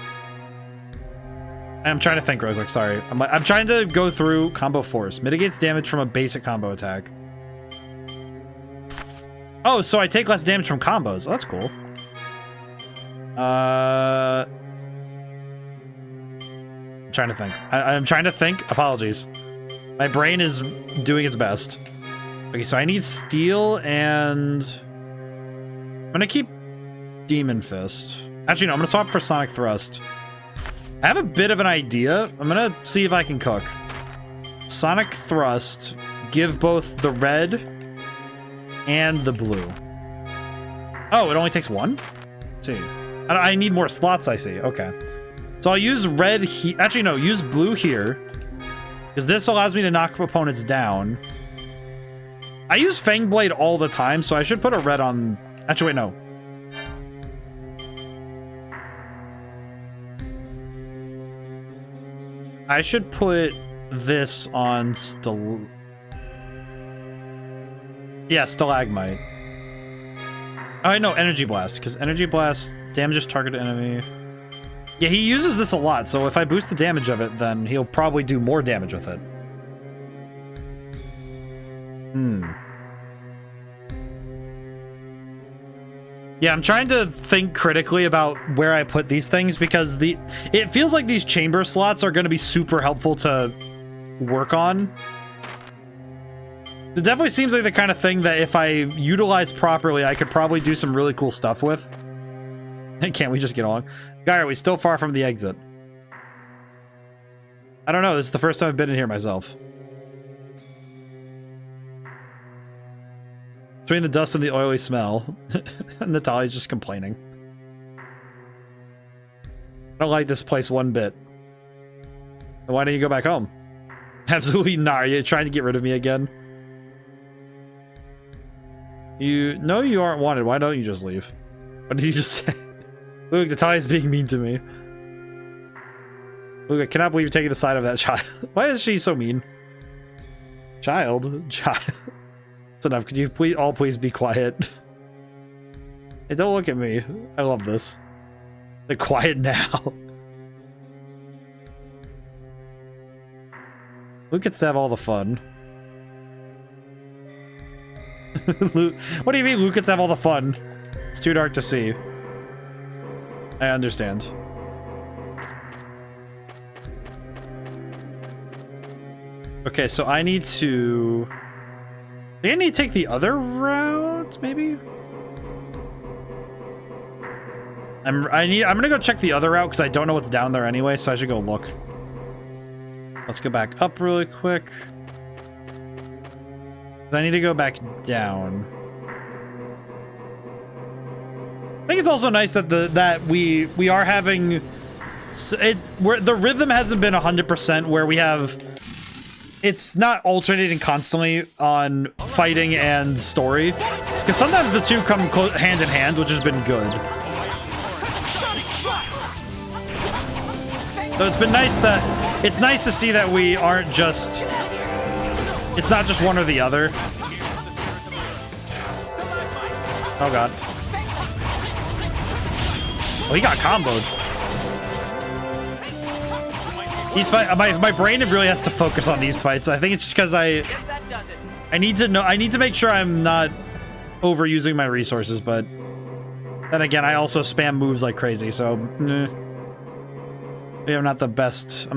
I'm trying to think real quick, sorry. I'm trying to go through combo force. Mitigates damage from a basic combo attack. Oh, so I take less damage from combos. Oh, that's cool. I'm trying to think. I'm trying to think. Apologies. My brain is doing its best. Okay, so I need steel and... I'm gonna keep Demon Fist. Actually, no, I'm gonna swap for Sonic Thrust. I have a bit of an idea. I'm gonna see if I can cook. Sonic Thrust. Give both the red and the blue. Oh, it only takes one? Let's see. I need more slots, I see. Okay. So I'll use red here. Actually, no, use blue here. Because this allows me to knock opponents down. I use Fang Blade all the time, so I should put a red on... Actually, wait, no. I should put this on Stalagmite. Oh, I know, Energy Blast, because Energy Blast damages targeted enemy. Yeah, he uses this a lot, so if I boost the damage of it, then he'll probably do more damage with it. Yeah, I'm trying to think critically about where I put these things, because it feels like these chamber slots are going to be super helpful to work on. It definitely seems like the kind of thing that if I utilize properly, I could probably do some really cool stuff with. Can't we just get along? Guy, are we still far from the exit? I don't know. This is the first time I've been in here myself. Between the dust and the oily smell, Natalia's just complaining. I don't like this place one bit. Why don't you go back home? Absolutely not. Are you trying to get rid of me again? You know you aren't wanted. Why don't you just leave? What did you just say? Look, Natalia's being mean to me. Look, I cannot believe you're taking the side of that child. Why is she so mean? Child? It's enough. Could you please be quiet? Hey, don't look at me. I love this. They're quiet now. Luke gets to have all the fun. Luke, what do you mean Luke gets to have all the fun? It's too dark to see. I understand. Okay, so I need to... I think I need to take the other route, maybe? I'm gonna go check the other route because I don't know what's down there anyway, so I should go look. Let's go back up really quick. I need to go back down. I think it's also nice that we are having where the rhythm hasn't been 100% where we have it's not alternating constantly on fighting and story, because sometimes the two come hand in hand, which has been good. So it's been nice that it's nice to see that we aren't just it's not just one or the other. Oh god. Oh, he got comboed. These my brain really has to focus on these fights. I think it's just because I need to make sure I'm not overusing my resources, but then again, I also spam moves like crazy, so maybe I'm not the best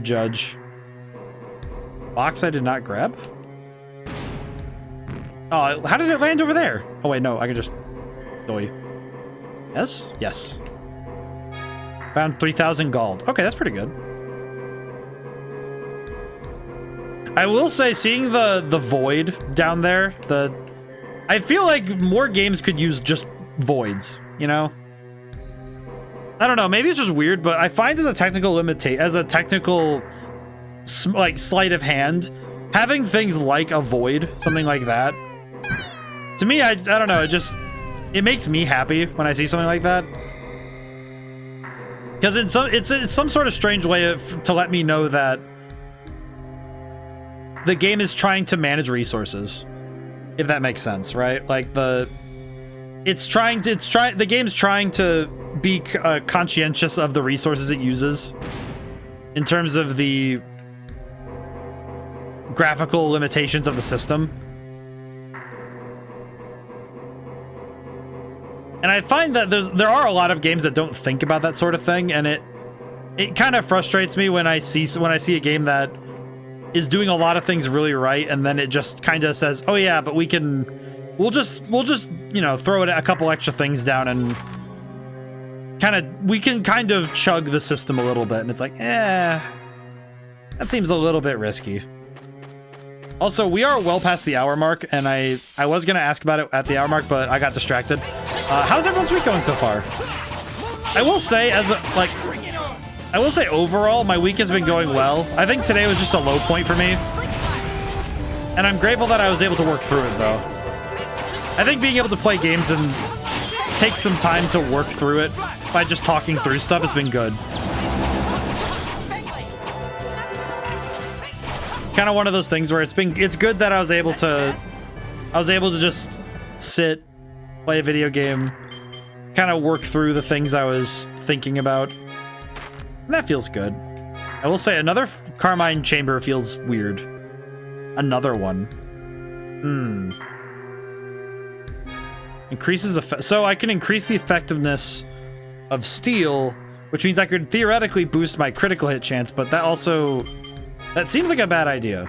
judge. Box I did not grab? Oh, how did it land over there? Oh wait, no, I can just doy. Yes? Yes. Found 3,000 gold. Okay, that's pretty good. I will say, seeing the void down there, I feel like more games could use just voids, you know? I don't know, maybe it's just weird, but I find as a technical like sleight of hand, having things like a void, something like that, to me, I don't know, it makes me happy when I see something like that. Because it's some sort of strange way to let me know that the game is trying to manage resources, if that makes sense, right? Like the game's trying to be conscientious of the resources it uses in terms of the graphical limitations of the system. And I find that there are a lot of games that don't think about that sort of thing, and it kind of frustrates me when I see a game that is doing a lot of things really right, and then it just kind of says, "Oh yeah, but we'll just you know, throw it a couple extra things down, and we can kind of chug the system a little bit." And it's like, that seems a little bit risky. Also, we are well past the hour mark, and I was gonna ask about it at the hour mark, but I got distracted. How's everyone's week going so far? I will say, overall, my week has been going well. I think today was just a low point for me, and I'm grateful that I was able to work through it, though. I think being able to play games and take some time to work through it by just talking through stuff has been good. Kind of one of those things where it's good that I was able to just sit, play a video game, kind of work through the things I was thinking about. And that feels good. I will say another Carmine Chamber feels weird. Another one. Increases so I can increase the effectiveness of steel, which means I could theoretically boost my critical hit chance, but that seems like a bad idea.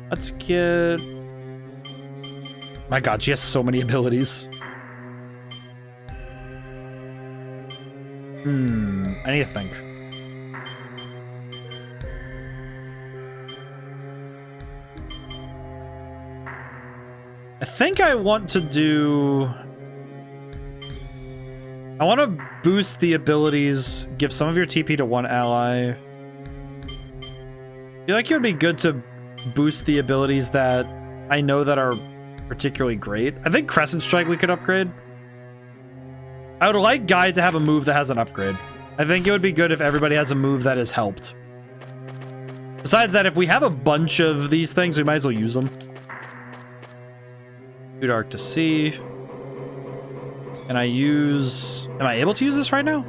Let's get... My god, she has so many abilities. I need to think. I think I want to boost the abilities, give some of your TP to one ally. I feel like it would be good to boost the abilities that I know that are particularly great. I think Crescent Strike we could upgrade. I would like Guy to have a move that has an upgrade. I think it would be good if everybody has a move that is helped. Besides that, if we have a bunch of these things, we might as well use them. Too dark to see. Can I use... Am I able to use this right now?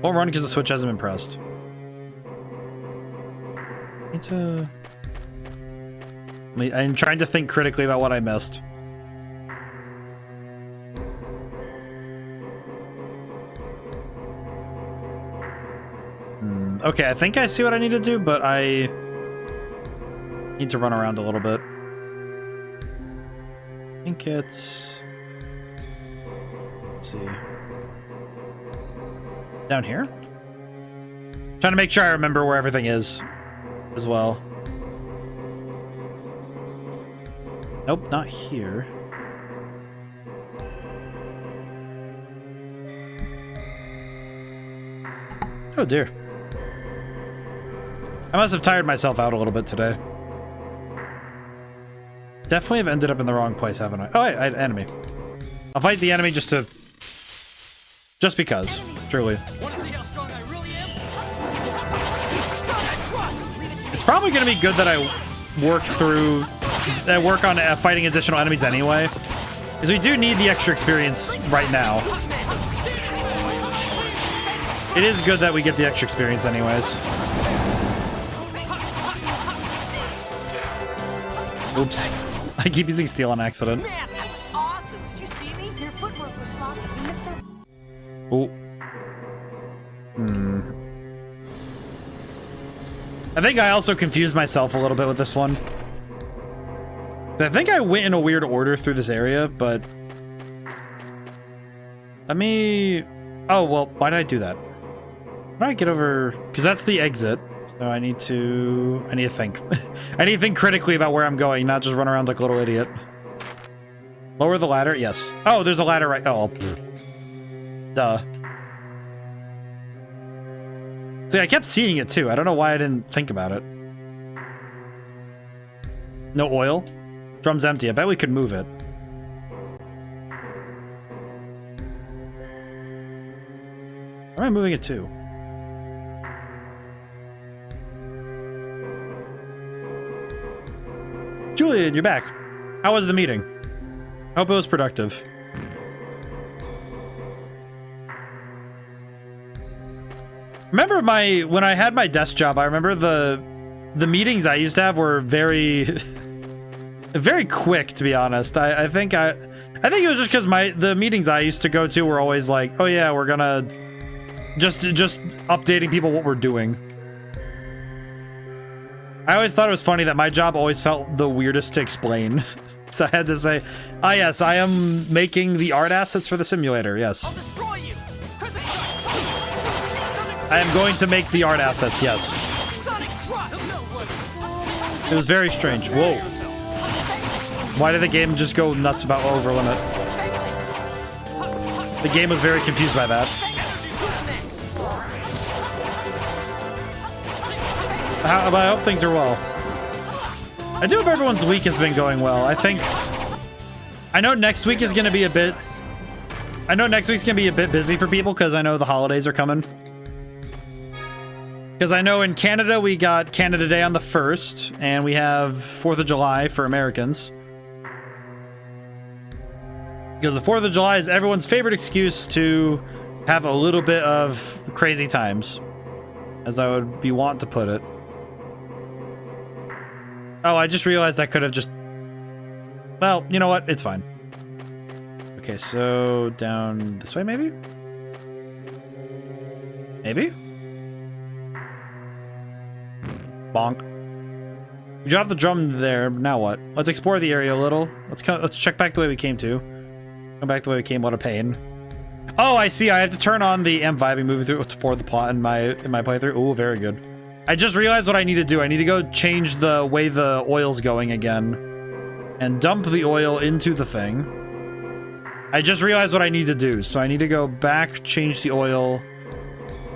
Won't run because the switch hasn't been pressed. I'm trying to think critically about what I missed. Okay, I think I see what I need to do, but I need to run around a little bit. I think it's... Let's see. Down here? Trying to make sure I remember where everything is as well. Nope, not here. Oh dear. I must have tired myself out a little bit today. Definitely have ended up in the wrong place, haven't I? Oh, I had enemy. I'll fight the enemy just because, truly. It's probably going to be good that I work on fighting additional enemies anyway, because we do need the extra experience right now. It is good that we get the extra experience anyways. Oops. I keep using steel on accident. Man, that was awesome. Did you see me? Your footwork was sloppy. You missed that. Oh. I think I also confused myself a little bit with this one. I think I went in a weird order through this area, but... Let me... Oh, well, why did I do that? How do I get over... Because that's the exit. So I need to think. I need to think critically about where I'm going, not just run around like a little idiot. Lower the ladder? Yes. Oh, there's a ladder right... Oh, pfft. Duh. See, I kept seeing it too. I don't know why I didn't think about it. No oil? Drum's empty. I bet we could move it. Where am I moving it to? Julian, you're back. How was the meeting? Hope it was productive. Remember when I had my desk job, I remember the meetings I used to have were very very quick, to be honest. I think it was just because the meetings I used to go to were always like, oh yeah, we're gonna just updating people what we're doing. I always thought it was funny that my job always felt the weirdest to explain. So I had to say, ah yes, I am making the art assets for the simulator, yes. I am going to make the art assets, yes. It was very strange. Whoa. Why did the game just go nuts about over limit? The game was very confused by that. But I hope things are well. I do hope everyone's week has been going well. I know next week is going to be a bit... I know next week's going to be a bit busy for people because I know the holidays are coming. Because I know in Canada we got Canada Day on the 1st, and we have 4th of July for Americans. Because the 4th of July is everyone's favorite excuse to have a little bit of crazy times, as I would be wont to put it. Oh, I just realized I could have just... Well, you know what? It's fine. Okay, so down this way, maybe? Maybe? Bonk. We dropped the drum there. Now what? Let's explore the area a little. Let's check back the way we came to. Come back the way we came. What a pain. Oh, I see. I have to turn on the am vibing moving through for the plot in my playthrough. Oh, very good. I just realized what I need to do. I need to go change the way the oil's going again and dump the oil into the thing. I just realized what I need to do. So I need to go back, change the oil.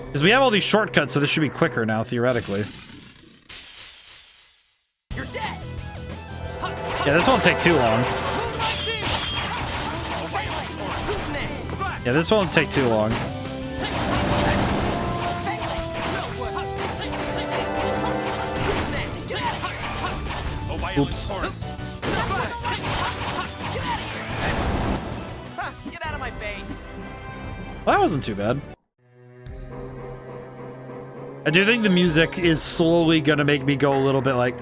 Because we have all these shortcuts, so this should be quicker now, theoretically. You're dead. Yeah, this won't take too long. Yeah, this won't take too long. Oops. Get out of my face. Well, that wasn't too bad. I do think the music is slowly gonna make me go a little bit like,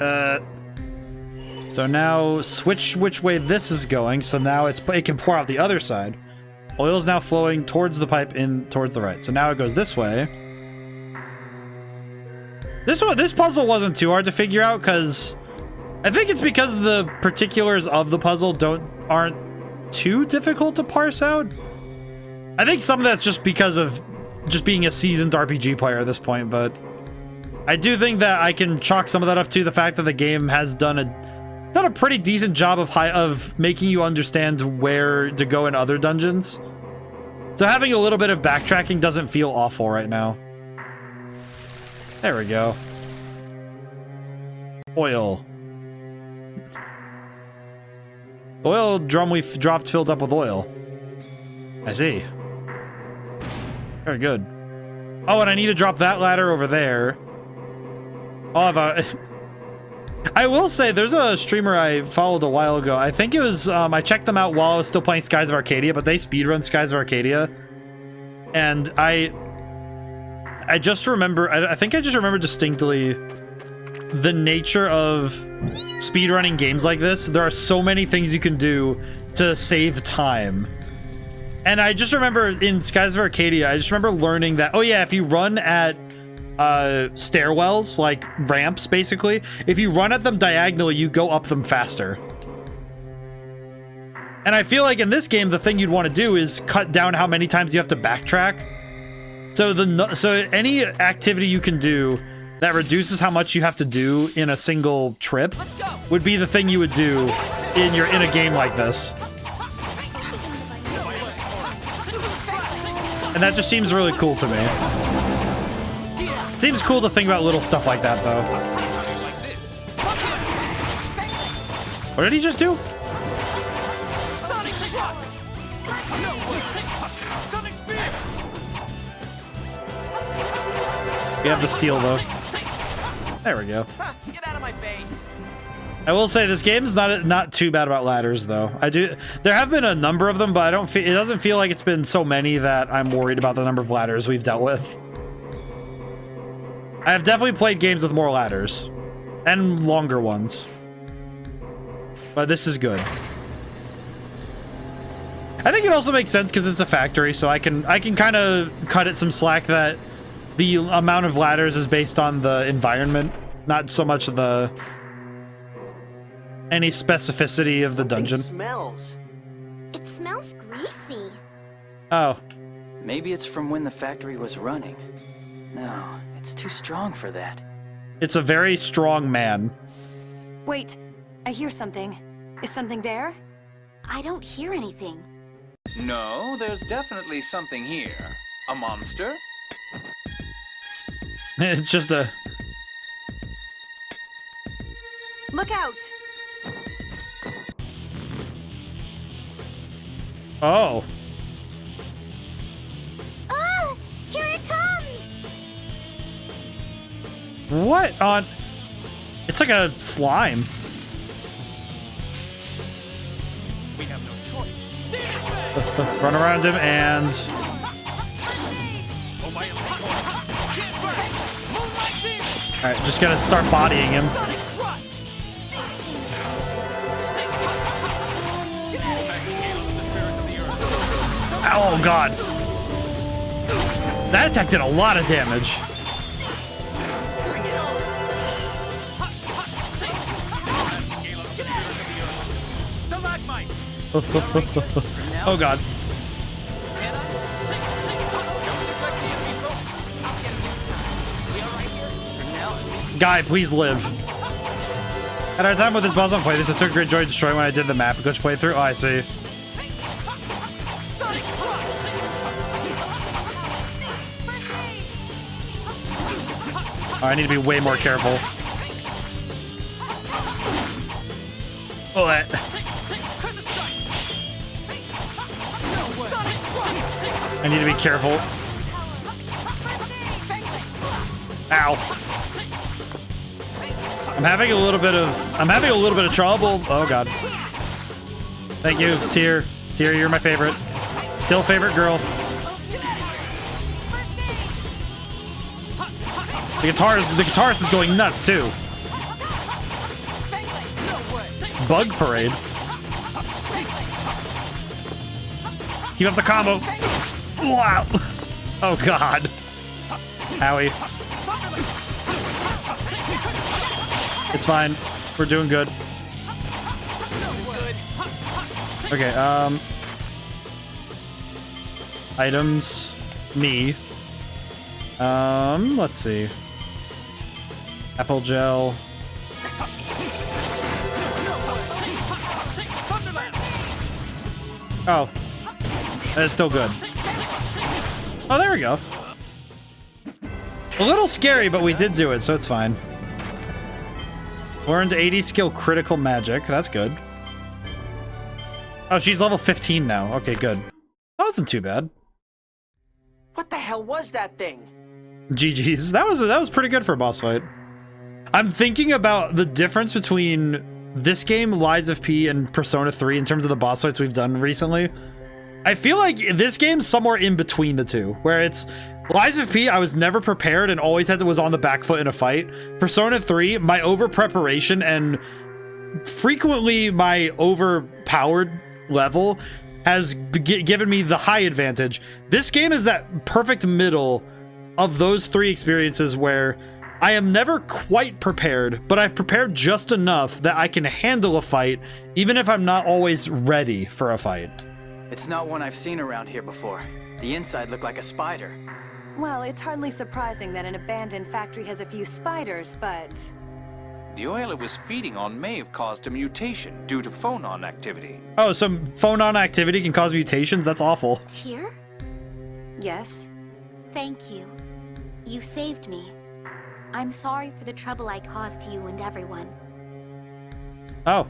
So now switch which way this is going. So now it can pour out the other side. Oil is now flowing towards the pipe in towards the right. So now it goes this way. This puzzle wasn't too hard to figure out because I think it's because the particulars of the puzzle aren't too difficult to parse out. I think some of that's just because of just being a seasoned RPG player at this point, but I do think that I can chalk some of that up to the fact that the game has done a pretty decent job of making you understand where to go in other dungeons. So having a little bit of backtracking doesn't feel awful right now. There we go. Oil. Oil drum we dropped filled up with oil. I see. Very good. Oh, and I need to drop that ladder over there. I'll have a... I will say, there's a streamer I followed a while ago. I think it was, I checked them out while I was still playing Skies of Arcadia, but they speedrun Skies of Arcadia. And I just remember, I think I just remember distinctly the nature of speedrunning games like this. There are so many things you can do to save time. And I just remember in Skies of Arcadia, I just remember learning that, oh yeah, if you run at stairwells, like ramps basically, if you run at them diagonally, you go up them faster. And I feel like in this game, the thing you'd want to do is cut down how many times you have to backtrack. So any activity you can do that reduces how much you have to do in a single trip would be the thing you would do in a game like this. And that just seems really cool to me. It seems cool to think about little stuff like that, though. What did he just do? We have the steel, though. There we go. Get out of my face. I will say this game is not too bad about ladders though. There have been a number of them, but it doesn't feel like it's been so many that I'm worried about the number of ladders we've dealt with. I have definitely played games with more ladders and longer ones, but this is good. I think it also makes sense because it's a factory, so I can kind of cut it some slack that the amount of ladders is based on the environment, not so much the any specificity of the dungeon. Smells. It smells greasy. Oh. Maybe it's from when the factory was running. No, it's too strong for that. It's a very strong man. Wait, I hear something. Is something there? I don't hear anything. No, there's definitely something here. A monster? It's just a... Look out! Oh. Ah! Here it comes! What on... It's like a slime. We have no choice. Run around him and... Alright, just gotta start bodying him. Oh god. That attack did a lot of damage. Oh god. Guy, please live. At our time with this boss on play, this took great joy destroying when I did the map glitch playthrough. Oh, I see. Oh, I need to be way more careful. Oh, that. I need to be careful. Ow. I'm having a little bit of trouble. Oh god. Thank you, Tyr. Tyr, you're my favorite. Still favorite girl. The guitarist is going nuts too. Bug parade. Keep up the combo. Wow. Oh god. Howie. It's fine. We're doing good. Okay, items. Me. Let's see. Apple gel. Oh. That is still good. Oh, there we go. A little scary, but we did do it, so it's fine. Learned 80 skill critical magic. That's good. Oh, she's level 15 now. Okay, good. That wasn't too bad. What the hell was that thing? GG's. That was pretty good for a boss fight. I'm thinking about the difference between this game, Lies of P, and Persona 3 in terms of the boss fights we've done recently. I feel like this game's somewhere in between the two, where it's Lies of P, I was never prepared and always was on the back foot in a fight. Persona 3, my over preparation and frequently my overpowered level has given me the high advantage. This game is that perfect middle of those three experiences where I am never quite prepared, but I've prepared just enough that I can handle a fight, even if I'm not always ready for a fight. It's not one I've seen around here before. The inside looked like a spider. Well, it's hardly surprising that an abandoned factory has a few spiders, but... The oil it was feeding on may have caused a mutation due to phonon activity. Oh, some phonon activity can cause mutations? That's awful. Tyr? Yes? Thank you. You saved me. I'm sorry for the trouble I caused you and everyone. Oh.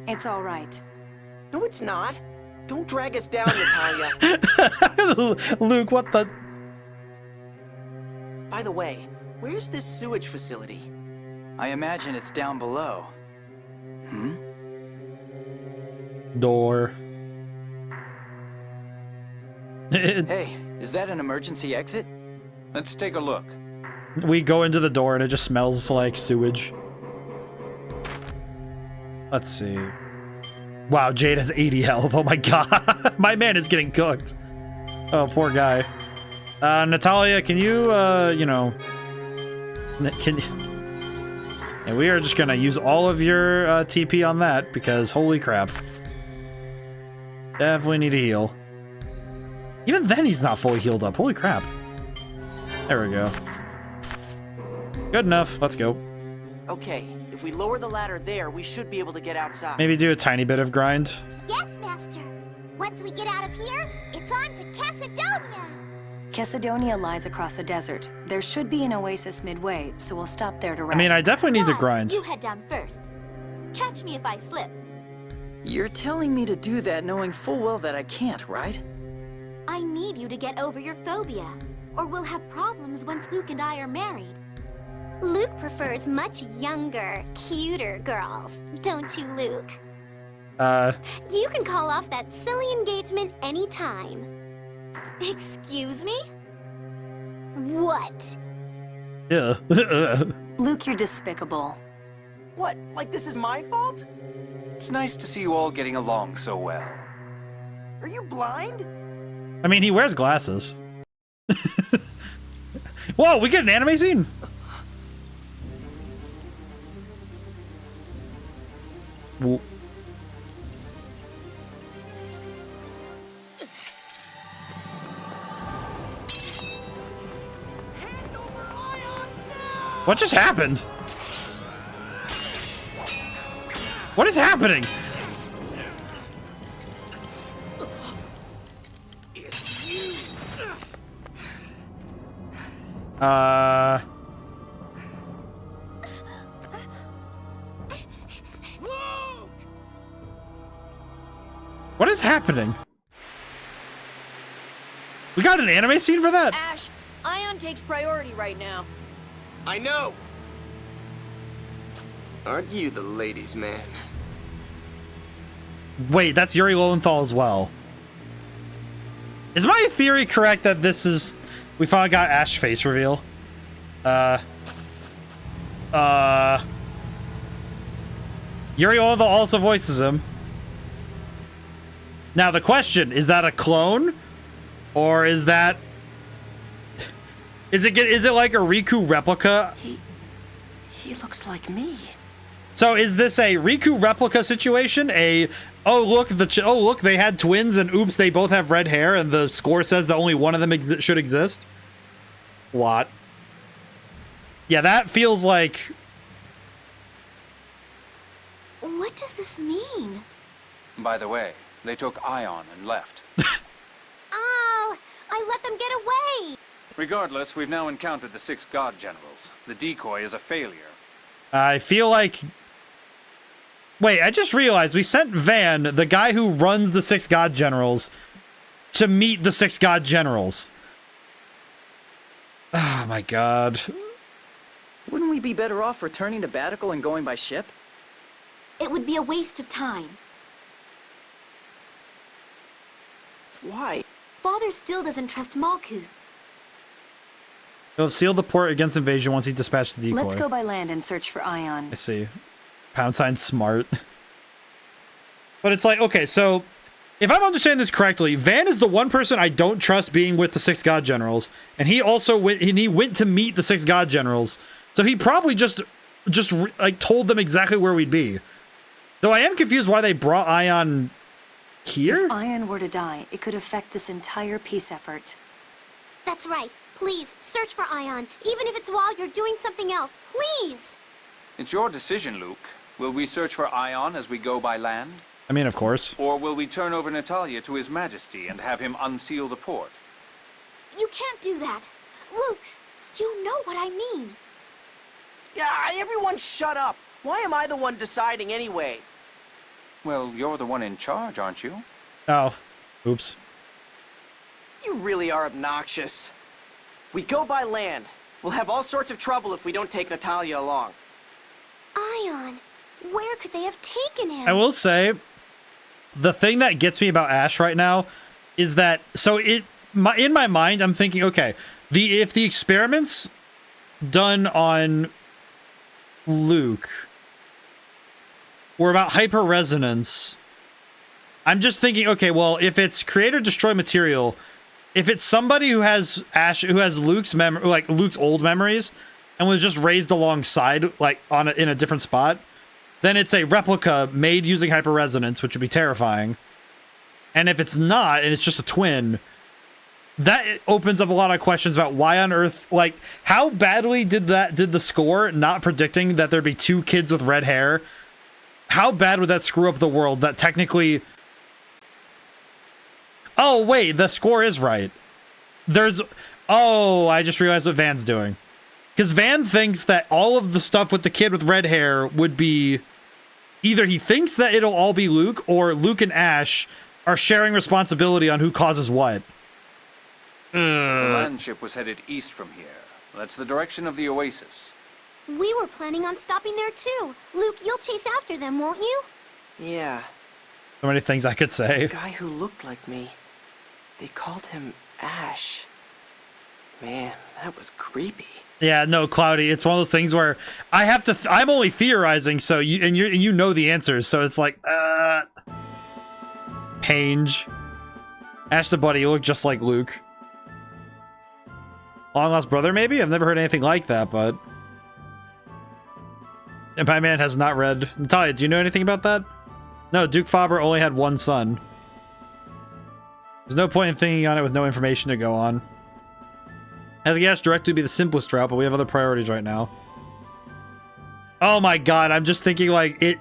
It's all right. No, it's not. Don't drag us down, Natalia. Luke, what the... By the way, where's this sewage facility? I imagine it's down below. Door. Hey, is that an emergency exit? Let's take a look. We go into the door and it just smells like sewage. Let's see. Wow, Jade has 80 health. Oh my god. My man is getting cooked. Oh, poor guy. Natalia, can you, you know... Can you... And we are just gonna use all of your TP on that, because holy crap. Definitely need a heal. Even then he's not fully healed up. Holy crap. There we go. Good enough. Let's go. Okay, if we lower the ladder there, we should be able to get outside. Maybe do a tiny bit of grind. Yes, Master. Once we get out of here, it's on to Cassidonia. Cassidonia lies across the desert. There should be an oasis midway, so we'll stop there to rest. I mean, I definitely need to No, grind. You head down first. Catch me if I slip. You're telling me to do that knowing full well that I can't, right? I need you to get over your phobia, or we'll have problems once Luke and I are married. Luke prefers much younger, cuter girls, don't you, Luke? You can call off that silly engagement anytime. Excuse me? What? Yeah. Luke, you're despicable. What? Like this is my fault? It's nice to see you all getting along so well. Are you blind? I mean, he wears glasses. Whoa, we get an anime scene? Whoa. What just happened? What is happening? What is happening? We got an anime scene for that? Ash, Ion takes priority right now. I know! Aren't you the ladies' man? Wait, that's Yuri Lowenthal as well. Is my theory correct that this is... We finally got Ash face reveal? Yuri Lowenthal also voices him. Now the question, is that a clone? Or is that... Is it like a Riku replica? He looks like me. So is this a Riku replica situation? Oh look, they had twins and oops, they both have red hair and the score says that only one of them should exist? What? Yeah, that feels like... What does this mean? By the way, they took Ion and left. Oh, I let them get away. Regardless, we've now encountered the 6 God Generals. The decoy is a failure. I feel like... Wait, I just realized we sent Van, the guy who runs the 6 God Generals, to meet the 6 God Generals. Oh my god. Wouldn't we be better off returning to Batical and going by ship? It would be a waste of time. Why? Father still doesn't trust Malkuth. He'll seal the port against invasion once he dispatched the decoy. Let's go by land and search for Ion. I see. Pound sign smart. But it's like, okay, so if I'm understanding this correctly, Van is the one person I don't trust being with the 6 God Generals, and he also went to meet the 6 God Generals. So he probably just like told them exactly where we'd be. Though I am confused why they brought Ion here? If Ion were to die, it could affect this entire peace effort. That's right. Please, search for Ion, even if it's while you're doing something else. Please! It's your decision, Luke. Will we search for Ion as we go by land? I mean, of course. Or will we turn over Natalia to His Majesty and have him unseal the port? You can't do that. Luke, you know what I mean. Yeah, everyone shut up. Why am I the one deciding anyway? Well, you're the one in charge, aren't you? Oh. Oops. You really are obnoxious. We go by land. We'll have all sorts of trouble if we don't take Natalia along. Ion, where could they have taken him? I will say, the thing that gets me about Ash right now is that, so in my mind, I'm thinking, okay, if the experiments done on Luke were about hyper-resonance, I'm just thinking, okay, well, if it's create or destroy material, if it's somebody who has Luke's memory, like Luke's old memories, and was just raised alongside, like in a different spot, then it's a replica made using hyper-resonance, which would be terrifying. And if it's not, and it's just a twin, that opens up a lot of questions about why on earth, like, how badly did the score, not predicting that there'd be 2 kids with red hair, how bad would that screw up the world that technically... Oh, wait, the score is right. Oh, I just realized what Van's doing. Because Van thinks that all of the stuff with the kid with red hair would be... Either he thinks that it'll all be Luke, or Luke and Ash are sharing responsibility on who causes what. The land ship was headed east from here. That's the direction of the oasis. We were planning on stopping there too. Luke, you'll chase after them, won't you? Yeah. So many things I could say. The guy who looked like me. They called him Ash. Man, that was creepy. Yeah, no, Cloudy, it's one of those things where I have to... I'm only theorizing, so you know the answers, so it's like, Pange. Ash the buddy, you look just like Luke. Long lost brother, maybe? I've never heard anything like that, but... And my man has not read... Natalia, do you know anything about that? No, Duke Faber only had one son. There's no point in thinking on it with no information to go on. As a guess, direct would be the simplest route, but we have other priorities right now. Oh my god, I'm just thinking like it.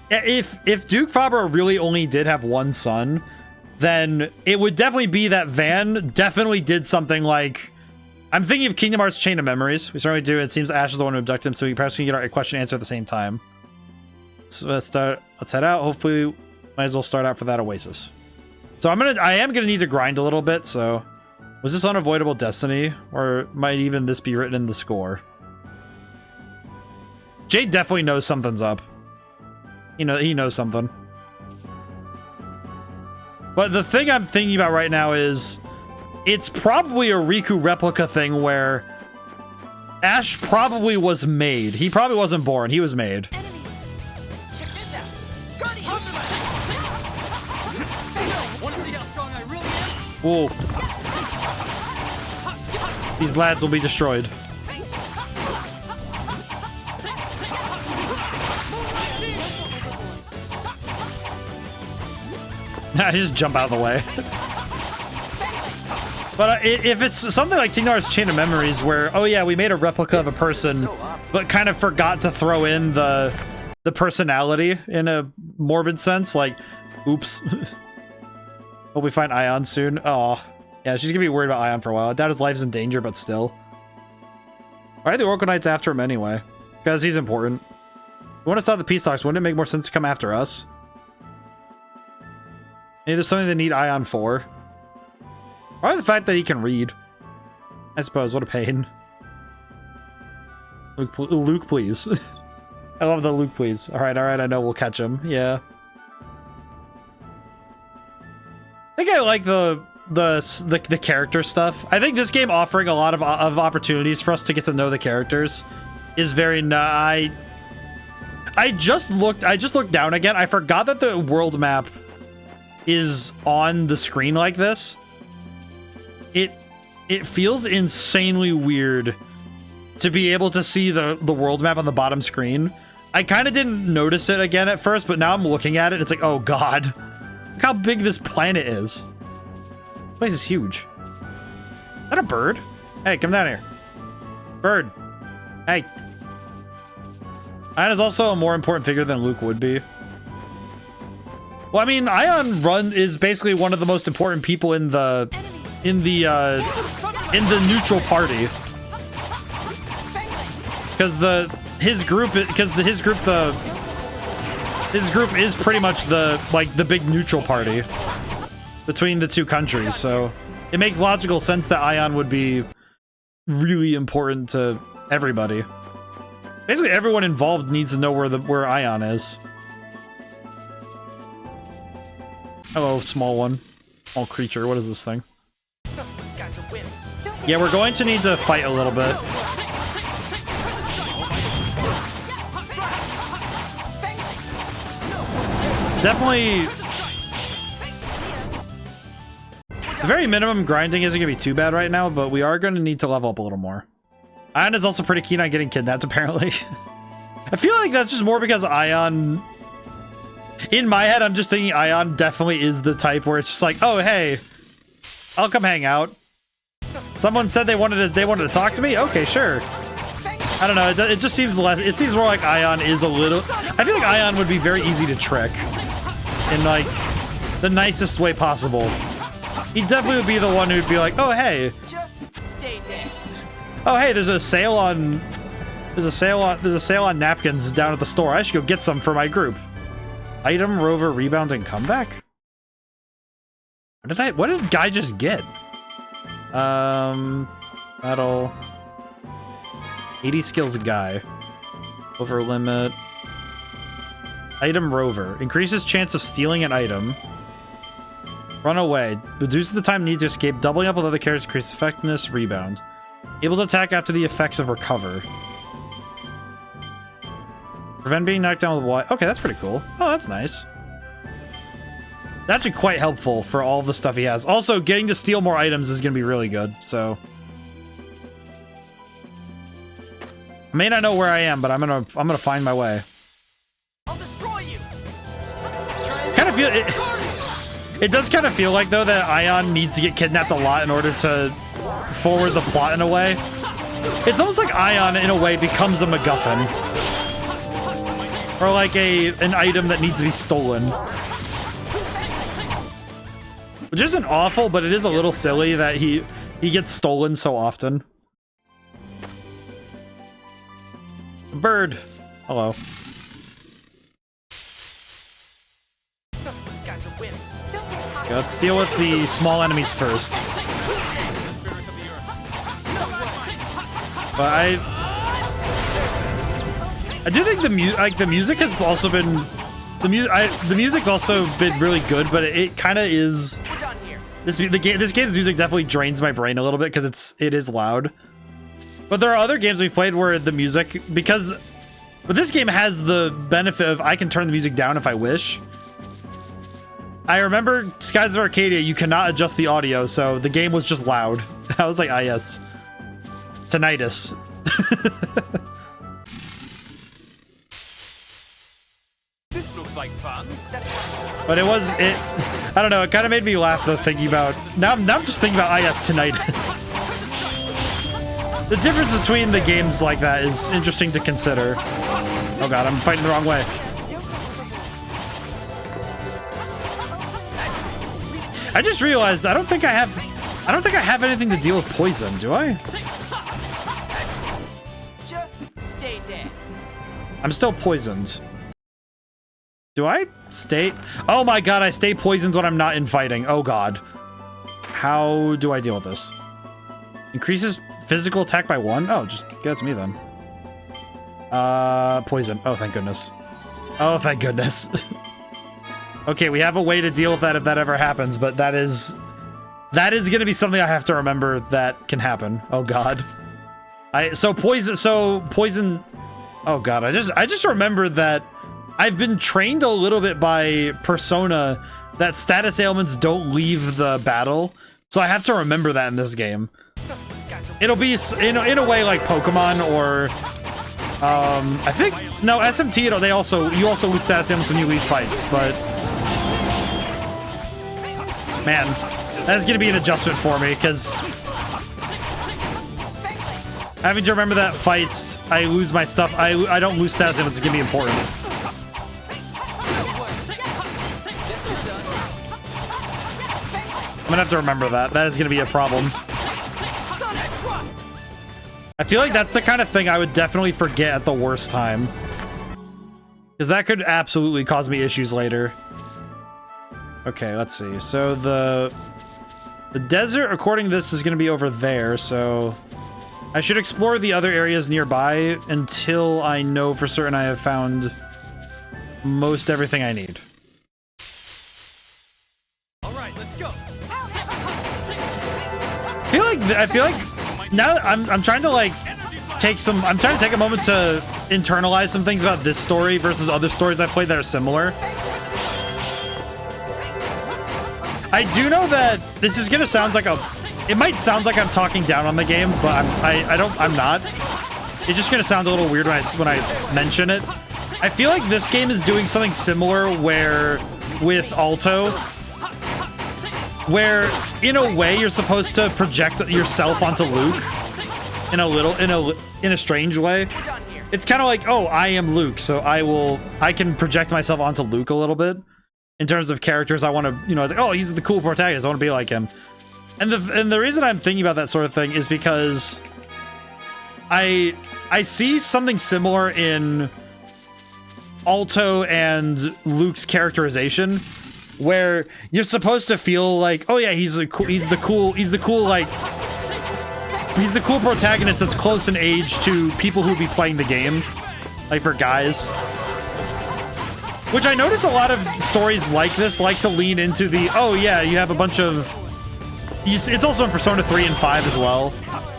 If Duke Faber really only did have one son, then it would definitely be that Van definitely did something like. I'm thinking of Kingdom Hearts Chain of Memories. We certainly do. It seems Ash is the one who abducted him, so perhaps we can get our question answered at the same time. So let's head out. Hopefully, we might as well start out for that oasis. So I am gonna need to grind a little bit. So. Was this unavoidable destiny, or might even this be written in the score? Jade definitely knows something's up. He knows something. But the thing I'm thinking about right now is, it's probably a Riku replica thing where Ash probably was made. He probably wasn't born. He was made. Check this out. Want to see how strong I really am? Whoa. These lads will be destroyed. I just jump out of the way. But if it's something like Kingdom Hearts Chain of Memories where, oh yeah, we made a replica of a person, but kind of forgot to throw in the personality in a morbid sense, like, oops. Hope we find Ion soon. Oh. Yeah, she's gonna be worried about Ion for a while. I doubt his life's in danger, but still. Why are the Oracle Knights after him anyway? Because he's important. We want to stop the peace talks. Wouldn't it make more sense to come after us? Maybe there's something they need Ion for. Or the fact that he can read. I suppose. What a pain. Luke, please. I love the Luke, please. All right. I know we'll catch him. Yeah. I think I like the character stuff. I think this game offering a lot of opportunities for us to get to know the characters is very I just looked down again. I forgot that the world map is on the screen like this. It feels insanely weird to be able to see the world map on the bottom screen. I kind of didn't notice it again at first, but now I'm looking at it. It's like, oh god, look how big this planet is. This place is huge. Is that a bird? Hey, come down here. Bird. Hey. Ion is also a more important figure than Luke would be. Well, I mean, Ion is basically one of the most important people in the neutral party. Because his group is pretty much the big neutral party between the two countries, so it makes logical sense that Ion would be really important to everybody. Basically, everyone involved needs to know where Ion is. Hello, small one. Small creature. What is this thing? These guys are wimps. Yeah, we're going to need to fight a little bit. Definitely... The very minimum grinding isn't going to be too bad right now, but we are going to need to level up a little more. Ion is also pretty keen on getting kidnapped, apparently. I feel like that's just more because Ion... In my head, I'm just thinking Ion definitely is the type where it's just like, oh, hey, I'll come hang out. Someone said they wanted to talk to me? Okay, sure. I don't know, it just seems less... It seems more like Ion is a little... I feel like Ion would be very easy to trick. In, like, the nicest way possible. He definitely would be the one who'd be like, oh, hey. Just stay there. Oh, hey, there's a sale on napkins down at the store. I should go get some for my group. Item, rover, rebound, and comeback? What did Guy just get? Battle. 80 skills Guy. Over limit. Item rover. Increases chance of stealing an item. Run away. Reduces the time needed to escape. Doubling up with other characters. Increases effectiveness. Rebound. Able to attack after the effects of recover. Prevent being knocked down with Y. Okay, that's pretty cool. Oh, that's nice. That's actually quite helpful for all the stuff he has. Also, getting to steal more items is going to be really good, so... I may not know where I am, but I'm gonna find my way. I'll destroy you. Kind of feel... It does kind of feel like, though, that Ion needs to get kidnapped a lot in order to forward the plot in a way. It's almost like Ion, in a way, becomes a MacGuffin. Or like an item that needs to be stolen. Which isn't awful, but it is a little silly that he gets stolen so often. Bird. Hello. These guys are wimps. Okay, let's deal with the small enemies first. But I do think the music has also been the music's also been really good, but it kind of is. This game's music definitely drains my brain a little bit because it is loud. But there are other games we've played where the music, but this game has the benefit of I can turn the music down if I wish. I remember Skies of Arcadia, you cannot adjust the audio, so the game was just loud. I was like, ah, yes. Tinnitus. This looks like fun. But I don't know, it kind of made me laugh though, thinking about, now I'm just thinking about, ah, yes, tinnitus. The difference between the games like that is interesting to consider. Oh god, I'm fighting the wrong way. I just realized I don't think I have anything to deal with poison, do I? Just stay there. I'm still poisoned. Do I stay? Oh my god, I stay poisoned when I'm not in fighting. Oh god. How do I deal with this? Increases physical attack by 1? Oh, just give it to me then. Poison. Oh, thank goodness. Oh, thank goodness. Okay, we have a way to deal with that if that ever happens, but that is gonna be something I have to remember that can happen. Oh god. So poison. Oh god, I just remembered that I've been trained a little bit by Persona that status ailments don't leave the battle, so I have to remember that in this game. It'll be in a way like Pokemon or I think no SMT. You also lose status ailments when you leave fights, but man, that's gonna be an adjustment for me because having to remember that fights I lose my stuff. I don't lose status ailments. It's gonna be important. I'm gonna have to remember that. That is gonna be a problem. I feel like that's the kind of thing I would definitely forget at the worst time. Because that could absolutely cause me issues later. Okay, let's see. So the desert, according to this, is going to be over there, so I should explore the other areas nearby until I know for certain I have found most everything I need. I feel like now that I'm trying to like take a moment to internalize some things about this story versus other stories I've played that are similar. I do know that this is gonna sound like it might sound like I'm talking down on the game, but I'm not. It's just gonna sound a little weird when I mention it. I feel like this game is doing something similar with Alto, where in a way you're supposed to project yourself onto Luke in a strange way. It's kind of like, oh, I am Luke, so I can project myself onto Luke a little bit in terms of characters I want to, it's like, oh, he's the cool protagonist, I want to be like him. And the reason I'm thinking about that sort of thing is because I see something similar in Alto and Luke's characterization, where you're supposed to feel like, oh yeah, he's the cool protagonist that's close in age to people who be playing the game, like for guys. Which I notice a lot of stories like this like to lean into the, oh yeah, you have a bunch of, it's also in Persona 3 and 5 as well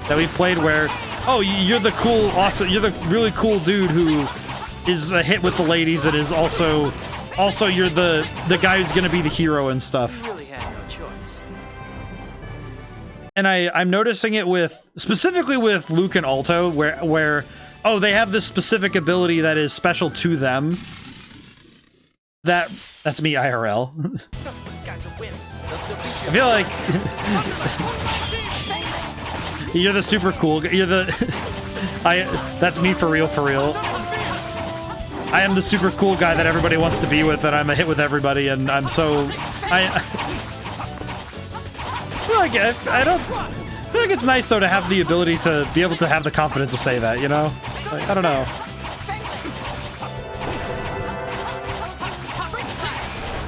that we've played, where, oh, you're the cool, awesome, you're the really cool dude who is a hit with the ladies and is also you're the guy who's gonna be the hero and stuff. You really had no choice. And I'm noticing it specifically with Luke and Alto, where oh, they have this specific ability that is special to them. That's me IRL. These guys are wimps. I feel like you're the super cool. You're the that's me for real. I am the super cool guy that everybody wants to be with, and I'm a hit with everybody, and I'm so I feel like it's nice though to have the ability to be able to have the confidence to say that, Like, I don't know.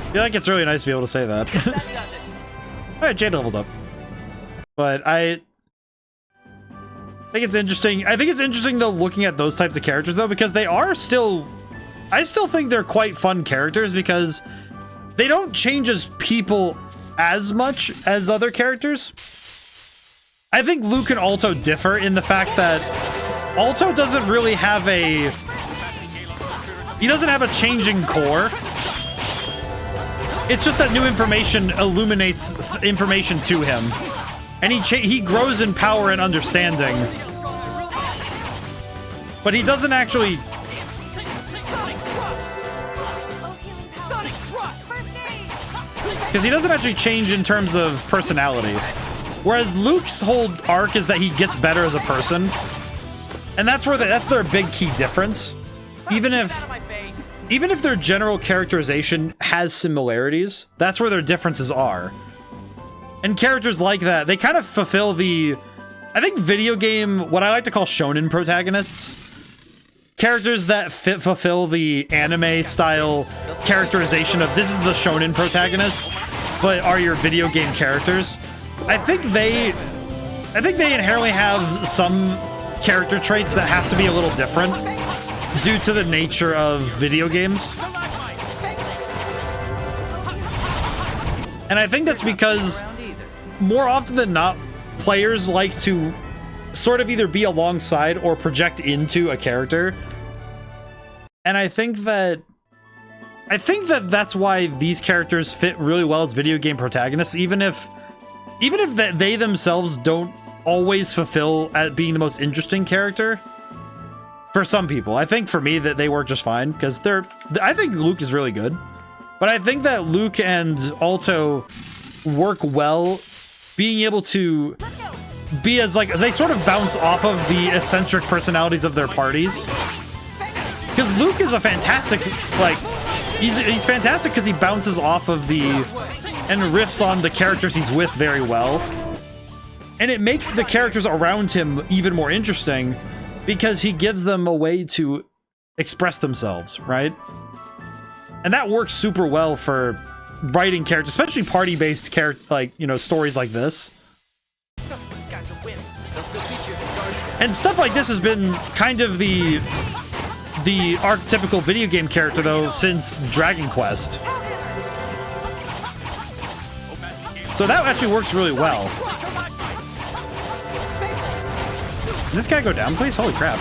I feel like it's really nice to be able to say that. Alright, Jade leveled up. But I think it's interesting. I think it's interesting though looking at those types of characters though, because they are still, I still think they're quite fun characters because they don't change as people as much as other characters. I think Luke and Alto differ in the fact that Alto doesn't really have he doesn't have a changing core. It's just that new information illuminates information to him. And he grows in power and understanding. But he doesn't actually... Because he doesn't actually change in terms of personality. Whereas Luke's whole arc is that he gets better as a person. And that's their big key difference. Even if their general characterization has similarities, that's where their differences are. And characters like that, they kind of fulfill I think video game, what I like to call shonen protagonists. Characters that fulfill the anime style characterization of this is the shonen protagonist, but are your video game characters. I think they inherently have some character traits that have to be a little different due to the nature of video games. And I think that's because more often than not, players like to sort of either be alongside or project into a character. And I think that that's why these characters fit really well as video game protagonists, even if they themselves don't always fulfill at being the most interesting character. For some people, I think for me that they work just fine because I think Luke is really good, but I think that Luke and Alto work well, being able to be as they sort of bounce off of the eccentric personalities of their parties. Because Luke is a fantastic, he's fantastic because he bounces off of and riffs on the characters he's with very well, and it makes the characters around him even more interesting. Because he gives them a way to express themselves, right? And that works super well for writing characters, especially party-based stories like this. And stuff like this has been kind of the archetypical video game character, though, since Dragon Quest. So that actually works really well. Can this guy go down, please? Holy crap.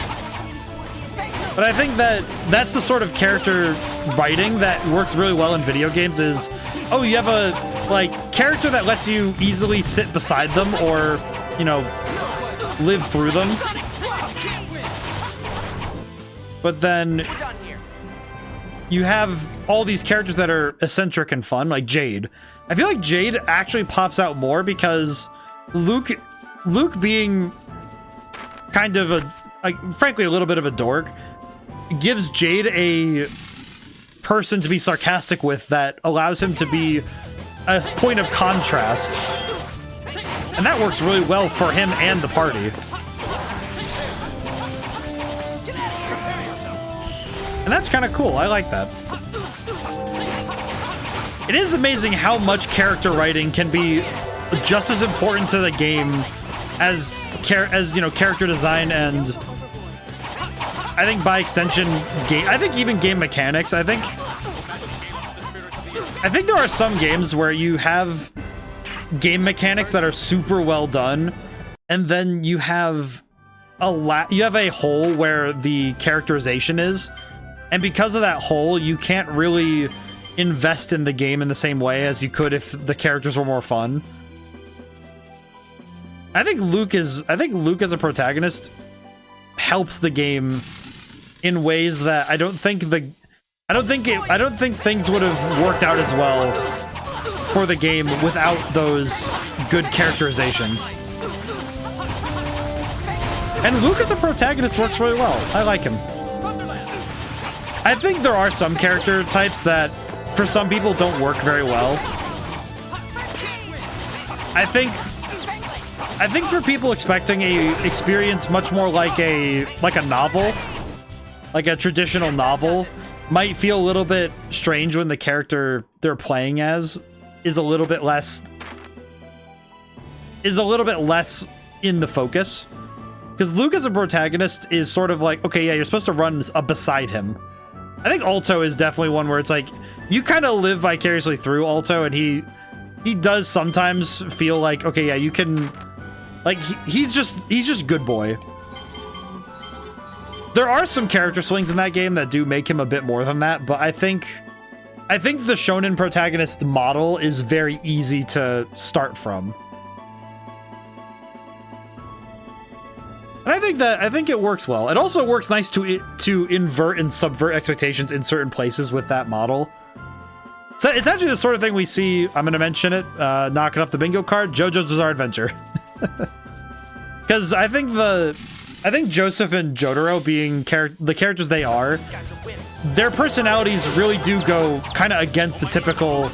But I think that that's the sort of character writing that works really well in video games is, oh, you have a, like, character that lets you easily sit beside them or, you know, live through them. But then you have all these characters that are eccentric and fun, like Jade. I feel like Jade actually pops out more because Luke being kind of a, like, frankly, a little bit of a dork, gives Jade a person to be sarcastic with that allows him to be a point of contrast. And that works really well for him and the party. And that's kind of cool. I like that. It is amazing how much character writing can be just as important to the game as you know, character design and I think by extension game. I think even game mechanics. I think there are some games where you have game mechanics that are super well done, and then you have a hole where the characterization is, and because of that hole, you can't really invest in the game in the same way as you could if the characters were more fun. I think Luke as a protagonist helps the game in ways that I don't think things would have worked out as well for the game without those good characterizations. And Luke as a protagonist works really well. I like him. I think there are some character types that for some people don't work very well. I think for people expecting a experience much more like a novel, like a traditional novel, might feel a little bit strange when the character they're playing as is a little bit less in the focus. Because Luke as a protagonist is sort of like, okay, yeah, you're supposed to run beside him. I think Alto is definitely one where it's like, you kind of live vicariously through Alto, and he does sometimes feel like, okay, yeah, you can, like, he's just good boy. There are some character swings in that game that do make him a bit more than that, but I think the shonen protagonist model is very easy to start from. And I think it works well. It also works nice to invert and subvert expectations in certain places with that model. So it's actually the sort of thing we see, I'm going to mention it, knocking off the bingo card, JoJo's Bizarre Adventure. Because I think Joseph and Jotaro being the characters they are, their personalities really do go kind of against the typical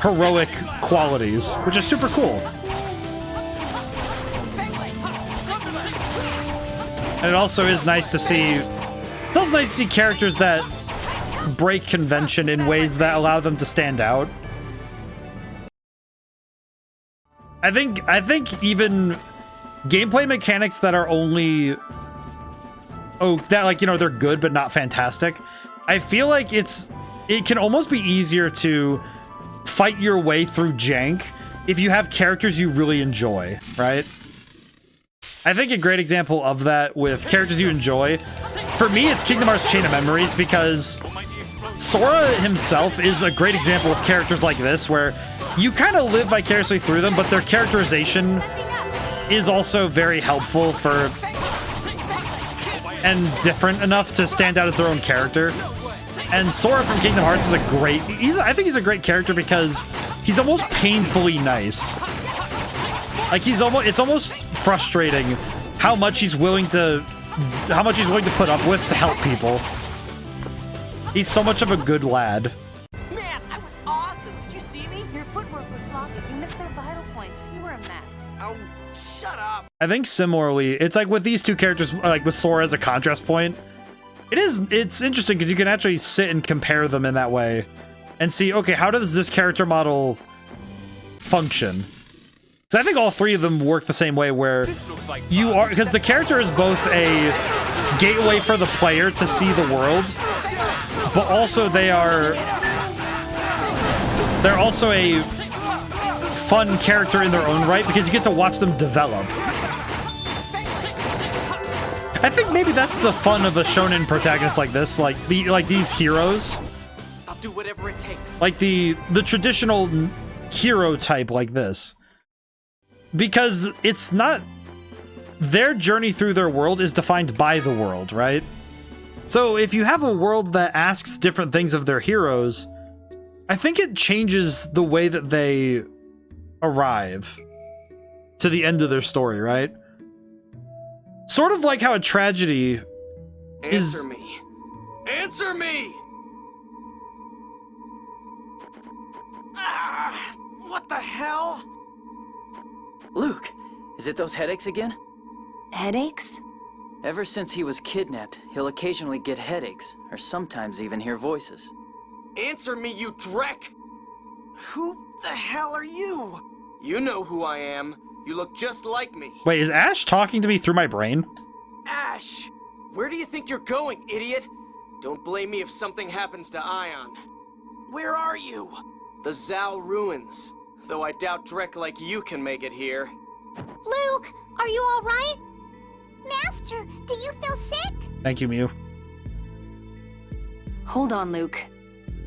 heroic qualities, which is super cool. And it also is nice to see, it's also nice to see characters that break convention in ways that allow them to stand out. I think even gameplay mechanics that are only, that, like, you know, they're good but not fantastic. I feel like it can almost be easier to fight your way through jank if you have characters you really enjoy, right? I think a great example of that with characters you enjoy, for me, it's Kingdom Hearts Chain of Memories, because Sora himself is a great example of characters like this, where you kind of live vicariously through them, but their characterization is also very helpful for and different enough to stand out as their own character. And Sora from Kingdom Hearts is I think he's a great character because he's almost painfully nice. Like, it's almost frustrating how much he's willing to put up with to help people. He's so much of a good lad. Man, I was awesome. Did you see me? Your footwork was sloppy. You missed their vital points. You were a mess. Oh, shut up. I think similarly, it's like with these two characters, like with Sora as a contrast point, it's interesting because you can actually sit and compare them in that way and see, okay, how does this character model function? So I think all three of them work the same way, where you are, because the character is both a gateway for the player to see the world, but also they're also a fun character in their own right because you get to watch them develop. I think maybe that's the fun of a shonen protagonist like this, like these heroes. I'll do whatever it takes. Like the traditional hero type like this. Because it's not... Their journey through their world is defined by the world, right? So if you have a world that asks different things of their heroes, I think it changes the way that they arrive to the end of their story, right? Sort of like how a tragedy is... Answer me. Answer me! Ah, what the hell? Luke, is it those headaches again? Headaches? Ever since he was kidnapped, he'll occasionally get headaches, or sometimes even hear voices. Answer me, you dreck! Who the hell are you? You know who I am. You look just like me. Wait, is Ash talking to me through my brain? Ash! Where do you think you're going, idiot? Don't blame me if something happens to Ion. Where are you? The Zhao ruins. Though I doubt Drek like you can make it here. Luke, are you all right? Master, do you feel sick? Thank you, Mew. Hold on, Luke.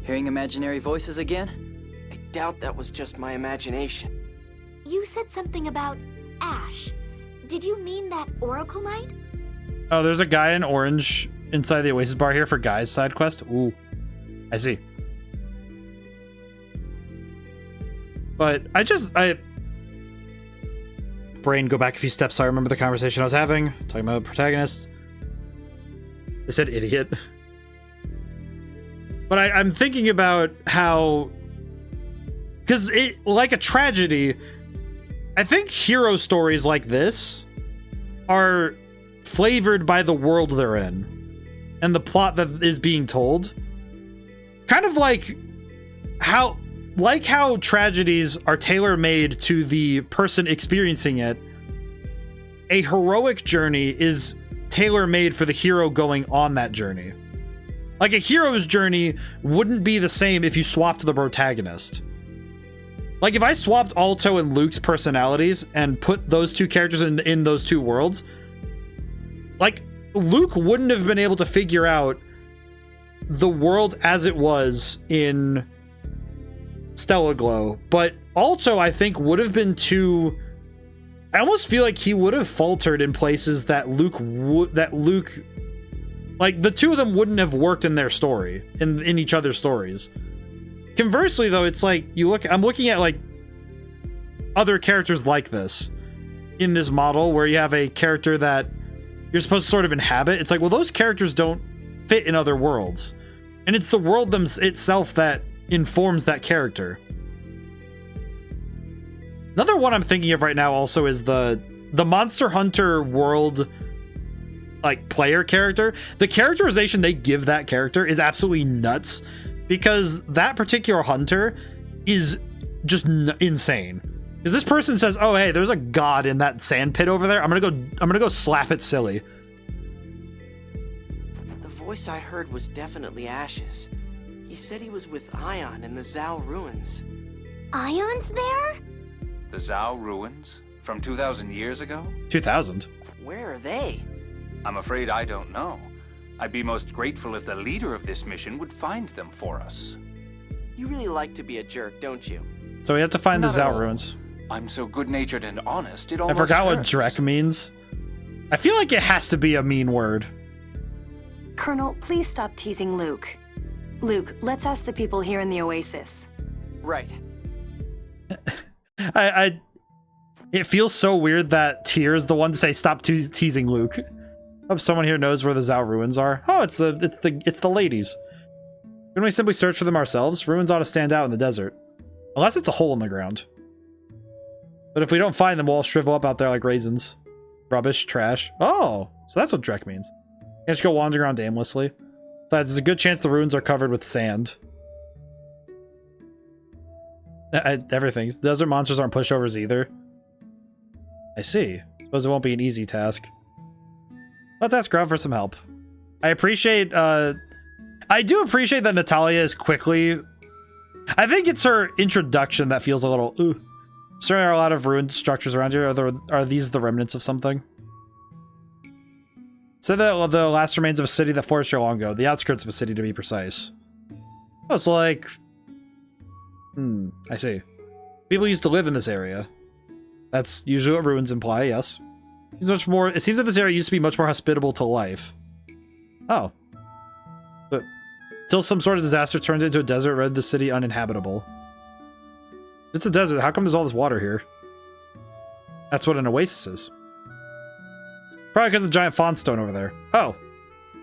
Hearing imaginary voices again? I doubt that was just my imagination. You said something about Ash. Did you mean that Oracle Knight? Oh, there's a guy in orange inside the Oasis bar here for Guy's side quest. Ooh, I see. But brain, go back a few steps so I remember the conversation I was having. Talking about protagonists. I said idiot. But I'm thinking about how... Because like a tragedy, I think hero stories like this are flavored by the world they're in and the plot that is being told. Kind of like how tragedies are tailor-made to the person experiencing it, a heroic journey is tailor-made for the hero going on that journey. Like, a hero's journey wouldn't be the same if you swapped the protagonist. Like, if I swapped Alto and Luke's personalities and put those two characters in those two worlds, like, Luke wouldn't have been able to figure out the world as it was in Stellar Glow, but Alto, I think, would have been too... I almost feel like he would have faltered in places that Luke like, the two of them wouldn't have worked in their story, in each other's stories. Conversely, though, it's like, I'm looking at, like, other characters like this in this model, where you have a character that you're supposed to sort of inhabit. It's like, well, those characters don't fit in other worlds. And it's the world itself that informs that character. Another one I'm thinking of right now also is the Monster Hunter world, like, player character. The characterization they give that character is absolutely nuts, because that particular hunter is just insane. Because this person says, "Oh, hey, there's a god in that sand pit over there. I'm gonna go slap it silly." The voice I heard was definitely Ash's. He said he was with Ion in the Zhao ruins. Ion's there? The Zhao ruins? From 2,000 years ago? 2,000? Where are they? I'm afraid I don't know. I'd be most grateful if the leader of this mission would find them for us. You really like to be a jerk, don't you? So we have to find the Not at Zhao all. ruins. I'm so good-natured and honest, it I almost forgot what hurts. Drek means. I feel like it has to be a mean word. Colonel, please stop teasing Luke. Luke, let's ask the people here in the Oasis. Right. It feels so weird that Tyr is the one to say stop teasing Luke. Hope someone here knows where the Zhao ruins are. Oh, it's the ladies. Couldn't we simply search for them ourselves? Ruins ought to stand out in the desert. Unless it's a hole in the ground. But if we don't find them, we'll all shrivel up out there like raisins. Rubbish, trash. Oh, so that's what Drek means. Can't just go wandering around aimlessly. Besides, there's a good chance the ruins are covered with sand. Everything. Desert monsters aren't pushovers either. I see. Suppose it won't be an easy task. Let's ask Grub for some help. I do appreciate that Natalia is quickly... I think it's her introduction that feels a little... Ooh. So there are a lot of ruined structures around here. Are these the remnants of something? Said that the last remains of a city that flourished here long ago. The outskirts of a city, to be precise. Oh, it's like... I see. People used to live in this area. That's usually what ruins imply, yes. It seems that this area used to be much more hospitable to life. Oh. But till some sort of disaster turned it into a desert, rendered the city uninhabitable. It's a desert. How come there's all this water here? That's what an oasis is. Probably because of the giant fawn stone over there. Oh.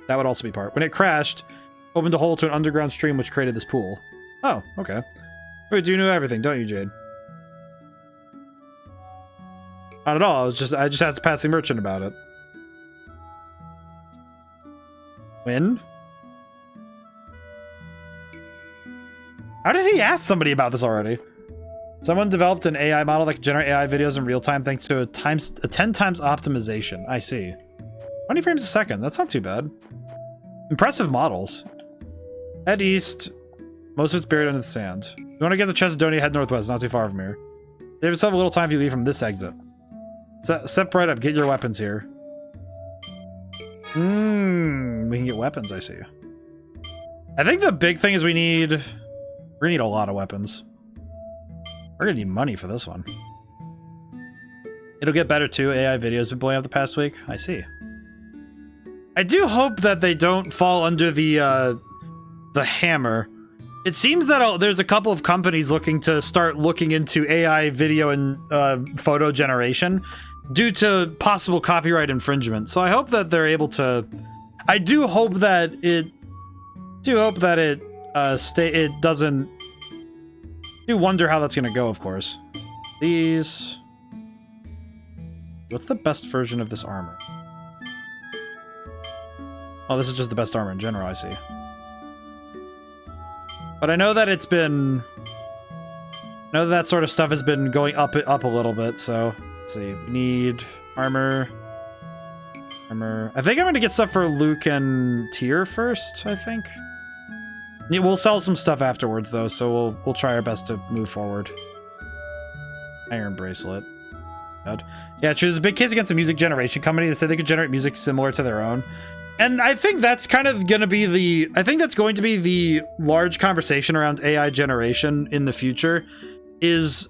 That would also be part. When it crashed, opened a hole to an underground stream which created this pool. Oh, okay. Wait, you know everything, don't you, Jade? Not at all. I just asked the passing merchant about it. When? How did he ask somebody about this already? Someone developed an AI model that can generate AI videos in real time thanks to a 10 times optimization. I see. 20 frames a second. That's not too bad. Impressive models. Head east. Most of it's buried under the sand. You want to get the Chesedonia, head northwest. Not too far from here. Save yourself a little time if you leave from this exit. Step right up. Get your weapons here. We can get weapons, I see. I think the big thing is we're gonna need a lot of weapons. We're gonna need money for this one. It'll get better too. AI videos been blowing up the past week. I see. I do hope that they don't fall under the hammer. It seems that there's a couple of companies looking to start looking into AI video and photo generation due to possible copyright infringement. So I hope that they're able to. I do hope that it doesn't. I do wonder how that's gonna go, of course. These. What's the best version of this armor? Oh, this is just the best armor in general, I see. But I know that it's been... I know that sort of stuff has been going up a little bit, so... Let's see. We need armor. Armor. I think I'm going to get stuff for Luke and Tyr first, I think. Yeah, we'll sell some stuff afterwards, though, so we'll try our best to move forward. Iron bracelet. God. Yeah, true. There's a big case against a music generation company that said they could generate music similar to their own. And I think that's kind of going to be the... I think that's going to be the large conversation around AI generation in the future. Is...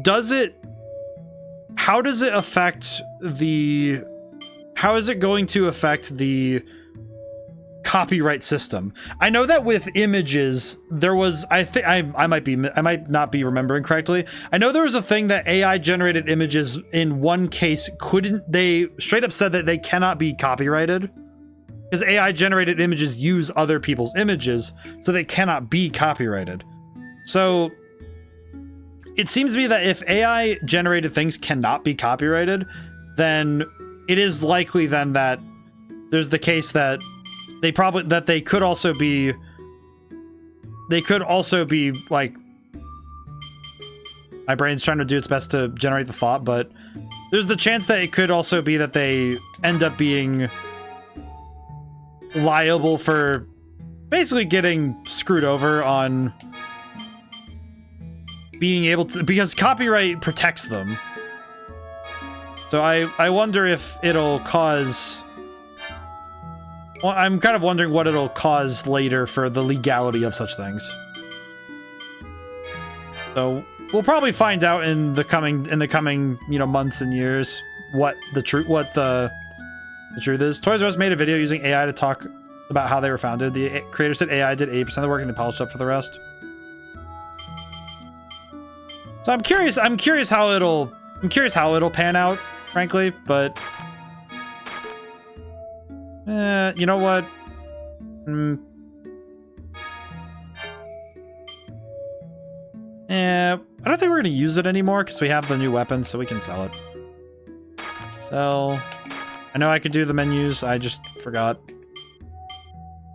Does it... How does it affect the... How is it going to affect the copyright system? I know that with images, there was... I think... I might not be remembering correctly. I know there was a thing that AI generated images in one case couldn't... They straight up said that they cannot be copyrighted. Because AI generated images use other people's images, so they cannot be copyrighted. So... It seems to me that if AI generated things cannot be copyrighted, then it is likely then that there's the case that they could also be like, my brain's trying to do its best to generate the thought, but there's the chance that it could also be that they end up being liable for basically getting screwed over on being able to, because copyright protects them. So I wonder if it'll cause... Well, I'm kind of wondering what it'll cause later for the legality of such things. So we'll probably find out in the coming months and years what the truth is. Toys R Us made a video using AI to talk about how they were founded. The creator said AI did 80% of the work and they polished up for the rest. So I'm curious how it'll pan out, frankly, but you know what? I don't think we're gonna use it anymore because we have the new weapon, so we can sell it. Sell. I know I could do the menus, I just forgot.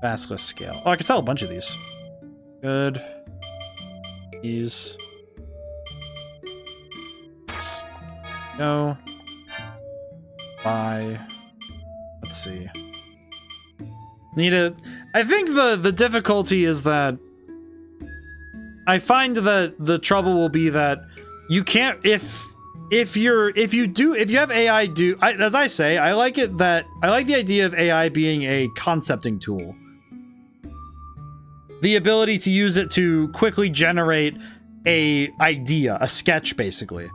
Basilisk scale. Oh, I could sell a bunch of these. Good. These. Go. Buy. Let's see. I think the difficulty is that I find that the trouble will be that you can't, if if you have AI do, as I say, I like the idea of AI being a concepting tool. The ability to use it to quickly generate a idea, a sketch, basically.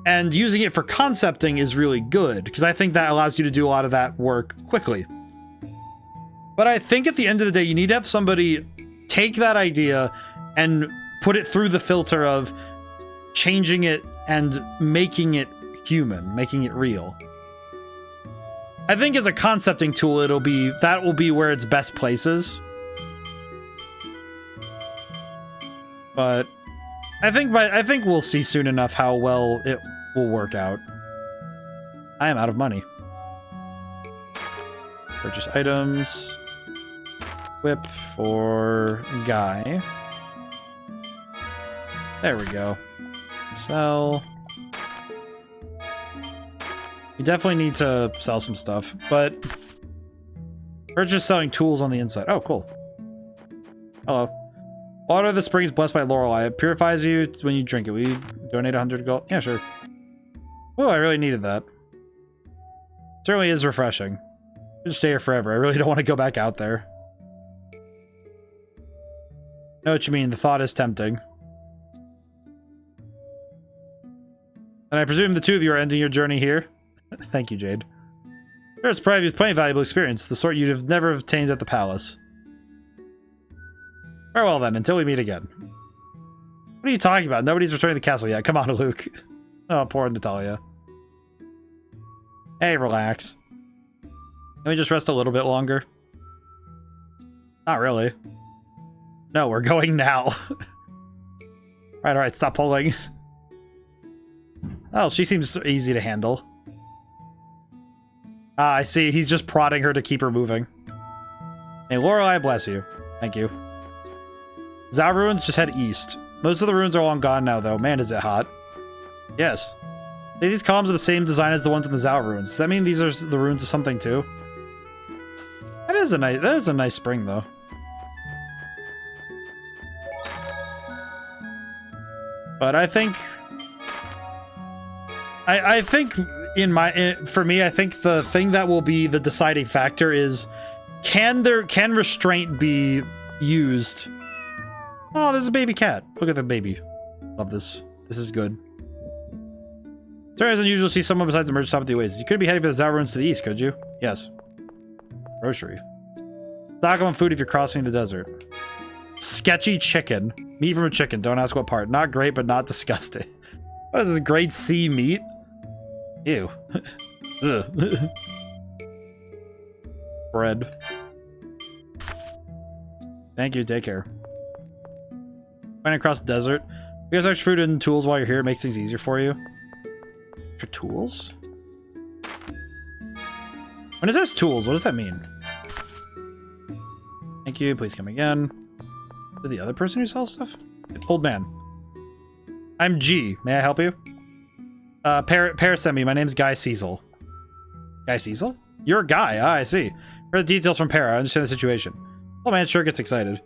And using it for concepting is really good, because I think that allows you to do a lot of that work quickly. But I think at the end of the day, you need to have somebody take that idea and put it through the filter of changing it and making it human, making it real. I think as a concepting tool, that will be where its best places. But I think we'll see soon enough how well it will work out. I am out of money. Purchase items. Whip for Guy. There we go. Sell. We definitely need to sell some stuff, but we're just selling tools on the inside. Oh, cool. Hello. Water of the springs blessed by Lorelei. It purifies you when you drink it. Will you donate 100 gold? Yeah, sure. Oh, I really needed that. Certainly is refreshing. I could stay here forever. I really don't want to go back out there. I know what you mean. The thought is tempting. And I presume the two of you are ending your journey here? Thank you, Jade. Sure, it's probably plenty of valuable experience, the sort you'd have never obtained at the palace. Farewell then, until we meet again. What are you talking about? Nobody's returning to the castle yet. Come on, Luke. Oh, poor Natalia. Hey, relax. Can we just rest a little bit longer? Not really. No, we're going now. Alright, stop pulling. Oh, she seems easy to handle. Ah, I see. He's just prodding her to keep her moving. Hey, Lorelei, bless you. Thank you. Zao ruins, just head east. Most of the ruins are long gone now, though. Man, is it hot. Yes. These columns are the same design as the ones in the Zao ruins. Does that mean these are the ruins of something, too? That is a nice spring, though. But I think... I think for me, I think the thing that will be the deciding factor is can restraint be used? Oh, there's a baby cat. Look at the baby. Love this. This is good. It's very unusual to see someone besides the merchant stop at the Oasis. You could be heading for the Zao ruins to the east, could you? Yes. Grocery. Stock on food if you're crossing the desert. Sketchy chicken. Meat from a chicken. Don't ask what part. Not great, but not disgusting. What is this, grade C meat? Ew. Bread. Thank you, take care. Running across the desert. You guys extra food and tools while you're here. It makes things easier for you. Extra tools? When it says tools, what does that mean? Thank you, please come again. Is it the other person who sells stuff? Old man. I'm G. May I help you? Paris sent me. My name's Guy Cecil. Guy Cecil? You're a guy. Ah, I see. For the details from Para, I understand the situation. Oh man, sure gets excited.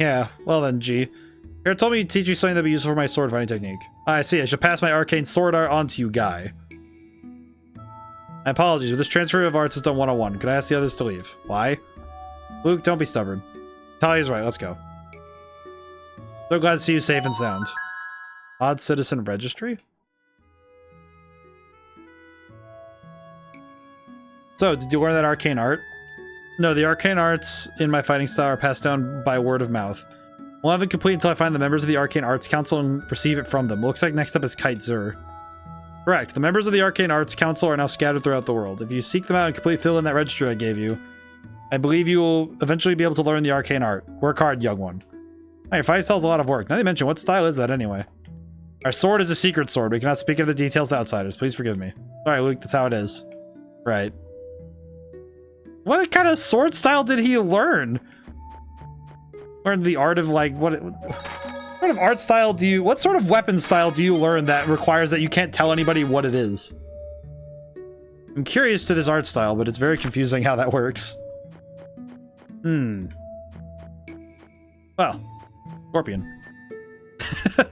Yeah, well then, G. Para told me to teach you something that'd be useful for my sword fighting technique. Ah, I see. I should pass my arcane sword art on to you, Guy. My apologies, but this transfer of arts is done 101. Could I ask the others to leave? Why? Luke, don't be stubborn. Talia's right. Let's go. So glad to see you safe and sound. Odd Citizen Registry? So, did you learn that arcane art? No, the arcane arts in my fighting style are passed down by word of mouth. We'll have it complete until I find the members of the Arcane Arts Council and receive it from them. Looks like next up is Kite Zur. Correct. The members of the Arcane Arts Council are now scattered throughout the world. If you seek them out and completely fill in that registry I gave you, I believe you will eventually be able to learn the arcane art. Work hard, young one. Oh, your fight style's a lot of work. Now they mention, what style is that anyway? Our sword is a secret sword. We cannot speak of the details to outsiders. Please forgive me. Sorry, Luke. That's how it is. Right. What kind of sword style did he learn? Learn the art of, like, what sort of art style do you... What sort of weapon style do you learn that requires that you can't tell anybody what it is? I'm curious to this art style, but it's very confusing how that works. Well, scorpion.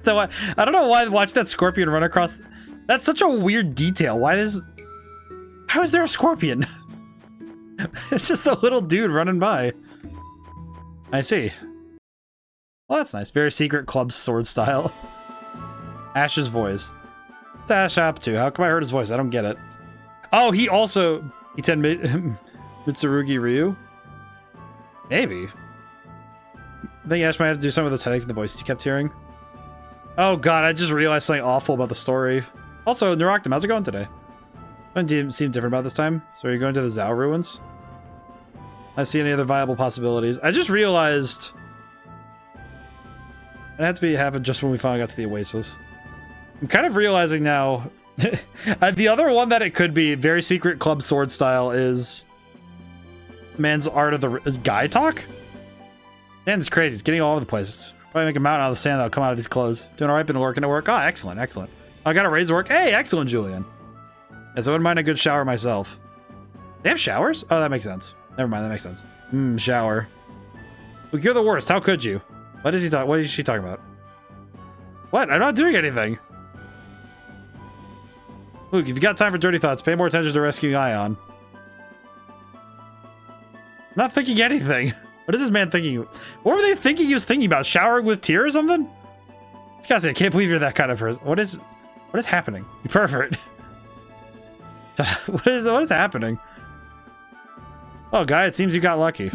I don't know why watch that scorpion run across... That's such a weird detail. How is there a scorpion? It's just a little dude running by. I see. Well, that's nice. Very secret club sword style. Ash's voice. What's Ash up to? How come I heard his voice? I don't get it. Oh, he also... Mitsurugi Ryu? Maybe. I think Ash might have to do some of those headaches in the voice you kept hearing. Oh god, I just realized something awful about the story. Also, Neuroctum, how's it going today? Doesn't seem different about this time. So are you going to the Zao ruins? I see any other viable possibilities. I just realized... It had to happen just when we finally got to the Oasis. I'm kind of realizing now... the other one that it could be, very secret club sword style, is... Man's Art of the... Guy talk? Man, it's crazy. It's getting all over the place. Probably make a mountain out of the sand that'll come out of these clothes. Doing alright, been working at work. Oh, excellent, excellent. I got a raise to work. Hey, excellent, Julian. Yes, I wouldn't mind a good shower myself. They have showers? Oh, that makes sense. Never mind, that makes sense. Shower. Look, you're the worst. How could you? What is he talking? What is she talking about? What? I'm not doing anything. Luke, if you got time for dirty thoughts, pay more attention to rescuing Ion. I'm not thinking anything. What is this man thinking? What were they thinking he was thinking about? Showering with tear or something? Guys, I can't believe you're that kind of person. What is happening? You pervert. What is happening? Oh, guy, it seems you got lucky.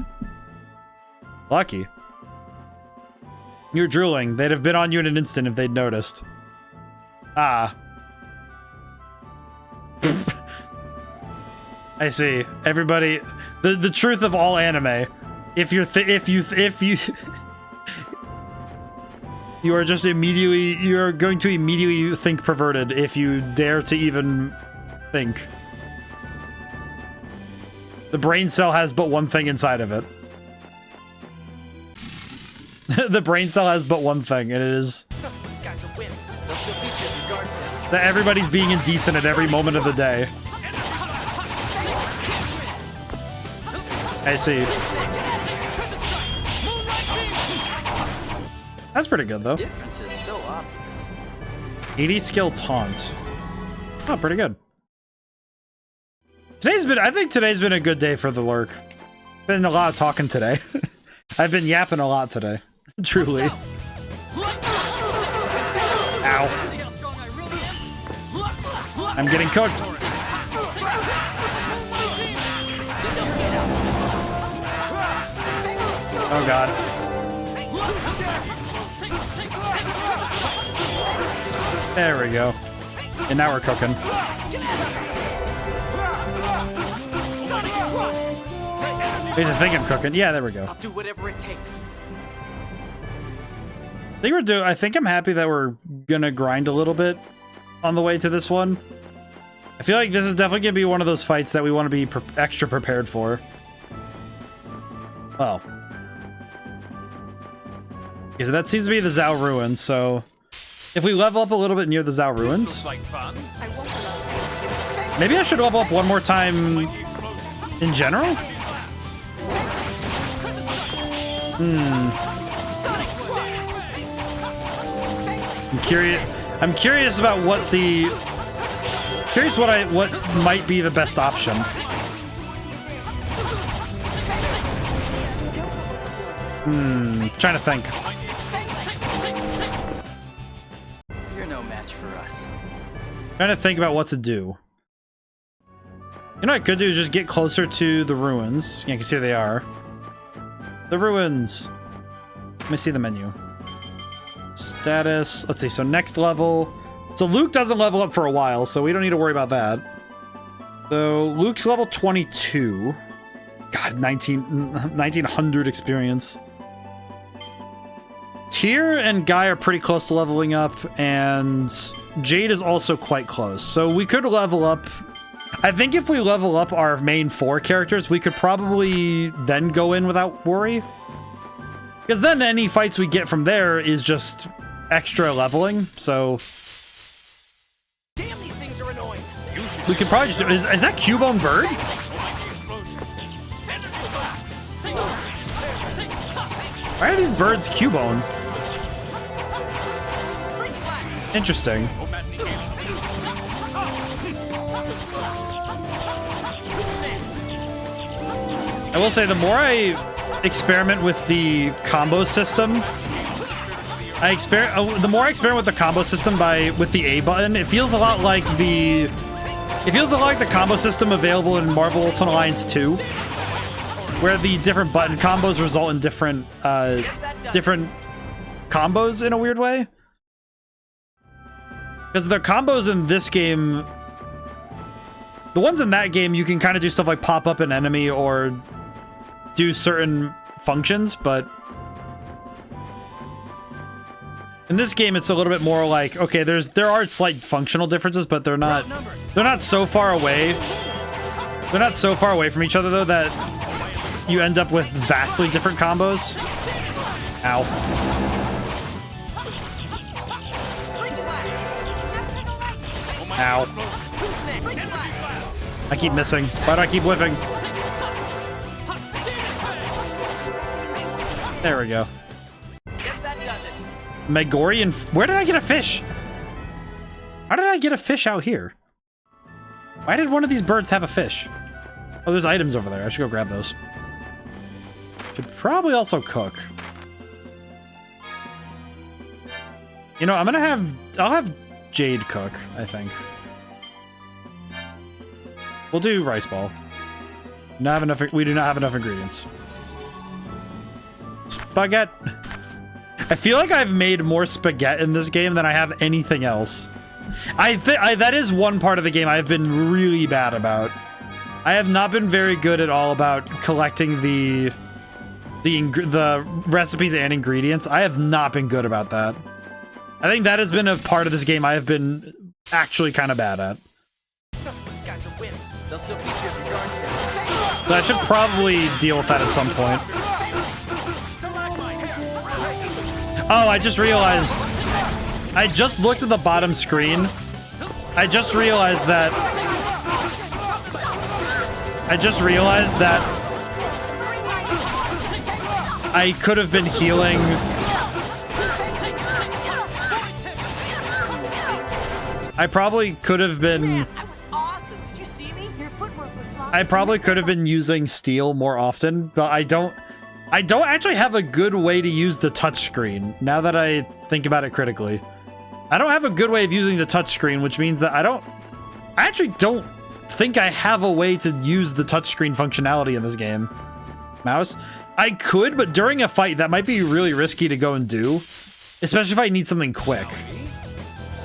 Lucky? You're drooling. They'd have been on you in an instant if they'd noticed. Ah. I see. Everybody, the truth of all anime. If you you are just immediately, you're going to immediately think perverted if you dare to even think. The brain cell has but one thing inside of it. The brain cell has but one thing, and it is that everybody's being indecent at every moment of the day. I see. That's pretty good, though. Difference is so obvious. 80 skill taunt. Oh, pretty good. I think today's been a good day for the lurk. Been a lot of talking today. I've been yapping a lot today. Truly. Ow. I'm getting cooked. Oh god. There we go. And now we're cooking. Here's the thing I'm cooking. Yeah, there we go. I'll do whatever it takes. I think I'm happy that we're gonna grind a little bit on the way to this one. I feel like this is definitely gonna be one of those fights that we want to be extra prepared for. Oh. Okay, so that seems to be the Zao ruins, so if we level up a little bit near the Zao ruins, maybe I should level up one more time in general? I'm curious about what what might be the best option. Trying to think. You're no match for us. Trying to think about what to do. You know what I could do is just get closer to the ruins. Yeah, because here they are. The ruins. Let me see the menu. Status. Let's see. So next level. So Luke doesn't level up for a while, so we don't need to worry about that. So Luke's level 22. God, 1900 experience. Tyr and Guy are pretty close to leveling up, and Jade is also quite close. So we could level up. I think if we level up our main 4 characters, we could probably then go in without worry. Because then any fights we get from there is just extra leveling, so... Damn, these things are annoying. We could probably just do... Is that Cubone Bird? Why are these birds Cubone? I will say, the more I experiment with the combo system, the more I experiment with the combo system with the A button, it feels a lot like the combo system available in Marvel Ultimate Alliance 2, where the different button combos result in different combos in a weird way. Because the combos in this game, the ones in that game, you can kind of do stuff like pop up an enemy or do certain functions, but in this game it's a little bit more like, okay, there are slight functional differences, but they're not so far away. They're not so far away from each other though that you end up with vastly different combos. Ow. Ow. I keep missing. Why do I keep whiffing? There we go. Megorian. Where did I get a fish? How did I get a fish out here? Why did one of these birds have a fish? Oh, there's items over there. I should go grab those. Should probably also cook. You know, I'll have Jade cook, I think. We'll do rice ball. We do not have enough ingredients. Spaghetti. I feel like I've made more spaghetti in this game than I have anything else. That is one part of the game I've been really bad about. I have not been very good at all about collecting the recipes and ingredients. I have not been good about that. I think that has been a part of this game I have been actually kind of bad at. These guys are wimps. They'll still beat you if your guard's down. So I should probably deal with that at some point. Oh, I just realized. I just looked at the bottom screen. I just realized that I could have been healing. I probably could have been. I probably could have been using steel more often, but I don't actually have a good way to use the touchscreen. Now that I think about it critically, I don't have a good way of using the touchscreen, which means that I actually don't think I have a way to use the touchscreen functionality in this game. Mouse? I could, but during a fight, that might be really risky to go and do, especially if I need something quick.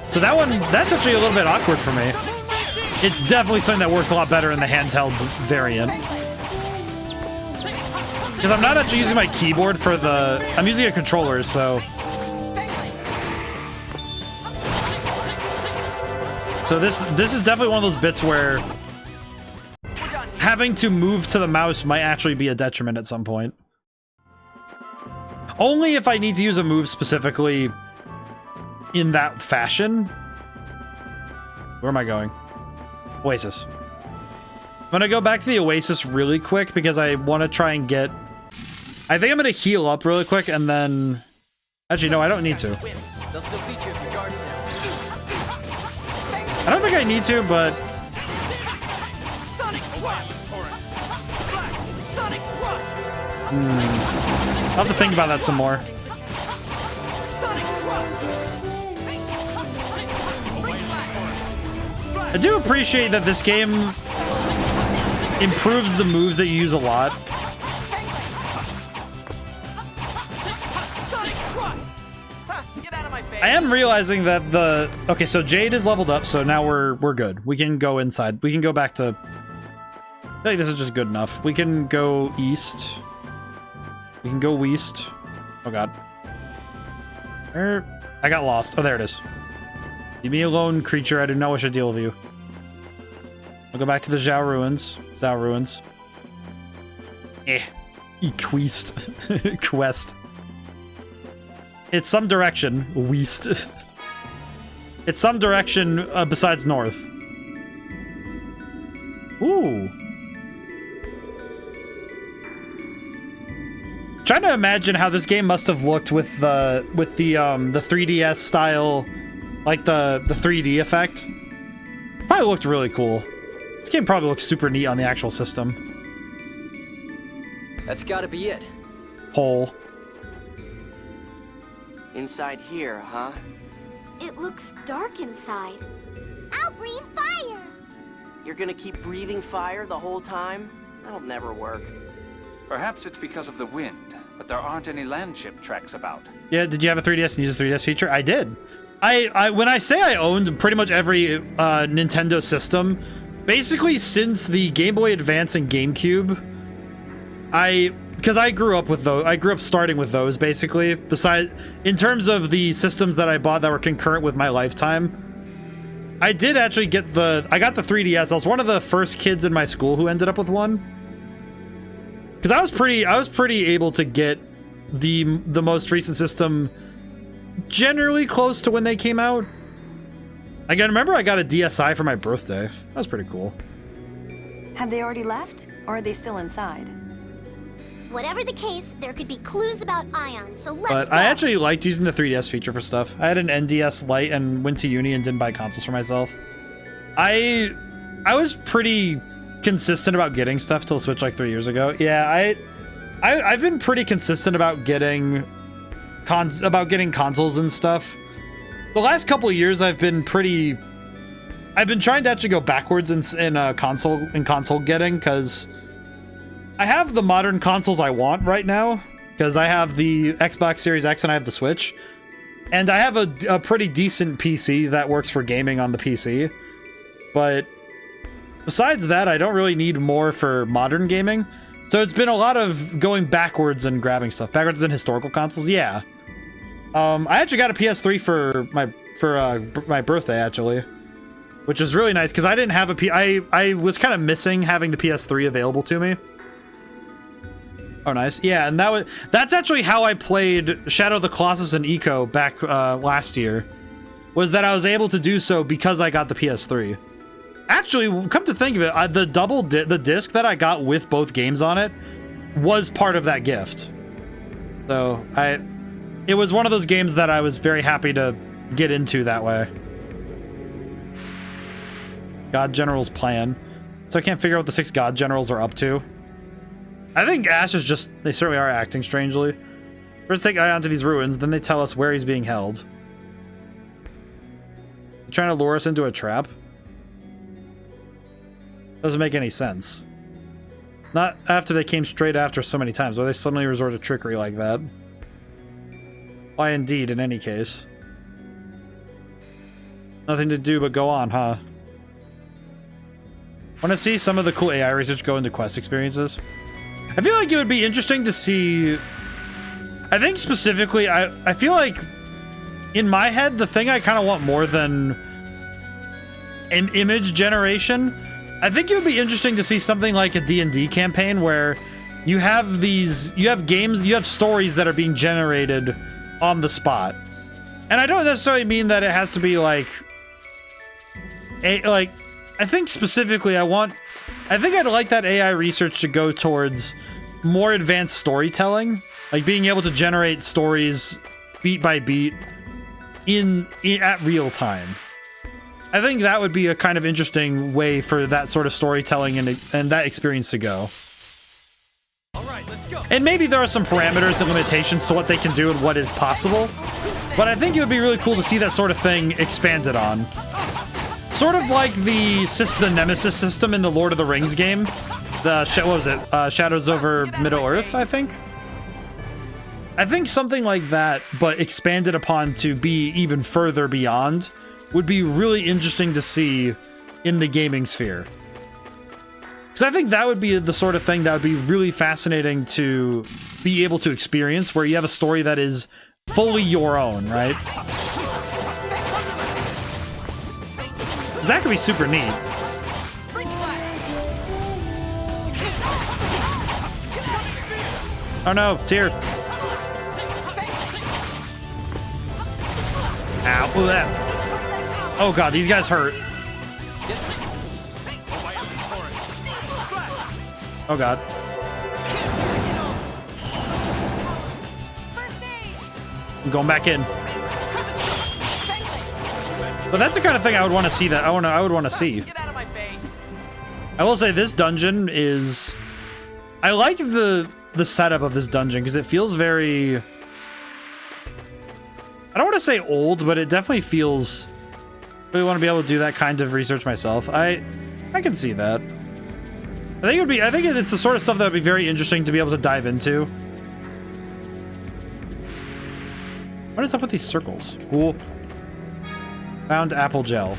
So that's actually a little bit awkward for me. It's definitely something that works a lot better in the handheld variant. Because I'm not actually using my keyboard for I'm using a controller, so... So this is definitely one of those bits where having to move to the mouse might actually be a detriment at some point. Only if I need to use a move specifically in that fashion. Where am I going? Oasis. I'm gonna go back to the Oasis really quick because I want to try and get... I think I'm gonna heal up really quick and then... Actually, no, I don't need to. I don't think I need to, but... I'll have to think about that some more. I do appreciate that this game improves the moves that you use a lot. I am realizing that okay, so Jade is leveled up, so now we're good. We can go inside. We can go back to... I feel like this is just good enough. We can go east. We can go west. Oh god. I got lost. Oh, there it is. Leave me alone, creature. I do not wish to deal with you. I'll go back to the Zhao Ruins. Zhao Ruins. Quest. Quest. It's some direction. West. It's some direction besides north. Ooh. Trying to imagine how this game must have looked with the 3DS style, like the 3D effect. Probably looked really cool. This game probably looks super neat on the actual system. That's gotta be it. Hole. Inside here, huh? It looks dark inside. I'll breathe fire! You're gonna keep breathing fire the whole time? That'll never work. Perhaps it's because of the wind, but there aren't any landship tracks about. Yeah, did you have a 3DS and use the 3DS feature? I did. I when I say I owned pretty much every Nintendo system, basically since the Game Boy Advance and GameCube, because I grew up with those. I grew up starting with those, basically. Besides, in terms of the systems that I bought that were concurrent with my lifetime, I did actually get I got the 3DS. I was one of the first kids in my school who ended up with one. Because I was pretty able to get the most recent system generally close to when they came out. Again, remember I got a DSi for my birthday. That was pretty cool. Have they already left, or are they still inside? Whatever the case, there could be clues about Ion, so let's But go. I actually liked using the 3DS feature for stuff. I had an NDS Lite and went to uni and didn't buy consoles for myself. I was pretty consistent about getting stuff till Switch like 3 years ago. Yeah, I've been pretty consistent about getting consoles and stuff. The last couple of years I've been trying to actually go backwards in console getting, because I have the modern consoles I want right now, because I have the Xbox Series X and I have the Switch, and I have a pretty decent PC that works for gaming on the PC. But besides that, I don't really need more for modern gaming. So it's been a lot of going backwards and grabbing stuff. Backwards in historical consoles, yeah. I actually got a PS3 for my birthday, actually, which is really nice because I didn't have I was kind of missing having the PS3 available to me. Oh, nice. Yeah, and that's actually how I played Shadow of the Colossus and Eco back last year. Was that I was able to do so because I got the PS3. Actually, come to think of it, the disc that I got with both games on it was part of that gift. So it was one of those games that I was very happy to get into that way. God General's plan. So I can't figure out what the 6 God Generals are up to. I think Ash is just... They certainly are acting strangely. First take Ion to these ruins, then they tell us where he's being held. They're trying to lure us into a trap? Doesn't make any sense. Not after they came straight after so many times. Why they suddenly resort to trickery like that? Why indeed, in any case. Nothing to do but go on, huh? Want to see some of the cool AI research go into quest experiences? I feel like it would be interesting to see... I think specifically, I feel like in my head, the thing I kind of want more than an image generation, I think it would be interesting to see something like a D&D campaign where you have stories that are being generated on the spot. And I don't necessarily mean that it has to be like I think specifically I think I'd like that AI research to go towards more advanced storytelling, like being able to generate stories beat by beat at real time. I think that would be a kind of interesting way for that sort of storytelling and that experience to go. All right, let's go. And maybe there are some parameters and limitations to what they can do and what is possible, but I think it would be really cool to see that sort of thing expanded on. Sort of like the Nemesis system in the Lord of the Rings game. What was it? Shadows over Middle-earth, I think? I think something like that, but expanded upon to be even further beyond, would be really interesting to see in the gaming sphere. Because I think that would be the sort of thing that would be really fascinating to be able to experience, where you have a story that is fully your own, right? That could be super neat. Oh no, Tyr. Ow, ooh, that. Oh god, these guys hurt. Oh god. I'm going back in. But that's the kind of thing I would want to see I would want to see. Get out of my face. I will say this dungeon is... I like the the setup of this dungeon because it feels very... I don't want to say old, but it definitely feels... I really want to be able to do that kind of research myself. I can see that. I think it would be... I think it's the sort of stuff that would be very interesting to be able to dive into. What is up with these circles? Cool. Found apple gel.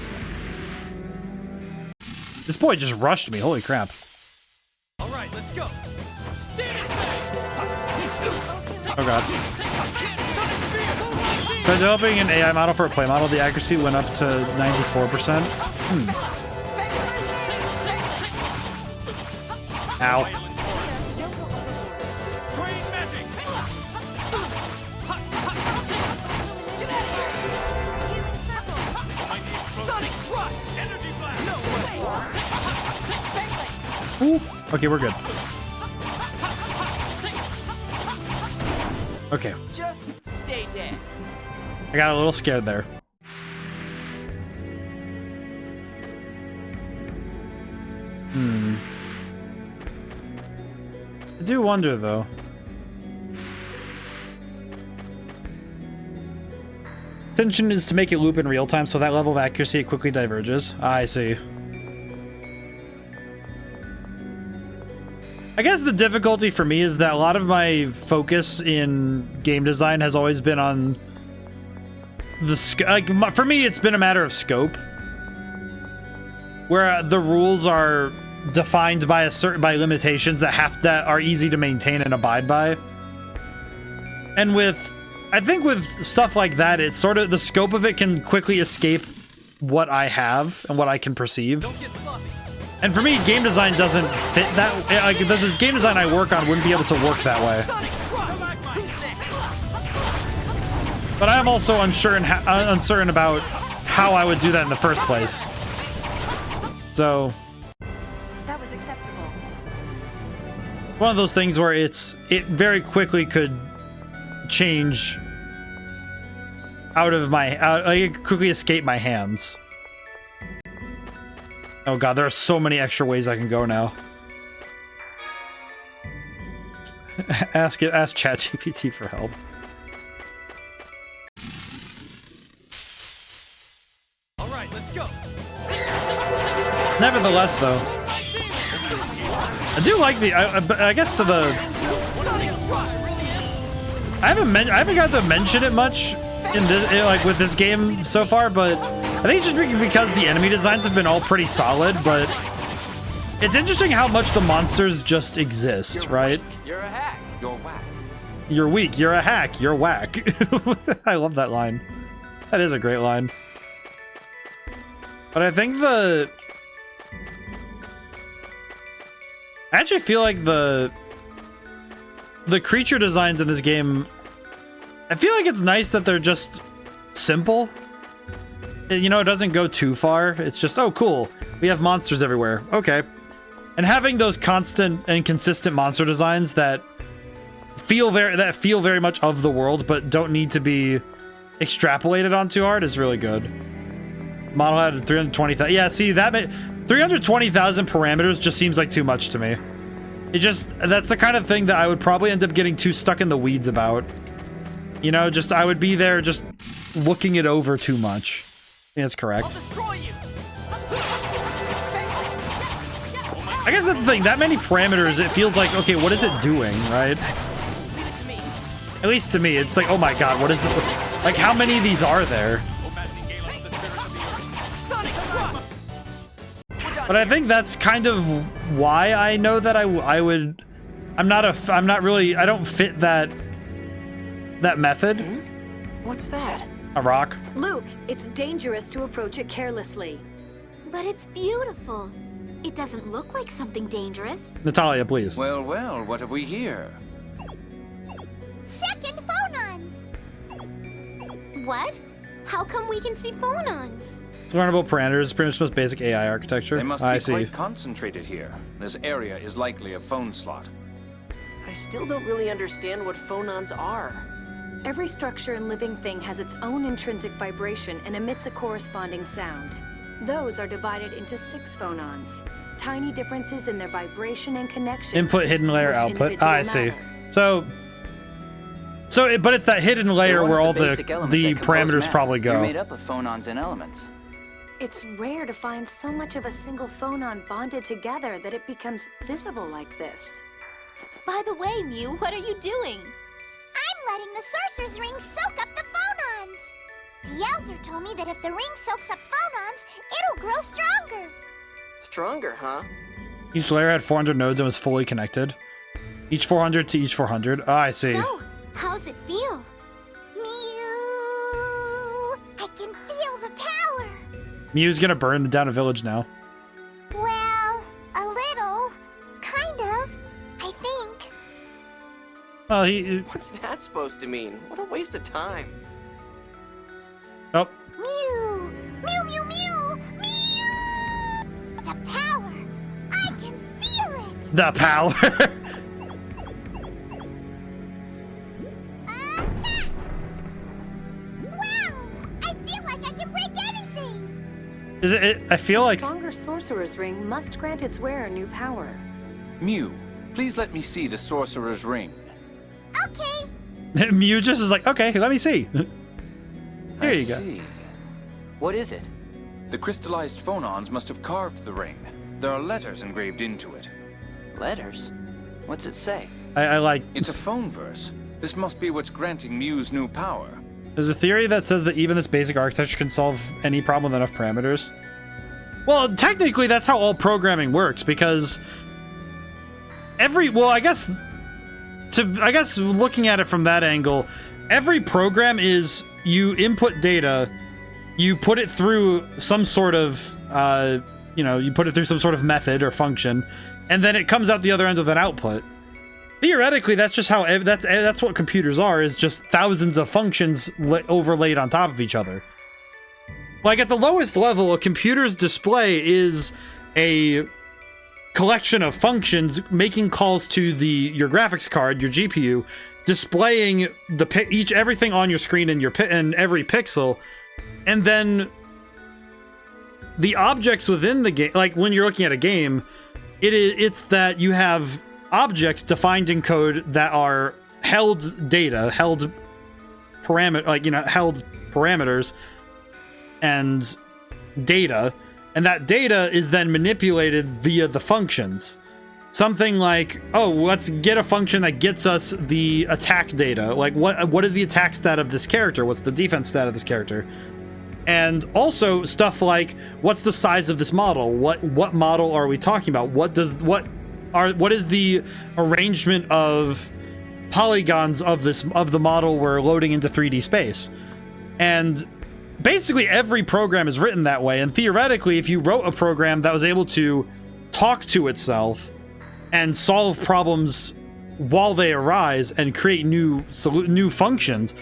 This boy just rushed me. Holy crap. All right, let's go. Oh god. By developing an AI model for a play model, the accuracy went up to 94%. Ow. Ooh. Okay, we're good. Okay. Just stay dead. I got a little scared there. I do wonder, though. Intention is to make it loop in real time, so that level of accuracy quickly diverges. I see. I guess the difficulty for me is that a lot of my focus in game design has always been on the for me, it's been a matter of scope, where the rules are defined by by limitations that are easy to maintain and abide by. And I think with stuff like that, it's sort of the scope of it can quickly escape what I have and what I can perceive. And for me, game design doesn't fit that. Like the game design I work on wouldn't be able to work that way. But I am also uncertain about how I would do that in the first place. So that was acceptable. One of those things where it very quickly could change out of it quickly escape my hands. Oh god, there are so many extra ways I can go now. Ask ChatGPT for help. All right, let's go. Nevertheless, though, I do like I guess the. I haven't got to mention it much in this, with this game so far, but I think it's just because the enemy designs have been all pretty solid. But it's interesting how much the monsters just exist, right? You're a hack. You're whack. You're weak. You're a hack. You're whack. I love that line. That is a great line. But I think I actually feel like the creature designs in this game, I feel like it's nice that they're just simple. You know, it doesn't go too far. It's just, oh, cool. We have monsters everywhere. Okay. And having those constant and consistent monster designs that feel very much of the world, but don't need to be extrapolated on too hard is really good. Model had 320,000. Yeah, see, 320,000 parameters just seems like too much to me. That's the kind of thing that I would probably end up getting too stuck in the weeds about. You know, I would be there just looking it over too much. I think that's correct. I'll destroy you. I guess that's the thing. That many parameters, it feels like, okay, what is it doing, right? At least to me, it's like, oh my god, what is it? Like, how many of these are there? But I think that's kind of why I know that I don't fit that method. What's that? A rock. Luke, it's dangerous to approach it carelessly. But it's beautiful. It doesn't look like something dangerous. Natalia, please. Well, what have we here? Second phonons! What? How come we can see phonons? It's learnable parameters, pretty much the most basic AI architecture. They must be quite concentrated here. This area is likely a phone slot. I still don't really understand what phonons are. Every structure and living thing has its own intrinsic vibration and emits a corresponding sound. Those are divided into 6 phonons. tiny differences in their vibration and connection. Input, hidden layer, output. Ah, I see. So, but it's that hidden layer where all the parameters probably go. You're made up of phonons and elements. It's rare to find so much of a single phonon bonded together that it becomes visible like this. By the way, Mew, what are you doing? I'm letting the sorcerer's ring soak up the phonons. The elder told me that if the ring soaks up phonons, it'll grow stronger. Stronger, huh? Each layer had 400 nodes and was fully connected. Each 400 to each 400. Ah, I see. So, how's it feel? Mew! I can feel the power. Mew's gonna burn down a village now. Well, a little. Kind of. I think. Well, What's that supposed to mean? What a waste of time. Oh. Mew! Mew, mew, mew! Mew! The power! I can feel it! The power! Attack! Wow! I feel like I can break anything! Is it? I feel like... A stronger sorcerer's ring must grant its wearer new power. Mew, please let me see the sorcerer's ring. Okay. Mew just is like, okay, let me see. Here you go. See. What is it? The crystallized phonons must have carved the ring. There are letters engraved into it. Letters? What's it say? I like... It's a phone verse. This must be what's granting Mew's new power. There's a theory that says that even this basic architecture can solve any problem with enough parameters. Well, technically, that's how all programming works, because I guess looking at it from that angle, every program is you input data, you put it through some sort of, you put it through some sort of method or function, and then it comes out the other end with an output. Theoretically, that's just how that's what computers are, is just thousands of functions overlaid on top of each other. Like, at the lowest level, a computer's display is a collection of functions making calls to your graphics card, your GPU, displaying everything on your screen and every pixel, and then the objects within the game. Like, when you're looking at a game, it's that you have objects defined in code that are held parameters and data, and that data is then manipulated via the functions. Something like, oh, let's get a function that gets us the attack data. Like, what is the attack stat of this character? What's the defense stat of this character? And also stuff like, what's the size of this model? What model are we talking about? What is the arrangement of polygons of the model we're loading into 3D space? And basically every program is written that way, and theoretically, if you wrote a program that was able to talk to itself and solve problems while they arise and create new functions,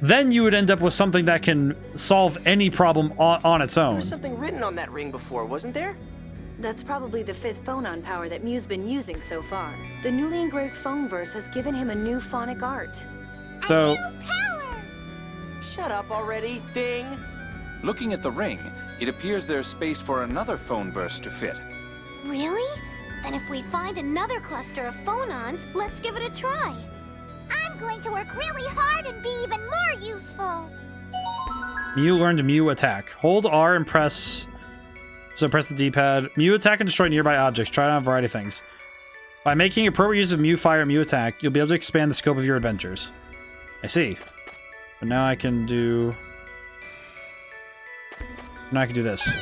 then you would end up with something that can solve any problem on its own. There was something written on that ring before, wasn't there? That's probably the 5th phonon power that Mew's been using so far. The newly engraved phone verse has given him a new phonic art. So... Shut up already, thing! Looking at the ring, it appears there's space for another phone verse to fit. Really? Then if we find another cluster of phonons, let's give it a try. I'm going to work really hard and be even more useful. Mew learned Mew attack. Hold R and press... So press the D-pad. Mew attack and destroy nearby objects. Try it on a variety of things. By making appropriate use of Mew fire and Mew attack, you'll be able to expand the scope of your adventures. I see. But now I can do... Now I can do this.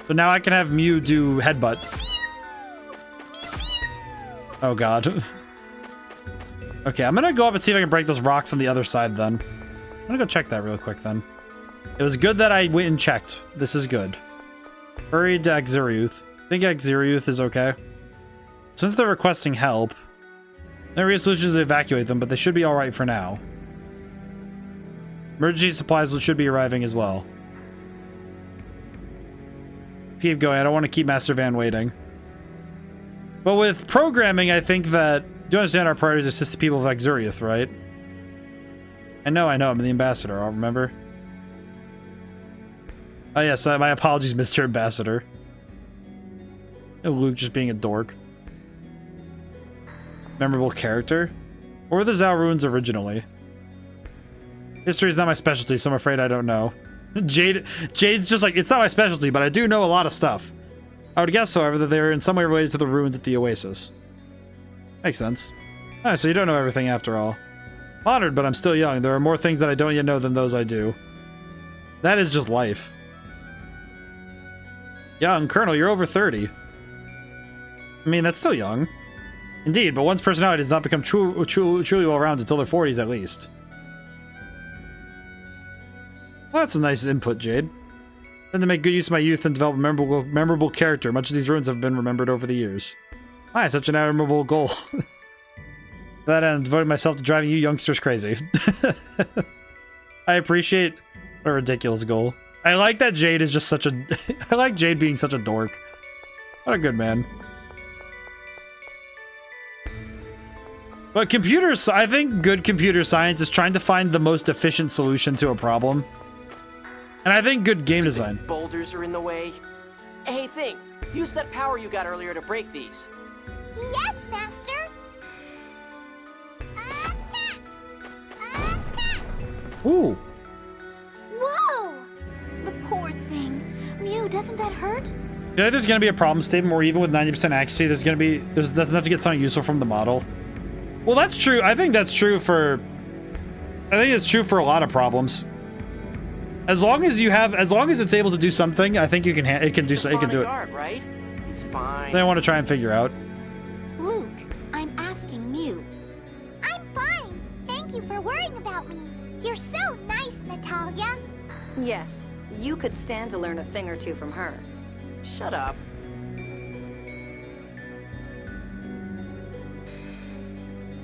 So now I can have Mew do headbutt. Oh god. Okay, I'm gonna go up and see if I can break those rocks on the other side then. I'm gonna go check that real quick then. It was good that I went and checked. This is good. Hurry to Exeriuth. I think Exeriuth is okay. Since they're requesting help, there are solutions to evacuate them, but they should be alright for now. Emergency supplies should be arriving as well. Let's keep going. I don't want to keep Master Van waiting. But with programming, I think that... Do you understand our priorities assist the people of Exeriuth, right? I know, I'm the ambassador, I'll remember. Oh yes, my apologies, Mr. Ambassador. And Luke just being a dork. Memorable character? Or were the Zhao ruins originally? History is not my specialty, so I'm afraid I don't know. Jade's just like, it's not my specialty, but I do know a lot of stuff. I would guess, however, that they were in some way related to the ruins at the Oasis. Makes sense. Alright, so you don't know everything after all. I'm honored, but I'm still young. There are more things that I don't yet know than those I do. That is just life. Young, Colonel, you're over 30. I mean, that's still young. Indeed, but one's personality does not become truly well-rounded until their 40s at least. Well, that's a nice input, Jade. Then to make good use of my youth and develop a memorable character, much of these ruins have been remembered over the years. Why, such an admirable goal. That end, devoting myself to driving you youngsters crazy. I appreciate a ridiculous goal. I like that Jade is just such a... I like Jade being such a dork. What a good man. But computers... I think good computer science is trying to find the most efficient solution to a problem. And I think good game design. Boulders are in the way. Hey, Thing, use that power you got earlier to break these. Yes, Master. Attack! Attack! Ooh. Whoa! The poor thing. Mew, doesn't that hurt? You know, there's gonna be a problem statement where even with 90% accuracy, there's gonna be that's enough to get something useful from the model. Well, that's true. I think that's true for. I think it's true for a lot of problems. As long as it's able to do something, I think you can. It can do so. It can do it. Guard, right? He's fine. They want to try and figure out. Luke, I'm asking Mew. I'm fine. Thank you for worrying about me. You're so nice, Natalia. Yes, you could stand to learn a thing or two from her. Shut up.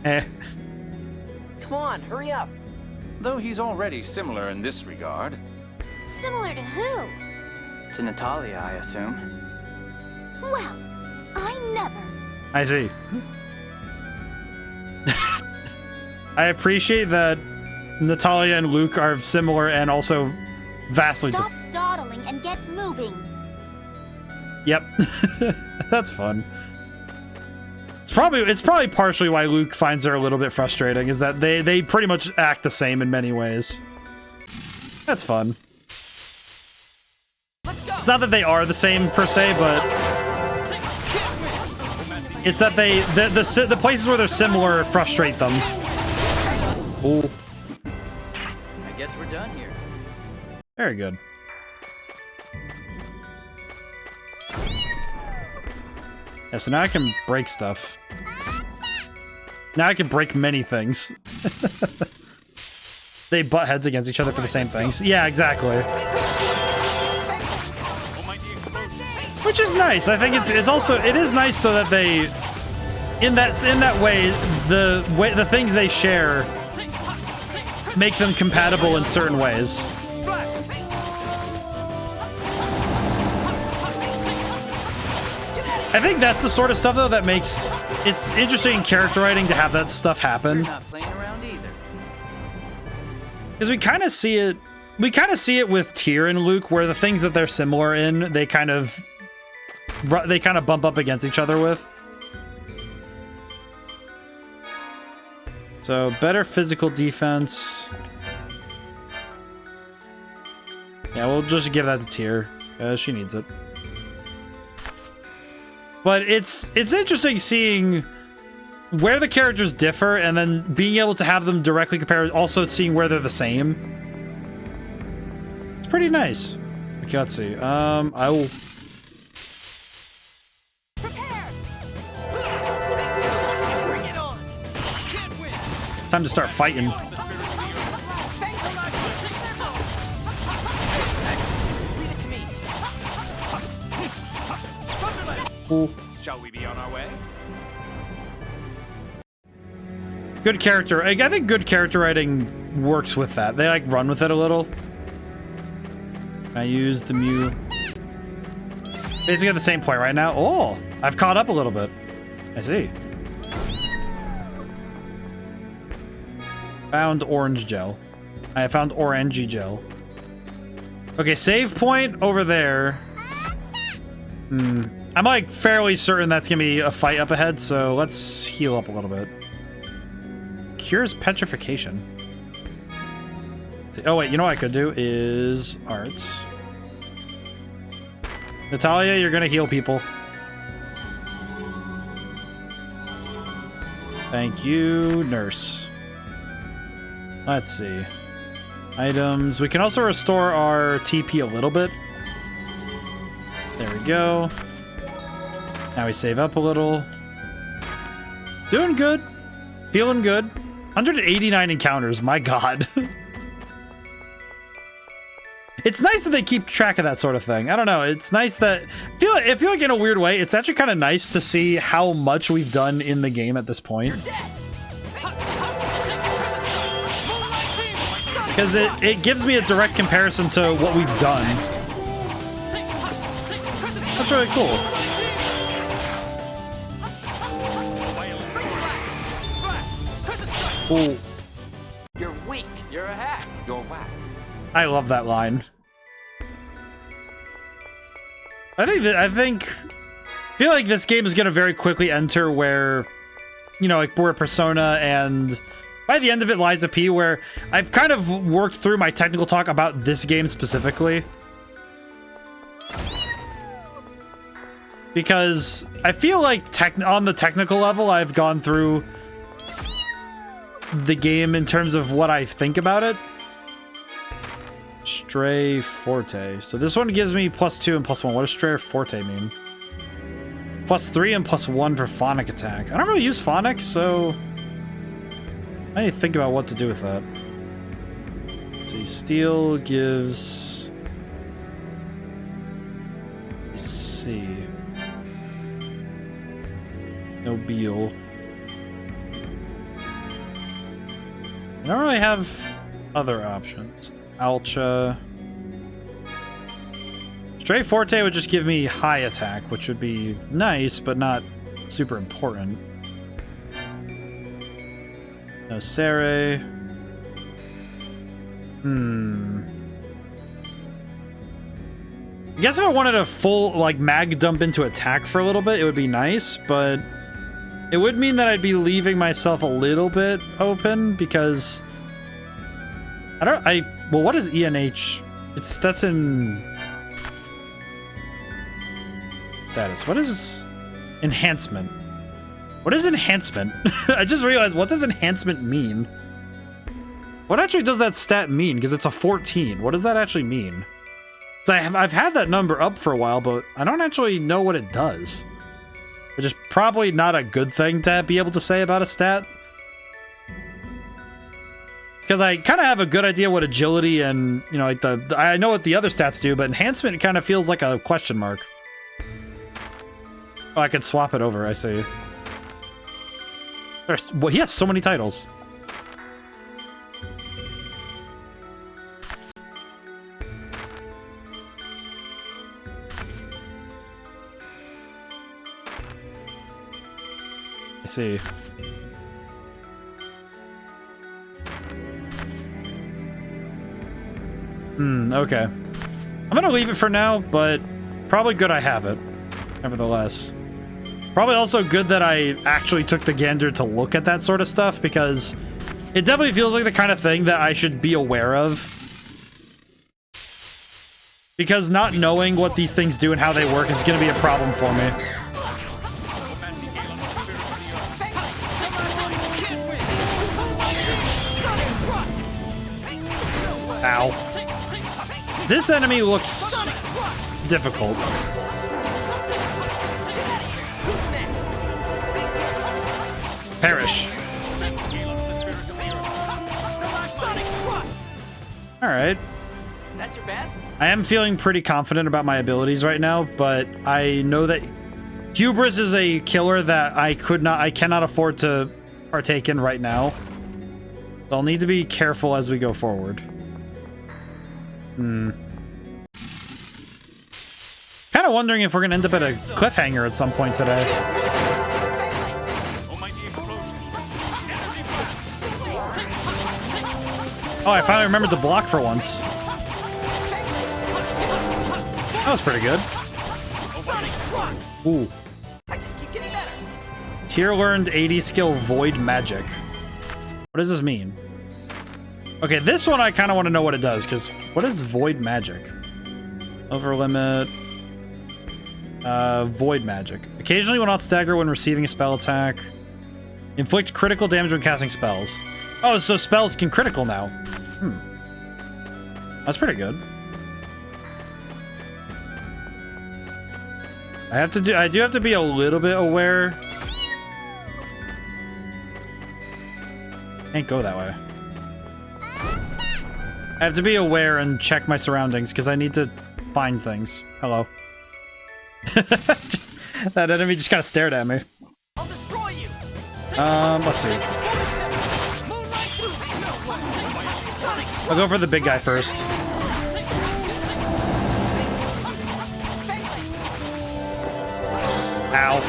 Eh. Come on, hurry up. Though he's already similar in this regard. Similar to who? To Natalia, I assume. Well, I never. I see. I appreciate that Natalia and Luke are similar and also vastly Stop dawdling and get moving. Yep. That's fun. It's probably partially why Luke finds her a little bit frustrating, is that they pretty much act the same in many ways. That's fun. It's not that they are the same per se, but it's that the places where they're similar frustrate them. Ooh. I guess we're done here. Very good. Yeah, so now I can break stuff. Now I can break many things. They butt heads against each other for the same things. Yeah, exactly. Which is nice. I think it is nice though that they, in that way, the things they share make them compatible in certain ways. I think that's the sort of stuff though that makes it's interesting in character writing to have that stuff happen. Not playing around either. Because we kind of see it with Tyr and Luke, where the things that they're similar in, they kind of bump up against each other with. So better physical defense. Yeah, we'll just give that to Tyr. She needs it. But it's interesting seeing where the characters differ and then being able to have them directly compare, also seeing where they're the same. It's pretty nice. Okay, let's see. I will... Time to start fighting. Cool. Shall we be on our way? Good character. I think good character writing works with that. They like run with it a little. I use the Mew. Basically at the same point right now. Oh, I've caught up a little bit. I see. Found orange gel. I found orangey gel. Okay, save point over there. I'm like fairly certain that's gonna be a fight up ahead, so let's heal up a little bit. Cures petrification. Let's see. Oh wait, you know what I could do is arts. Natalia, you're gonna heal people. Thank you, nurse. Let's see. Items. We can also restore our TP a little bit. There we go. Now we save up a little. Doing good. Feeling good. 189 encounters. My god. It's nice that they keep track of that sort of thing. I don't know. It's nice that... I feel like in a weird way, it's actually kind of nice to see how much we've done in the game at this point. Because it gives me a direct comparison to what we've done. That's really cool. Ooh. You're weak. You're a hack. You're whack. I love that line. I feel like this game is gonna very quickly enter where, you know, like we're Persona, and by the end of it lies a P, where I've kind of worked through my technical talk about this game specifically. Because I feel like on the technical level, I've gone through the game in terms of what I think about it. Stray Forte. So this one gives me +2 and +1. What does Stray Forte mean? +3 and +1 for phonic attack. I don't really use phonics, so I need to think about what to do with that. Let's see. Steel gives... Let's see. Nobile. I don't really have other options. Alcha. Stray Forte would just give me high attack, which would be nice, but not super important. No Sere. I guess if I wanted a full, like, mag dump into attack for a little bit, it would be nice, but it would mean that I'd be leaving myself a little bit open, because well, what is ENH? That's in status. What is enhancement? What is enhancement? I just realized, what does enhancement mean? What actually does that stat mean? Because it's a 14. What does that actually mean? I've had that number up for a while, but I don't actually know what it does. Which is probably not a good thing to be able to say about a stat. Because I kind of have a good idea what agility and, you know, like I know what the other stats do, but enhancement kind of feels like a question mark. Oh, I could swap it over, I see. Well, he has so many titles. I see. Okay. I'm gonna leave it for now, but probably good I have it, nevertheless. Probably also good that I actually took the gander to look at that sort of stuff, because it definitely feels like the kind of thing that I should be aware of. Because not knowing what these things do and how they work is gonna be a problem for me. Ow. This enemy looks difficult. Perish. Alright. That's your best? I am feeling pretty confident about my abilities right now, but I know that Hubris is a killer that I cannot afford to partake in right now. So I'll need to be careful as we go forward. Kind of wondering if we're gonna end up at a cliffhanger at some point today. Oh, I finally remembered to block for once. That was pretty good. Ooh. I just keep getting better. Tier learned 80 skill Void Magic. What does this mean? Okay, this one I kind of want to know what it does, because what is Void Magic? Over limit. Void Magic. Occasionally will not stagger when receiving a spell attack. Inflict critical damage when casting spells. Oh, so spells can critical now. That's pretty good. I do have to be a little bit aware. Can't go that way. I have to be aware and check my surroundings because I need to find things. Hello. That enemy just kind of stared at me. I'll destroy you. Let's see. I'll go for the big guy first. Ow.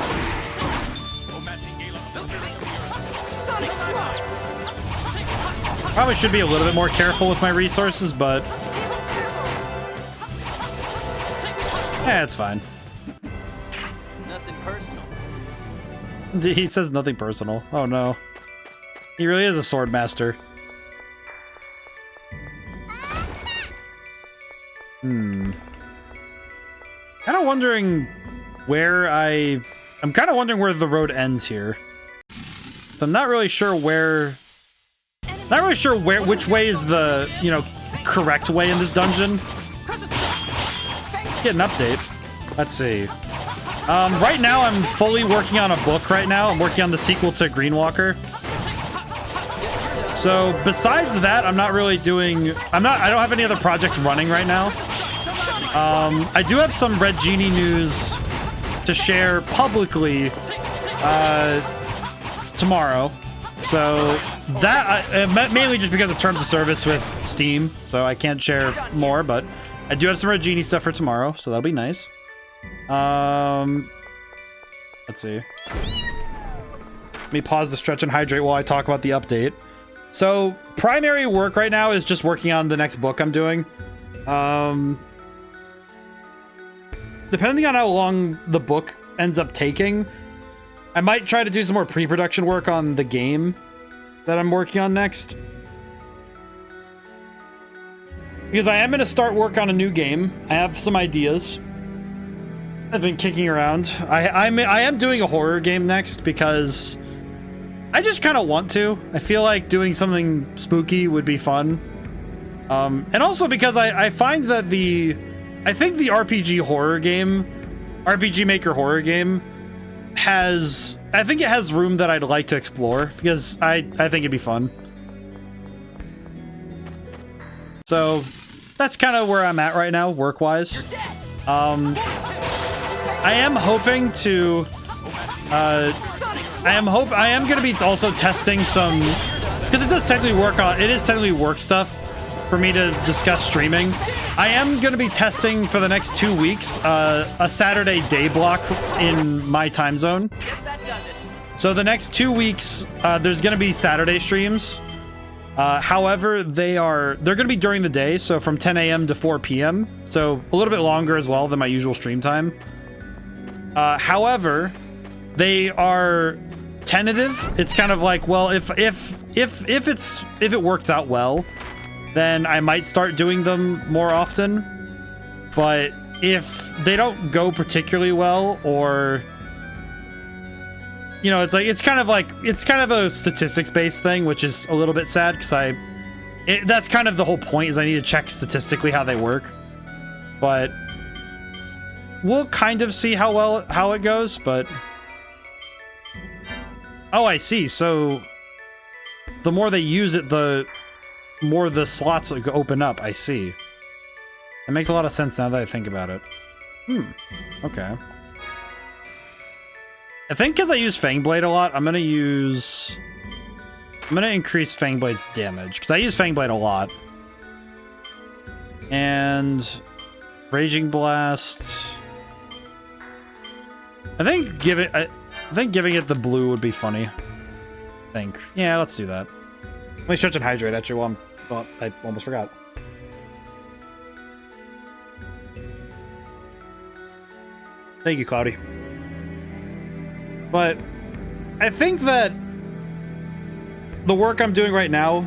Probably should be a little bit more careful with my resources, but yeah, it's fine. Nothing personal. He says nothing personal. Oh no. He really is a sword master. Kind of wondering where I'm kind of wondering where the road ends here. So I'm not really sure where... which way is the, you know, correct way in this dungeon. Get an update. Let's see. Right now I'm fully working on a book right now. I'm working on the sequel to Greenwalker. So besides that, I'm not really doing... I don't have any other projects running right now. I do have some Red Genie news to share publicly tomorrow. So that mainly just because of terms of service with Steam, so I can't share more, but I do have some Red Genie stuff for tomorrow, so that'll be nice. Let's see. Let me pause the stretch and hydrate while I talk about the update. So primary work right now is just working on the next book I'm doing. Depending on how long the book ends up taking, I might try to do some more pre-production work on the game that I'm working on next. Because I am going to start work on a new game. I have some ideas I've been kicking around. I am doing a horror game next because I just kind of want to. I feel like doing something spooky would be fun. And also because I find that I think the RPG Maker horror game I think it has room that I'd like to explore because I think it'd be fun. So that's kind of where I'm at right now, work-wise. I am hoping to I am going to be also testing some, because it is technically work stuff for me to discuss streaming. I am going to be testing for the next 2 weeks a Saturday day block in my time zone. So the next 2 weeks, there's going to be Saturday streams. However, they're going to be during the day, so from 10 a.m. to 4 p.m. So a little bit longer as well than my usual stream time. However, they are tentative. It's kind of like, well, if it works out well, then I might start doing them more often. But if they don't go particularly well, or you know, it's kind of a statistics-based thing, which is a little bit sad because that's kind of the whole point, is I need to check statistically how they work. But we'll kind of see how it goes. But oh, I see. So the more they use it, the more the slots open up. I see. That makes a lot of sense now that I think about it. Okay. I think because I use Fangblade a lot, I'm gonna increase Fangblade's damage because I use Fangblade a lot. And Raging Blast. I think giving it the blue would be funny. I think. Yeah, let's do that. Let me stretch and hydrate actually I almost forgot. Thank you, Cloudy. But I think that the work I'm doing right now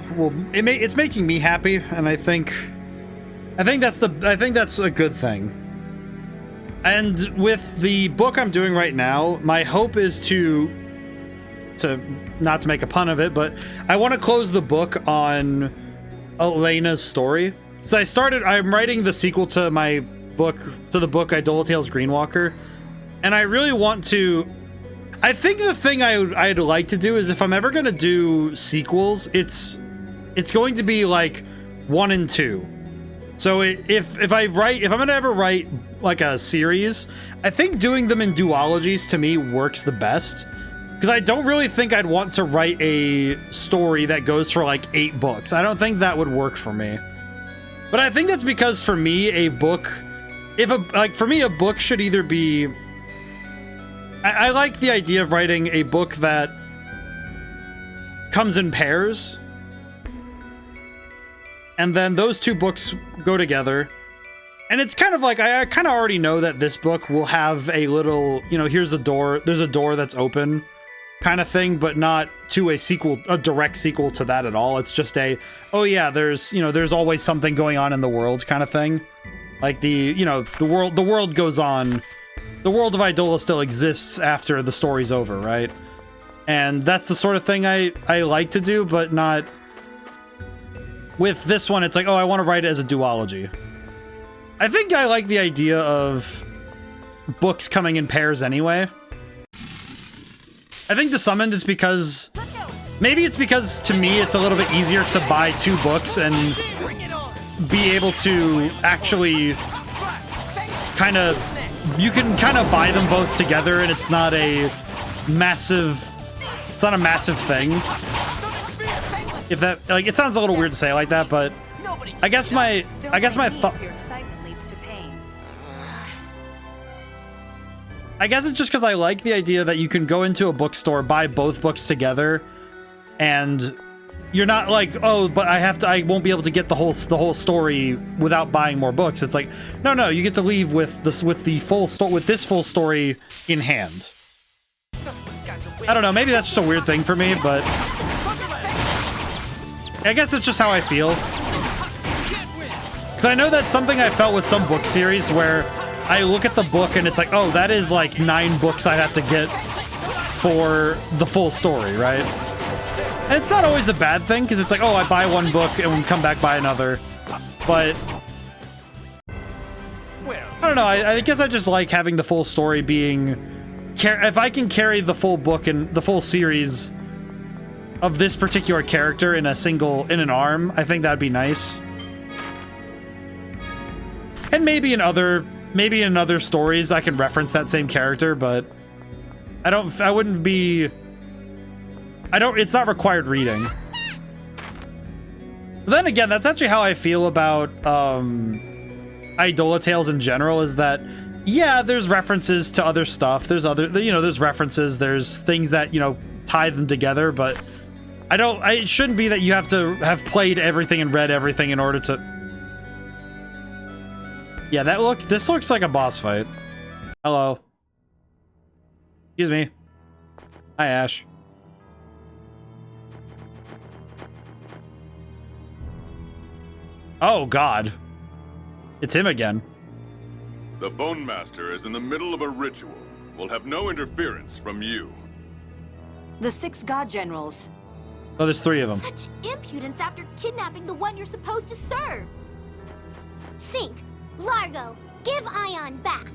it's making me happy, and I think that's a good thing. And with the book I'm doing right now, my hope is to not to make a pun of it, but I want to close the book on Elena's story. So I'm writing the sequel to my book, to the book Eidola Tale's Greenwalker, and I really want to. I think the thing I'd like to do is, if I'm ever going to do sequels, it's going to be like 1 and 2. So if I'm going to ever write like a series, I think doing them in duologies to me works the best. Because I don't really think I'd want to write a story that goes for like 8 books. I don't think that would work for me. But I think that's because for me, a book should either be... I like the idea of writing a book that comes in pairs. And then those 2 books go together. And it's kind of like, I kind of already know that this book will have a little, here's a door, there's a door that's open kind of thing, but not to a direct sequel to that at all. It's just oh yeah, there's always something going on in the world kind of thing. Like the world goes on. The world of Eidola still exists after the story's over, right? And that's the sort of thing I like to do, but not... With this one, it's like, oh, I want to write it as a duology. I think I like the idea of books coming in pairs anyway. I think to some end it's because... Maybe it's because, to me, it's a little bit easier to buy 2 books and be able to actually kind of... You can kind of buy them both together, and it's not a massive thing. If that, like, it sounds a little weird to say it like that, but I guess my thought... I guess it's just because I like the idea that you can go into a bookstore, buy both books together, and you're not like, oh, but I won't be able to get the whole story without buying more books. It's like, no, you get to leave with this full story in hand. I don't know, maybe that's just a weird thing for me, but I guess that's just how I feel. Because I know that's something I felt with some book series where I look at the book and it's like, oh, that is like 9 books I have to get for the full story, right? And it's not always a bad thing, because it's like, oh, I buy 1 book and come back buy another. But I don't know, I guess I just like having the full story being... If I can carry the full book and the full series of this particular character in an arm, I think that'd be nice. And maybe in other stories I can reference that same character, but it's not required reading. But then again, that's actually how I feel about Eidola Tales in general, is that, yeah, there's references to other stuff. There's references, there's things that, tie them together, but it shouldn't be that you have to have played everything and read everything in order to... Yeah, this looks like a boss fight. Hello. Excuse me. Hi, Ash. Oh, God. It's him again. The Phone Master is in the middle of a ritual. We'll have no interference from you. The 6 God Generals. Oh, there's 3 of them. Such impudence after kidnapping the one you're supposed to serve. Sink, Largo, give Ion back.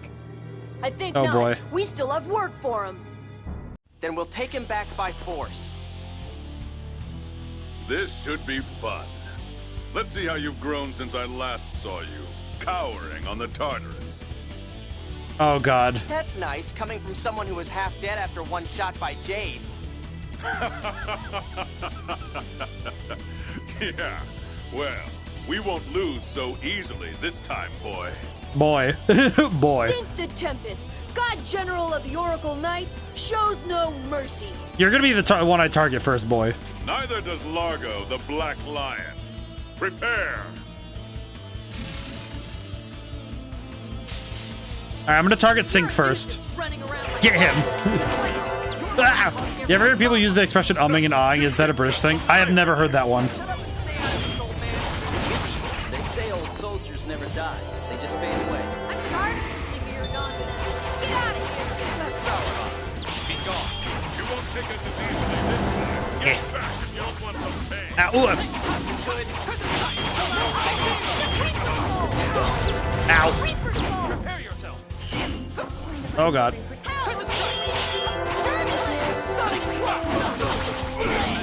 I think oh, not. Boy. We still have work for him. Then we'll take him back by force. This should be fun. Let's see how you've grown since I last saw you, cowering on the Tartarus. Oh, God. That's nice, coming from someone who was half dead after one shot by Jade. Yeah, well, we won't lose so easily this time, boy. Boy. Boy. Sink the Tempest. God General of the Oracle Knights shows no mercy. You're gonna be the one I target first, boy. Neither does Largo, the Black Lion. Prepare. I'm gonna target Sync first. Get him! Ah! You ever hear people use the expression umming and ahhing? Is that a British thing? I have never heard that one. They say old soldiers never die. They just fade away. I'm tired of listening to your nonsense. Get out of here! That's our Be gone. You won't take us as easily this time. Get back if you don't want some pain. Ow. Prepare yourself. Oh god.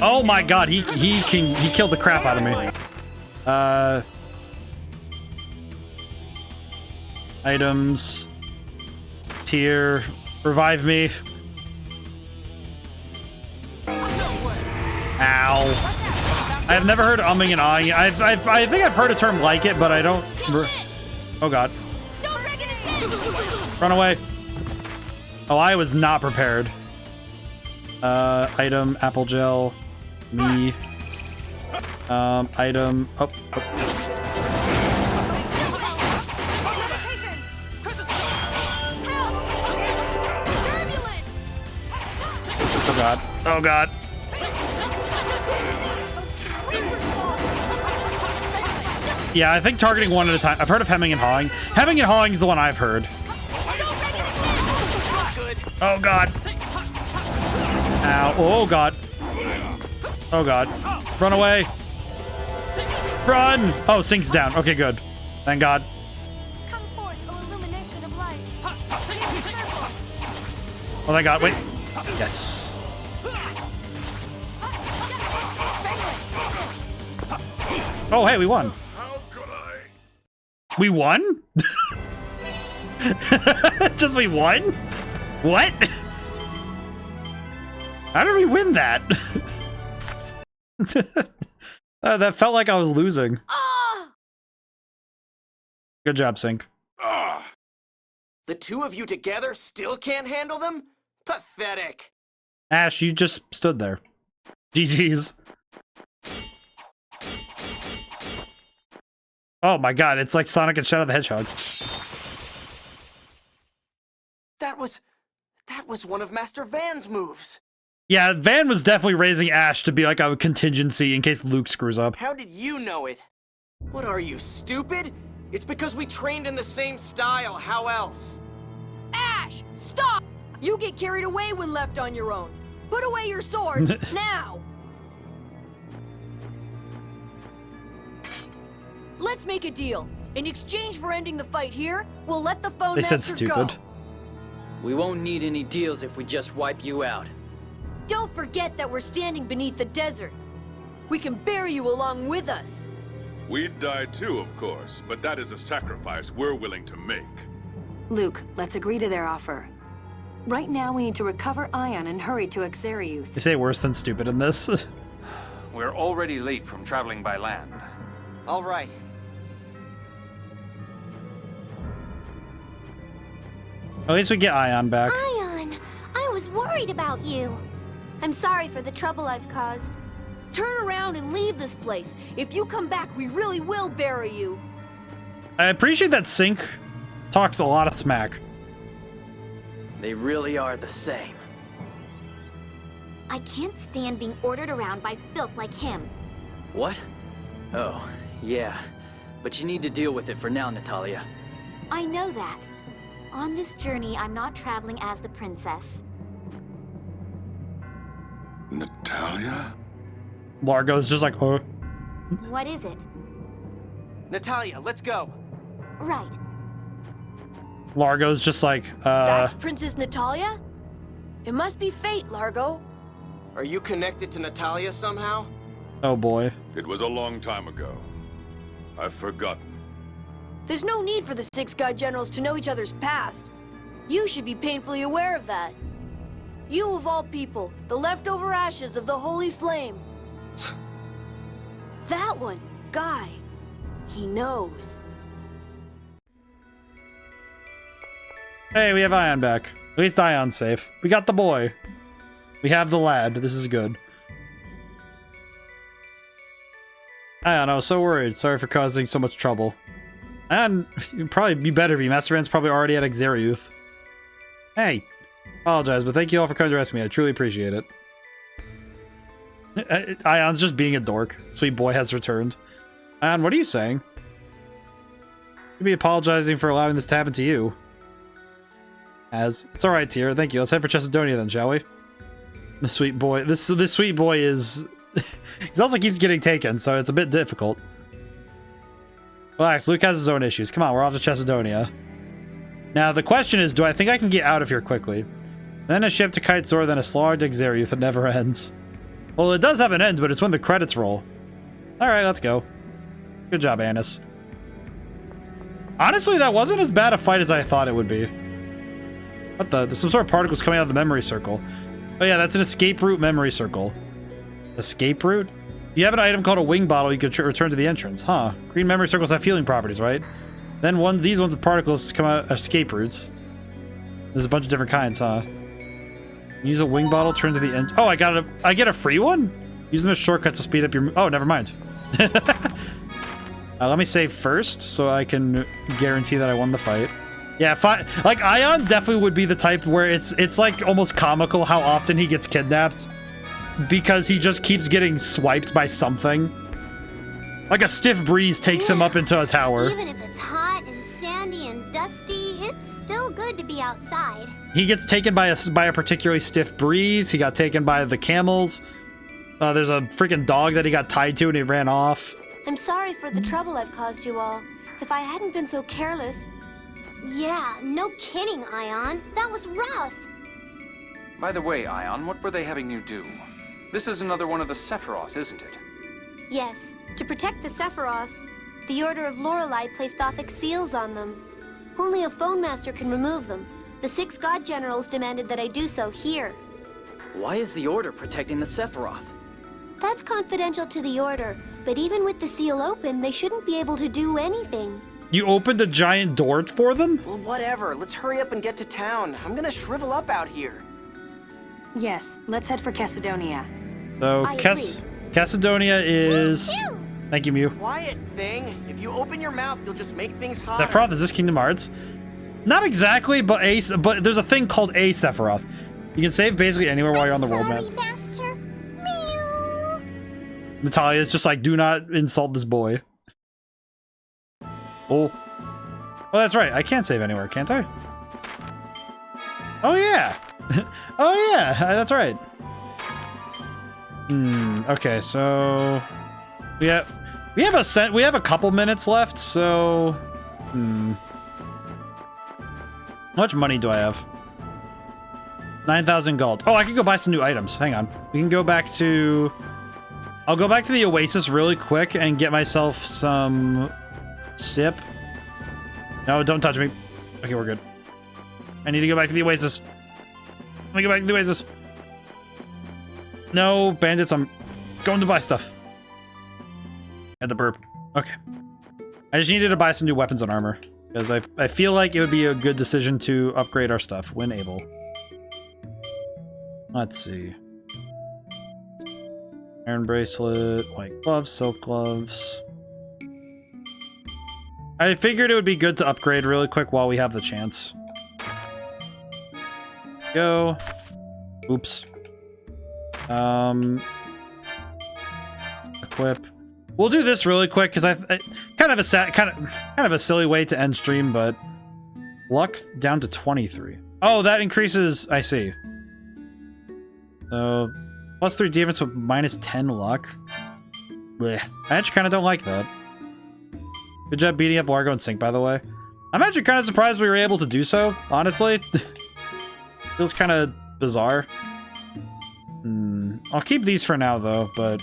Oh my god, he killed the crap out of me. Items. Tier. Revive me. Ow. I have never heard umming and ahhing. I think I've heard a term like it, but I don't. Oh god. Run away. Oh, I was not prepared. Item, apple gel, me. Item. Oh. Oh god. Oh god. Yeah, I think targeting one at a time. I've heard of hemming and hawing. Hemming and hawing is the one I've heard. Oh god. Ow. Oh god. Oh god. Run away. Run! Oh, Sync's down. Okay, good. Thank god. Come forth, O illumination of life. Oh thank god. Wait. Yes. Oh, hey, we won. We won? Just we won? What? How did we win that? That felt like I was losing. Good job, Sync. The two of you together still can't handle them? Pathetic. Ash, you just stood there. GG's. Oh my god, it's like Sonic and Shadow the Hedgehog. That was one of Master Van's moves. Yeah, Van was definitely raising Ash to be like a contingency in case Luke screws up. How did you know it? What are you, stupid? It's because we trained in the same style, how else? Ash, stop! You get carried away when left on your own. Put away your sword, now! Let's make a deal. In exchange for ending the fight here, we'll let the phone They said master stupid. go. We won't need any deals if we just wipe you out. Don't forget that we're standing beneath the desert. We can bury you along with us. We'd die too, of course, but that is a sacrifice we're willing to make. Luke, let's agree to their offer. Right now, we need to recover Ion and hurry to Exariuth. They say worse than stupid in this. We're already late from traveling by land. All right. At least we get Ion back. Ion, I was worried about you. I'm sorry for the trouble I've caused. Turn around and leave this place. If you come back, we really will bury you. I appreciate that Sync talks a lot of smack. They really are the same. I can't stand being ordered around by filth like him. What? Oh, yeah. But you need to deal with it for now, Natalia. I know that. On this journey, I'm not traveling as the princess. Natalia? Largo's just like, oh. What is it? Natalia, let's go. Right. Largo's just like, That's Princess Natalia? It must be fate, Largo. Are you connected to Natalia somehow? Oh boy. It was a long time ago. I've forgotten. There's no need for the 6 God Generals to know each other's past. You should be painfully aware of that. You of all people, the leftover ashes of the Holy Flame. That one, Guy, he knows. Hey, we have Ion back. At least Ion's safe. We got the boy. We have the lad. This is good. Ion, I was so worried. Sorry for causing so much trouble. And you better be. Master Van's probably already at Exariuth. Hey, apologize, but thank you all for coming to rescue me. I truly appreciate it. Ion's just being a dork. Sweet boy has returned. Ion, what are you saying? You'd be apologizing for allowing this to happen to you. It's alright, Tyr. Thank you. Let's head for Chesedonia then, shall we? The sweet boy. This sweet boy is... he also keeps getting taken, so it's a bit difficult. Relax, Luke has his own issues. Come on, we're off to Chesedonia. Now, the question is, do I think I can get out of here quickly? Then a ship to Kitezor, then a slog to Exariuth. It never ends. Well, it does have an end, but it's when the credits roll. Alright, let's go. Good job, Annis. Honestly, that wasn't as bad a fight as I thought it would be. What the? There's some sort of particles coming out of the memory circle. Oh yeah, that's an escape route memory circle. Escape route? You have an item called a wing bottle you could return to the entrance. Huh. Green memory circles have healing properties, right? Then these ones with particles come out escape routes. There's a bunch of different kinds, huh? Use a wing bottle, turn to the end. Oh, I get a free one? Use them as shortcuts to speed up your... Oh, never mind. Let me save first, so I can guarantee that I won the fight. Yeah, like, Ion definitely would be the type where it's like almost comical how often he gets kidnapped. Because he just keeps getting swiped by something. Like a stiff breeze takes him up into a tower. Even if it's hot and sandy and dusty, it's still good to be outside. He gets taken by a particularly stiff breeze. He got taken by the camels. There's a freaking dog that he got tied to and he ran off. I'm sorry for the trouble I've caused you all. If I hadn't been so careless... Yeah, no kidding, Ion. That was rough. By the way, Ion, what were they having you do? This is another one of the Sephiroth, isn't it? Yes. To protect the Sephiroth, the Order of Lorelei placed Othic seals on them. Only a phone master can remove them. The 6 god generals demanded that I do so here. Why is the Order protecting the Sephiroth? That's confidential to the Order, but even with the seal open, they shouldn't be able to do anything. You opened a giant door for them? Well, whatever. Let's hurry up and get to town. I'm gonna shrivel up out here. Yes, let's head for Chesedonia. So, Chesedonia is... Thank you, Mew. Quiet thing. If you open your mouth, you'll just make things hotter. Sephiroth, is this Kingdom Hearts? Not exactly, but there's a thing called a Sephiroth. You can save basically anywhere while you're on the world map. Master. Mew. Natalia is just like, do not insult this boy. Oh. Oh, that's right. I can save anywhere, can't I? Oh, yeah. Oh, yeah. That's right. Okay, so... We have a couple minutes left, so... How much money do I have? 9,000 gold. Oh, I can go buy some new items. Hang on. We can go back to... I'll go back to the Oasis really quick and get myself some... Sip. No, don't touch me. Okay, we're good. I need to go back to the Oasis. Let me go back to the Oasis. No, bandits, I'm going to buy stuff. At the burp. Okay. I just needed to buy some new weapons and armor. Because I feel like it would be a good decision to upgrade our stuff when able. Let's see. Iron bracelet, white gloves, silk gloves. I figured it would be good to upgrade really quick while we have the chance. Go. Oops. Equip. We'll do this really quick because I kind of a silly way to end stream, but luck down to 23. Oh, that increases. I see. So +3 defense with -10 luck. Blech. I actually kind of don't like that. Good job beating up Largo and Sync, by the way. I'm actually kind of surprised we were able to do so, honestly. Feels kind of bizarre. I'll keep these for now, though, but...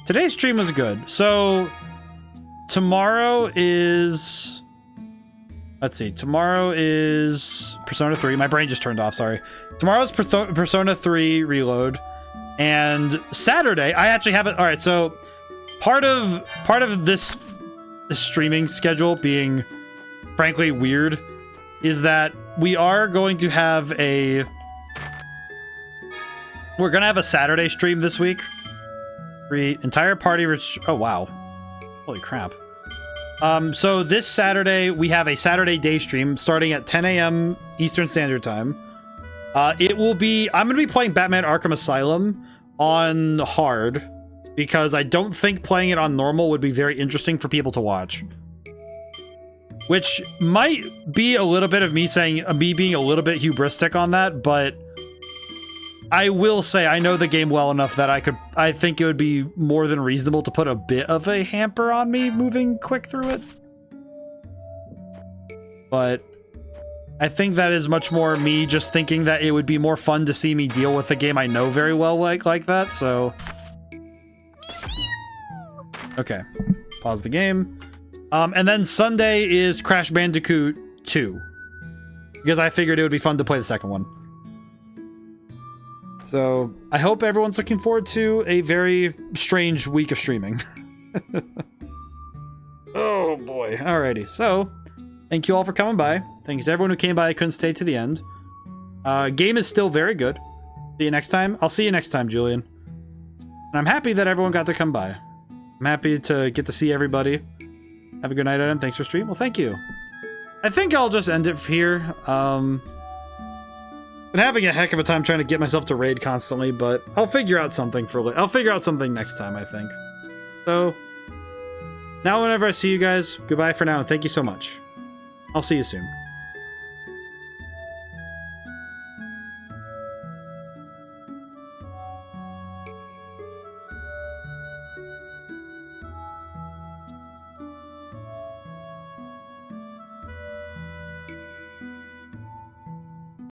Today's stream was good. So, tomorrow is... Let's see. Tomorrow is Persona 3. My brain just turned off, sorry. Tomorrow's Persona 3 Reload. And Saturday, I actually have it... Alright, so... Part of this streaming schedule being frankly weird is that we are going to have a Saturday stream this week. Entire party oh wow. Holy crap. So this Saturday, we have a Saturday day stream starting at 10 a.m. Eastern Standard Time. It will be... I'm going to be playing Batman Arkham Asylum on hard, because I don't think playing it on normal would be very interesting for people to watch. Which might be a little bit of me saying... me being a little bit hubristic on that, but... I will say I know the game well enough that I think it would be more than reasonable to put a bit of a hamper on me moving quick through it. But I think that is much more me just thinking that it would be more fun to see me deal with a game I know very well like that, so... Okay. Pause the game. And then Sunday is Crash Bandicoot 2. Because I figured it would be fun to play the second one. So, I hope everyone's looking forward to a very strange week of streaming. Oh boy. Alrighty, so, thank you all for coming by. Thanks to everyone who came by and couldn't stay to the end. Game is still very good. See you next time. I'll see you next time, Julian. And I'm happy that everyone got to come by. I'm happy to get to see everybody. Have a good night, Adam. Thanks for stream. Well, thank you. I think I'll just end it here. Been having a heck of a time trying to get myself to raid constantly, but I'll figure out something I'll figure out something next time, I think. So, now whenever I see you guys, goodbye for now, and thank you so much. I'll see you soon.